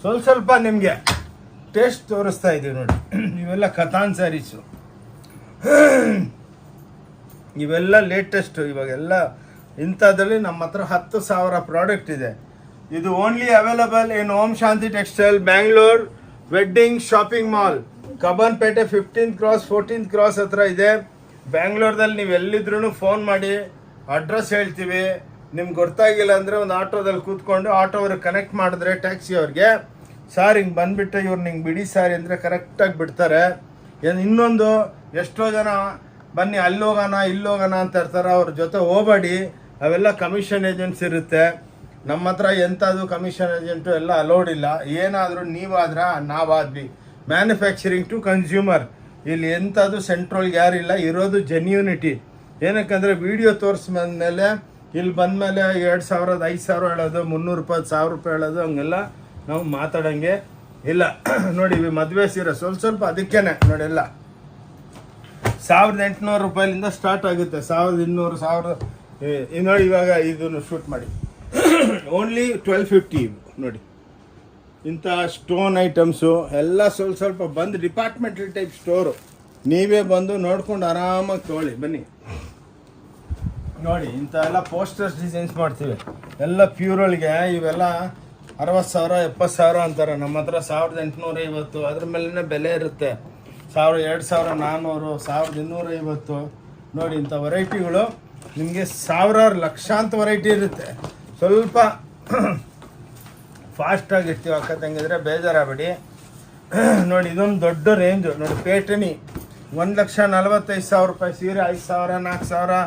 ಸ್ವಲ್ಪ ನಿಮಗೆ ಟೇಸ್ಟ್ ತೋರಿಸ್ತಾ ಇದ್ದೀವಿ. ನೋಡಿ ಇವೆಲ್ಲ ಕತಾನ್ ಸ್ಯಾರೀಸು. ಇವೆಲ್ಲ ಲೇಟೆಸ್ಟು. ಇವಾಗೆಲ್ಲ ಇಂಥದ್ರಲ್ಲಿ ನಮ್ಮ ಹತ್ರ 10,000 ಪ್ರಾಡಕ್ಟ್ ಇದೆ. ಇದು only available in Om Shanti textile, Bangalore wedding shopping mall, Cubbonpete 15th cross 14th cross ಹತ್ರ ಇದೆ. ಬ್ಯಾಂಗ್ಳೂರ್ದಲ್ಲಿ ನೀವು ಎಲ್ಲಿದ್ರೂ ಫೋನ್ ಮಾಡಿ ಅಡ್ರೆಸ್ ಹೇಳ್ತೀವಿ. ನಿಮ್ಗೆ ಗೊತ್ತಾಗಿಲ್ಲ ಅಂದರೆ ಒಂದು ಆಟೋದಲ್ಲಿ ಕೂತ್ಕೊಂಡು ಆಟೋವ್ರಿಗೆ ಕನೆಕ್ಟ್ ಮಾಡಿದ್ರೆ ಟ್ಯಾಕ್ಸಿ ಅವ್ರಿಗೆ, ಸಾರ್ ಹಿಂಗೆ ಬಂದುಬಿಟ್ಟು ಇವ್ರು ನಿಂಗೆ ಬಿಡಿ ಸಾರಿ ಅಂದರೆ ಕರೆಕ್ಟಾಗಿ ಬಿಡ್ತಾರೆ. ಇನ್ನೊಂದು ಎಷ್ಟೋ ಜನ ಬನ್ನಿ ಅಲ್ಲಿ ಹೋಗೋಣ ಇಲ್ಲಿ ಹೋಗೋಣ ಅಂತ ಇರ್ತಾರೆ, ಅವ್ರ ಜೊತೆ ಹೋಗಬೇಡಿ. ಅವೆಲ್ಲ ಕಮಿಷನ್ ಏಜೆಂಟ್ಸ್ ಇರುತ್ತೆ. ನಮ್ಮ ಹತ್ರ ಎಂಥದ್ದು ಕಮಿಷನ್ ಏಜೆಂಟು ಎಲ್ಲ ಅಲೋಡ್ ಇಲ್ಲ. ಏನಾದರೂ ನೀವಾದ್ರ ನಾವಾದ್ವಿ. ಮ್ಯಾನುಫ್ಯಾಕ್ಚರಿಂಗ್ ಟು ಕನ್ಸ್ಯೂಮರ್, ಇಲ್ಲಿ ಎಂಥದ್ದು ಸೆಂಟ್ರಲ್ಗೆ ಯಾರಿಲ್ಲ. ಇರೋದು ಜೆನ್ಯೂನಿಟಿ. ಏನಕ್ಕಂದರೆ ವಿಡಿಯೋ ತೋರಿಸ್ಮೇಲೆ ಇಲ್ಲಿ ಬಂದಮೇಲೆ 2000 5,000 ಹೇಳೋದು, 300 ರೂಪಾಯಿ 1,000 ರೂಪಾಯಿ ಹೇಳೋದು, ಹಂಗೆಲ್ಲ ನಾವು ಮಾತಾಡೋಂಗೆ ಇಲ್ಲ. ನೋಡಿ ಮದುವೆ ಸೀರೆ ಸ್ವಲ್ಪ ಅದಕ್ಕೇನೆ ನೋಡಿ ಎಲ್ಲ 1,800 ರೂಪಾಯಿಲಿಂದ ಸ್ಟಾರ್ಟ್ ಆಗುತ್ತೆ. 1,200 1000 ನೋಡಿ. ಇವಾಗ ಇದನ್ನು ಶೂಟ್ ಮಾಡಿ ಓನ್ಲಿ 1250 ನೋಡಿ. ಇಂಥ ಸ್ಟೋನ್ ಐಟಮ್ಸು ಎಲ್ಲ ಸ್ವಲ್ಪ ಬಂದು ಡಿಪಾರ್ಟ್ಮೆಂಟಲ್ ಟೈಪ್ ಸ್ಟೋರು. ನೀವೇ ಬಂದು ನೋಡ್ಕೊಂಡು ಆರಾಮಾಗಿ ತೊಗೊಳ್ಳಿ ಬನ್ನಿ. ನೋಡಿ ಇಂಥ ಎಲ್ಲ ಪೋಸ್ಟರ್ಸ್ ಡಿಸೈನ್ಸ್ ಮಾಡ್ತೀವಿ ಎಲ್ಲ ಪ್ಯೂರೊಳಗೆ. ಇವೆಲ್ಲ 60,000 70,000 ಅಂತಾರೆ. ನಮ್ಮ ಹತ್ರ 1,850. ಅದ್ರ ಮೇಲೇ ಬೆಲೆ ಇರುತ್ತೆ. 2,400 1,250. ನೋಡಿ ಇಂಥ ವೆರೈಟಿಗಳು ನಿಮಗೆ ಸಾವಿರಾರು ಲಕ್ಷಾಂತರ ವೆರೈಟಿ ಇರುತ್ತೆ. ಸ್ವಲ್ಪ ಫಾಸ್ಟಾಗಿರ್ತೀವಿ ಅಕ್ಕ ತಂಗಿದ್ರೆ ಬೇಜಾರಾಗಬೇಡಿ. ನೋಡಿ ಇದೊಂದು ದೊಡ್ಡ ರೇಂಜು ನೋಡಿ. ಪೇಟನಿ 1,45,000 ರೂಪಾಯಿ ಸೀರೆ 5,000 4,000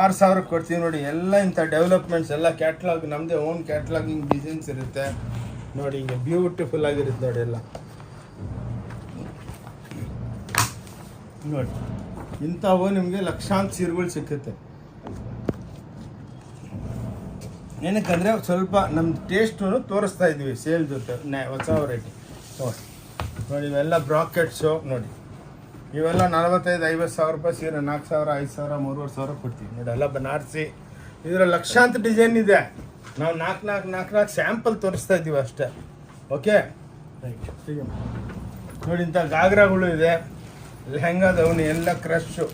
6,000 ಕೊಡ್ತೀವಿ ನೋಡಿ. ಎಲ್ಲ ಇಂಥ ಡೆವಲಪ್ಮೆಂಟ್ಸ್ ಎಲ್ಲ ಕ್ಯಾಟ್ಲಾಗ್, ನಮ್ಮದೇ ಓನ್ ಕ್ಯಾಟ್ಲಾಗಿಂಗ್ ಡಿಸೈನ್ಸ್ ಇರುತ್ತೆ ನೋಡಿ. ಹಿಂಗೆ ಬ್ಯೂಟಿಫುಲ್ ಆಗಿರುತ್ತೆ ನೋಡಿ ಎಲ್ಲ ನೋಡಿ. ಇಂಥವು ನಿಮಗೆ ಲಕ್ಷಾಂತರ ಸೀರೆಗಳು ಸಿಕ್ಕುತ್ತೆ. ಏನಕ್ಕಂದರೆ ಸ್ವಲ್ಪ ನಮ್ಮ ಟೇಸ್ಟು ತೋರಿಸ್ತಾ ಇದ್ವಿ ಸೇಲ್ ಜೊತೆ ಹೊಸ ವೆರೈಟಿ ನೋಡಿ. ಇವೆಲ್ಲ ಬ್ರಾಕೆಟ್ಸು ನೋಡಿ. ಇವೆಲ್ಲ 45,000-50,000 ರೂಪಾಯಿ ಸೀರೆ 4,000 5,000 3,500 ಕೊಡ್ತೀವಿ ನೋಡಿ. ಎಲ್ಲ ಬನಾರಸಿ ಇದರ ಲಕ್ಷಾಂತರ ಡಿಸೈನ್ ಇದೆ. ನಾವು 4 ಸ್ಯಾಂಪಲ್ ತೋರಿಸ್ತಾ ಇದ್ದೀವಿ ಅಷ್ಟೇ. Okay right. ನೋಡಿ ಇಂಥ ಗಾಗ್ರಾಗಳು ಇದೆ, ಲೆಹಂಗಾದವನು ಎಲ್ಲ ಕ್ರಶ್ಶು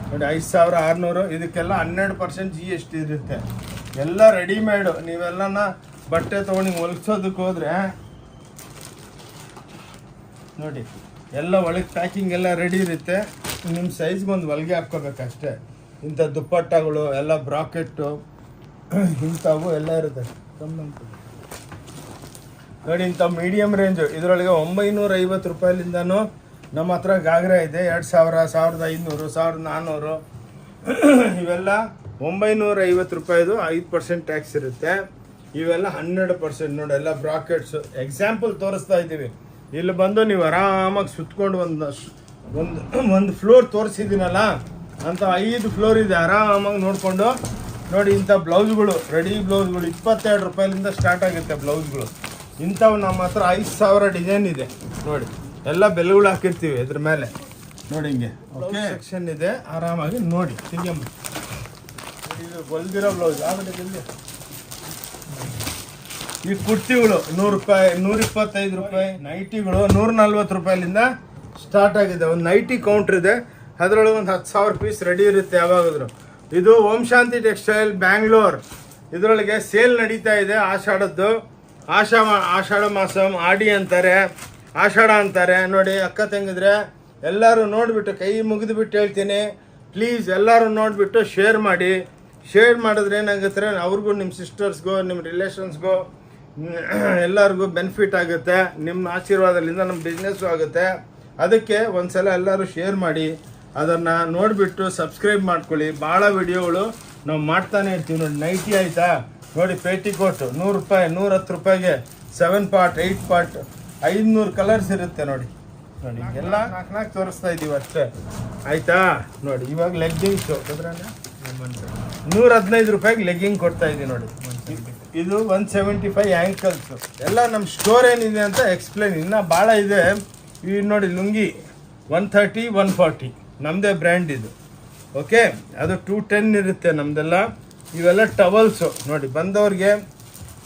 ನೋಡಿ 5,600. ಇದಕ್ಕೆಲ್ಲ 12% GST ಇರುತ್ತೆ. ಎಲ್ಲ ರೆಡಿಮೇಡು. ನೀವೆಲ್ಲನ ಬಟ್ಟೆ ತೊಗೊಂಡು ಹೊಲಿಸೋದಕ್ಕೆ ಹೋದರೆ ನೋಡಿ ಎಲ್ಲ ಒಳಗೆ ಪ್ಯಾಕಿಂಗ್ ಎಲ್ಲ ರೆಡಿ ಇರುತ್ತೆ. ನಿಮ್ಮ ಸೈಜ್ಗೊಂದು ಹೊಲಿಗೆ ಹಾಕ್ಕೋಬೇಕಷ್ಟೇ. ಇಂಥ ದುಪ್ಪಟ್ಟಗಳು ಎಲ್ಲ ಬ್ರಾಕೆಟ್ಟು ಇಂಥವು ಎಲ್ಲ ಇರುತ್ತೆ. ನೋಡಿ ಇಂಥ ಮೀಡಿಯಮ್ ರೇಂಜು ಇದರೊಳಗೆ 950 ರೂಪಾಯಿಲಿಂದನೂ ನಮ್ಮ ಹತ್ರ ಗಾಗ್ರಾ ಇದೆ. 2,000 1,500 1,400 ಇವೆಲ್ಲ 950 ರೂಪಾಯಿದು 5% ಟ್ಯಾಕ್ಸ್ ಇರುತ್ತೆ. ಇವೆಲ್ಲ 100% ನೋಡಿ. ಎಲ್ಲ ಬ್ರಾಕೆಟ್ಸು ಎಕ್ಸಾಂಪಲ್ ತೋರಿಸ್ತಾ ಇದ್ದೀವಿ. ಇಲ್ಲಿ ಬಂದು ನೀವು ಆರಾಮಾಗಿ ಸುತ್ಕೊಂಡು ಒಂದು ಫ್ಲೋರ್ ತೋರಿಸಿದ್ದೀನಲ್ಲ ಅಂತ 5 ಫ್ಲೋರ್ ಇದೆ. ಆರಾಮಾಗಿ ನೋಡಿಕೊಂಡು ನೋಡಿ. ಇಂಥ ಬ್ಲೌಸ್ಗಳು ರೆಡಿ ಬ್ಲೌಸ್ಗಳು 22 ರೂಪಾಯಿಲಿಂದ ಸ್ಟಾರ್ಟ್ ಆಗುತ್ತೆ ಬ್ಲೌಸ್ಗಳು. ಇಂಥವು ನಮ್ಮ ಹತ್ರ 5,000 ಡಿಸೈನ್ ಇದೆ ನೋಡಿ. ಎಲ್ಲ ಬೆಲೆಗಳು ಹಾಕಿರ್ತೀವಿ ಇದ್ರ ಮೇಲೆ ನೋಡಿ. ಹಿಂಗೆ ಓಕೆ ಸೆಕ್ಷನ್ ಇದೆ. ಆರಾಮಾಗಿ ನೋಡಿ. ಸಿಂಗಮ್ಮ ಇದು ಹೊಲ್ದಿರೋ ಬ್ಲೌಸ್ ಆಗುತ್ತೆ. ಈ ಕುರ್ತಿಗಳು 100 ರೂಪಾಯಿ 125 ರೂಪಾಯಿ. ನೈಟಿಗಳು 140 ರೂಪಾಯಿಲಿಂದ ಸ್ಟಾರ್ಟ್ ಆಗಿದೆ. ಒಂದು ನೈಟಿ ಕೌಂಟ್ರ್ ಇದೆ, ಅದರೊಳಗೆ ಒಂದು 10,000 ಪೀಸ್ ರೆಡಿ ಇರುತ್ತೆ ಯಾವಾಗಾದ್ರು. ಇದು ಓಂ ಶಾಂತಿ ಟೆಕ್ಸ್ಟೈಲ್ ಬ್ಯಾಂಗ್ಳೂರ್. ಇದರೊಳಗೆ ಸೇಲ್ ನಡೀತಾ ಇದೆ ಆಷಾಢದ್ದು. ಆಷಾಢ ಮಾಸಂ ಆಡಿ ಅಂತಾರೆ, ಆಷಾಢ ಅಂತಾರೆ ನೋಡಿ. ಅಕ್ಕ ತಂಗಿದ್ರೆ ಎಲ್ಲರೂ ನೋಡಿಬಿಟ್ಟು ಕೈ ಮುಗಿದುಬಿಟ್ಟು ಹೇಳ್ತೀನಿ, ಪ್ಲೀಸ್ ಎಲ್ಲರೂ ನೋಡಿಬಿಟ್ಟು ಶೇರ್ ಮಾಡಿ. ಶೇರ್ ಮಾಡಿದ್ರೆ ಏನಾಗುತ್ತೆ, ಅವ್ರಿಗೂ ನಿಮ್ಮ ಸಿಸ್ಟರ್ಸ್ಗೋ ನಿಮ್ಮ ರಿಲೇಷನ್ಸ್ಗೋ ಎಲ್ಲರಿಗೂ ಬೆನಿಫಿಟ್ ಆಗುತ್ತೆ. ನಿಮ್ಮ ಆಶೀರ್ವಾದದಿಂದ ನಮ್ಮ ಬಿಸ್ನೆಸ್ಸು ಆಗುತ್ತೆ. ಅದಕ್ಕೆ ಒಂದ್ಸಲ ಎಲ್ಲರೂ ಶೇರ್ ಮಾಡಿ, ಅದನ್ನು ನೋಡಿಬಿಟ್ಟು ಸಬ್ಸ್ಕ್ರೈಬ್ ಮಾಡ್ಕೊಳ್ಳಿ. ಭಾಳ ವಿಡಿಯೋಗಳು ನಾವು ಮಾಡ್ತಾನೆ ಇರ್ತೀವಿ ನೋಡಿ. ನೈಟಿ ಆಯಿತಾ ನೋಡಿ, ಪೇಟಿಕೋಟು 100 ರೂಪಾಯಿ 110 ರೂಪಾಯಿಗೆ 7 ಪಾರ್ಟ್ 8 ಪಾರ್ಟ್ 500 ಕಲರ್ಸ್ ಇರುತ್ತೆ ನೋಡಿ. ನೋಡಿ ಎಲ್ಲ 4 ತೋರಿಸ್ತಾ ಇದ್ದೀವಿ ಅಷ್ಟೇ ಆಯಿತಾ. ನೋಡಿ ಇವಾಗ ಲೆಗ್ಗಿಂಗ್ಸು 115 ರೂಪಾಯಿಗೆ ಲೆಗ್ಗಿಂಗ್ ಕೊಡ್ತಾ ಇದ್ದೀವಿ ನೋಡಿ. ಇದು 175 ಆ್ಯಂಕಲ್ಸು. ಎಲ್ಲ ನಮ್ಮ ಸ್ಟೋರ್ ಏನಿದೆ ಅಂತ ಎಕ್ಸ್ಪ್ಲೇನ್ ಇನ್ನೂ ಭಾಳ ಇದೆ. ಇವು ನೋಡಿ ಲುಂಗಿ 130 140 ನಮ್ಮದೇ ಬ್ರ್ಯಾಂಡ್ ಇದು. ಓಕೆ, ಅದು 210 ಇರುತ್ತೆ ನಮ್ಮದೆಲ್ಲ. ಇವೆಲ್ಲ ಟವಲ್ಸು ನೋಡಿ, ಬಂದವ್ರಿಗೆ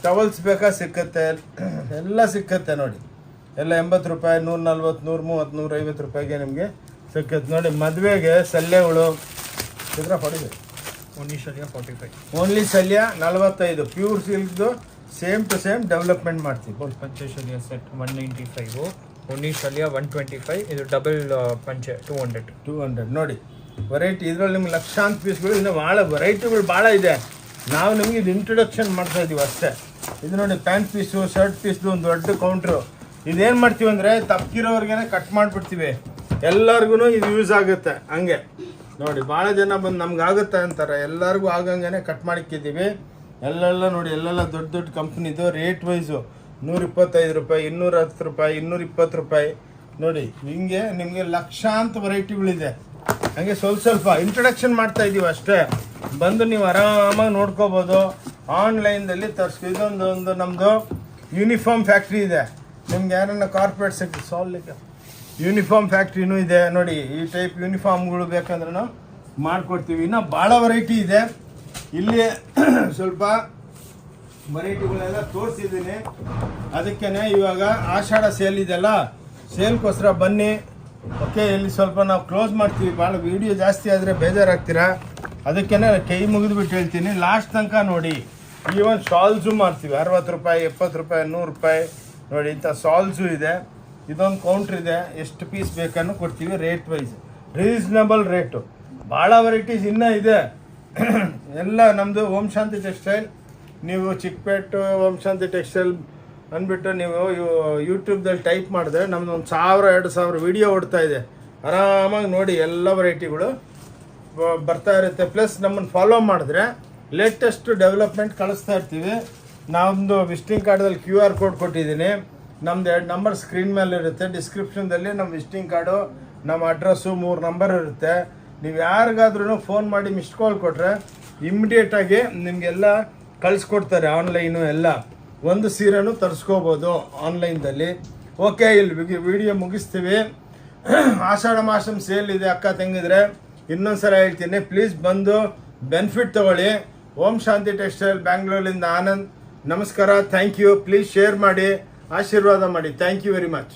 ಟವಲ್ಸ್ ಬೇಕಾ ಸಿಕ್ಕತ್ತೆ, ಎಲ್ಲ ಸಿಕ್ಕತ್ತೆ ನೋಡಿ. ಎಲ್ಲ 80 ರೂಪಾಯಿ 140 130 150 ರೂಪಾಯಿಗೆ ನಿಮಗೆ ಸಿಕ್ಕತ್ತೆ ನೋಡಿ. ಮದುವೆಗೆ ಸಲ್ಯಗಳು ಇದ್ರ ಹೊಡಿದೆ ಓನ್ಲಿ ಶಲ್ಯ 45, ಓನ್ಲಿ ಸಲ್ಯ 45 ಪ್ಯೂರ್ ಸಿಲ್ಕ್ದು ಸೇಮ್ ಟು ಸೇಮ್ ಡೆವಲಪ್ಮೆಂಟ್ ಮಾಡ್ತೀವಿ. ಪಂಚೆ ಶಲ್ಯ ಸೆಟ್ 195, ಓನ್ಲಿ ಶಲ್ಯ 125, ಇದು ಡಬಲ್ ಪಂಚೆ 200 ನೋಡಿ ವೆರೈಟಿ. ಇದರಲ್ಲಿ ನಿಮ್ಗೆ ಲಕ್ಷಾಂತರ ಪೀಸ್ಗಳು, ಇನ್ನು ಭಾಳ ವೆರೈಟಿಗಳು ಭಾಳ ಇದೆ. ನಾವು ನಿಮಗೆ ಇದು ಇಂಟ್ರೊಡಕ್ಷನ್ ಮಾಡ್ತಾ ಇದ್ದೀವಿ ಅಷ್ಟೇ. ಇದು ನೋಡಿ ಪ್ಯಾಂಟ್ ಪೀಸು ಶರ್ಟ್ ಪೀಸ್ದು ಒಂದು ದೊಡ್ಡ ಕೌಂಟ್ರು. ಇದೇನು ಮಾಡ್ತೀವಿ ಅಂದರೆ ತಪ್ಪಿರೋರ್ಗೆ ಕಟ್ ಮಾಡಿಬಿಡ್ತೀವಿ, ಎಲ್ಲರಿಗೂ ಇದು ಯೂಸ್ ಆಗುತ್ತೆ. ಹಂಗೆ ನೋಡಿ ಭಾಳ ಜನ ಬಂದು ನಮ್ಗೆ ಆಗುತ್ತೆ ಅಂತಾರೆ, ಎಲ್ಲರಿಗೂ ಆಗಂಗೆ ಕಟ್ ಮಾಡಿಕ್ಕಿದ್ದೀವಿ. ಎಲ್ಲೆಲ್ಲ ನೋಡಿ, ಎಲ್ಲೆಲ್ಲ ದೊಡ್ಡ ದೊಡ್ಡ ಕಂಪ್ನಿದು ರೇಟ್ ವೈಸು 125 ರೂಪಾಯಿ, 210 ರೂಪಾಯಿ, 220 ರೂಪಾಯಿ. ನೋಡಿ ಹಿಂಗೆ ನಿಮಗೆ ಲಕ್ಷಾಂತ ವೆರೈಟಿಗಳಿದೆ. ಹಂಗೆ ಸ್ವಲ್ಪ ಇಂಟ್ರಡಕ್ಷನ್ ಮಾಡ್ತಾ ಇದ್ದೀವಿ ಅಷ್ಟೇ. ಬಂದು ನೀವು ಆರಾಮಾಗಿ ನೋಡ್ಕೋಬೋದು. ಆನ್ಲೈನ್ದಲ್ಲಿ ಇದೊಂದು ನಮ್ಮದು ಯೂನಿಫಾರ್ಮ್ ಫ್ಯಾಕ್ಟ್ರಿ ಇದೆ. ನಿಮ್ಗೆ ಯಾರನ್ನ ಕಾರ್ಪೊರೇಟ್ ಸೆಕ್ಟರ್ ಸಾಲಿಗೆ ಯೂನಿಫಾರ್ಮ್ ಫ್ಯಾಕ್ಟ್ರಿನೂ ಇದೆ. ನೋಡಿ ಈ ಟೈಪ್ ಯೂನಿಫಾರ್ಮ್ಗಳು ಬೇಕಂದ್ರೆ ನಾವು ಮಾಡಿಕೊಡ್ತೀವಿ. ಇನ್ನೂ ಭಾಳ ವೆರೈಟಿ ಇದೆ. ಇಲ್ಲಿ ಸ್ವಲ್ಪ ವೆರೈಟಿಗಳೆಲ್ಲ ತೋರಿಸಿದ್ದೀನಿ. ಅದಕ್ಕೇ ಇವಾಗ ಆಷಾಢ ಸೇಲ್ ಇದೆಲ್ಲ, ಸೇಲ್ಗೋಸ್ಕರ ಬನ್ನಿ. ಓಕೆ, ಇಲ್ಲಿ ಸ್ವಲ್ಪ ನಾವು ಕ್ಲೋಸ್ ಮಾಡ್ತೀವಿ. ಭಾಳ ವೀಡಿಯೋ ಜಾಸ್ತಿ ಆದರೆ ಬೇಜಾರಾಗ್ತೀರಾ, ಅದಕ್ಕೇ ಕೈ ಮುಗಿದ್ಬಿಟ್ಟು ಹೇಳ್ತೀನಿ. ಲಾಸ್ಟ್ ತನಕ ನೋಡಿ. ಈವನ್ ಶಾಲ್ಸು ಮಾಡ್ತೀವಿ 60 ರೂಪಾಯಿ, 70 ರೂಪಾಯಿ, 100 ರೂಪಾಯಿ. ನೋಡಿ ಇಂಥ ಶಾಲ್ಸು ಇದೆ. ಇದೊಂದು ಕೌಂಟ್ರ್ ಇದೆ, ಎಷ್ಟು ಪೀಸ್ ಬೇಕನ್ನು ಕೊಡ್ತೀವಿ. Rate wise reasonable rate. ಭಾಳ ವೆರೈಟೀಸ್ ಇನ್ನೂ ಇದೆ. ಎಲ್ಲ ನಮ್ಮದು ಓಂ ಶಾಂತಿ ಟೆಕ್ಸ್ಟೈಲ್. ನೀವು ಚಿಕ್ಕಪೇಟು ಓಂ ಶಾಂತಿ ಟೆಕ್ಸ್ಟೈಲ್ ಅಂದ್ಬಿಟ್ಟು ನೀವು ಯೂಟ್ಯೂಬ್ದಲ್ಲಿ ಟೈಪ್ ಮಾಡಿದ್ರೆ ನಮ್ಮದು 1000-2000 ವೀಡಿಯೋ ಓಡ್ತಾ ಇದೆ. ಆರಾಮಾಗಿ ನೋಡಿ, ಎಲ್ಲ ವೆರೈಟಿಗಳು ಬರ್ತಾ ಇರುತ್ತೆ. ಪ್ಲಸ್ ನಮ್ಮನ್ನು ಫಾಲೋ ಮಾಡಿದ್ರೆ ಲೇಟೆಸ್ಟ್ ಡೆವಲಪ್ಮೆಂಟ್ ಕಳಿಸ್ತಾ ಇರ್ತೀವಿ. ನಮ್ಮದು ವಿಸಿಟಿಂಗ್ ಕಾರ್ಡಲ್ಲಿ QR ಕೋಡ್ ಕೊಟ್ಟಿದ್ದೀನಿ. ನಮ್ದು 2 ನಂಬರ್ ಸ್ಕ್ರೀನ್ ಮೇಲೆ ಇರುತ್ತೆ. ಡಿಸ್ಕ್ರಿಪ್ಷನ್ದಲ್ಲಿ ನಮ್ಮ ವಿಸಿಟಿಂಗ್ ಕಾರ್ಡು, ನಮ್ಮ ಅಡ್ರೆಸ್ಸು 3 ನಂಬರ್ ಇರುತ್ತೆ. ನೀವು ಯಾರಿಗಾದ್ರೂ ಫೋನ್ ಮಾಡಿ ಮಿಸ್ಡ್ ಕಾಲ್ ಕೊಟ್ಟರೆ ಇಮ್ಮಿಡಿಯೇಟಾಗಿ ನಿಮಗೆಲ್ಲ ಕಳಿಸ್ಕೊಡ್ತಾರೆ. ಆನ್ಲೈನು ಎಲ್ಲ ಒಂದು ಸೀರೆನೂ ತರಿಸ್ಕೋಬೋದು ಆನ್ಲೈನ್ದಲ್ಲಿ. ಓಕೆ, ಇಲ್ಲಿ ವಿಡಿಯೋ ಮುಗಿಸ್ತೀವಿ. ಆಷಾಢ ಮಾಸಂ ಸೇಲ್ ಇದೆ ಅಕ್ಕ ತಂಗಿದ್ರೆ. ಇನ್ನೊಂದು ಸಲ ಹೇಳ್ತೀನಿ, ಪ್ಲೀಸ್ ಬಂದು ಬೆನಿಫಿಟ್ ತೊಗೊಳ್ಳಿ. ಓಂ ಶಾಂತಿ ಟೆಕ್ಸ್ಟೈಲ್ ಬ್ಯಾಂಗ್ಳೂರಿಂದ ಆನಂದ್. ನಮಸ್ಕಾರ, ಥ್ಯಾಂಕ್ ಯು. ಪ್ಲೀಸ್ ಶೇರ್ ಮಾಡಿ, ಆಶೀರ್ವಾದ ಮಾಡಿ. Thank you very much.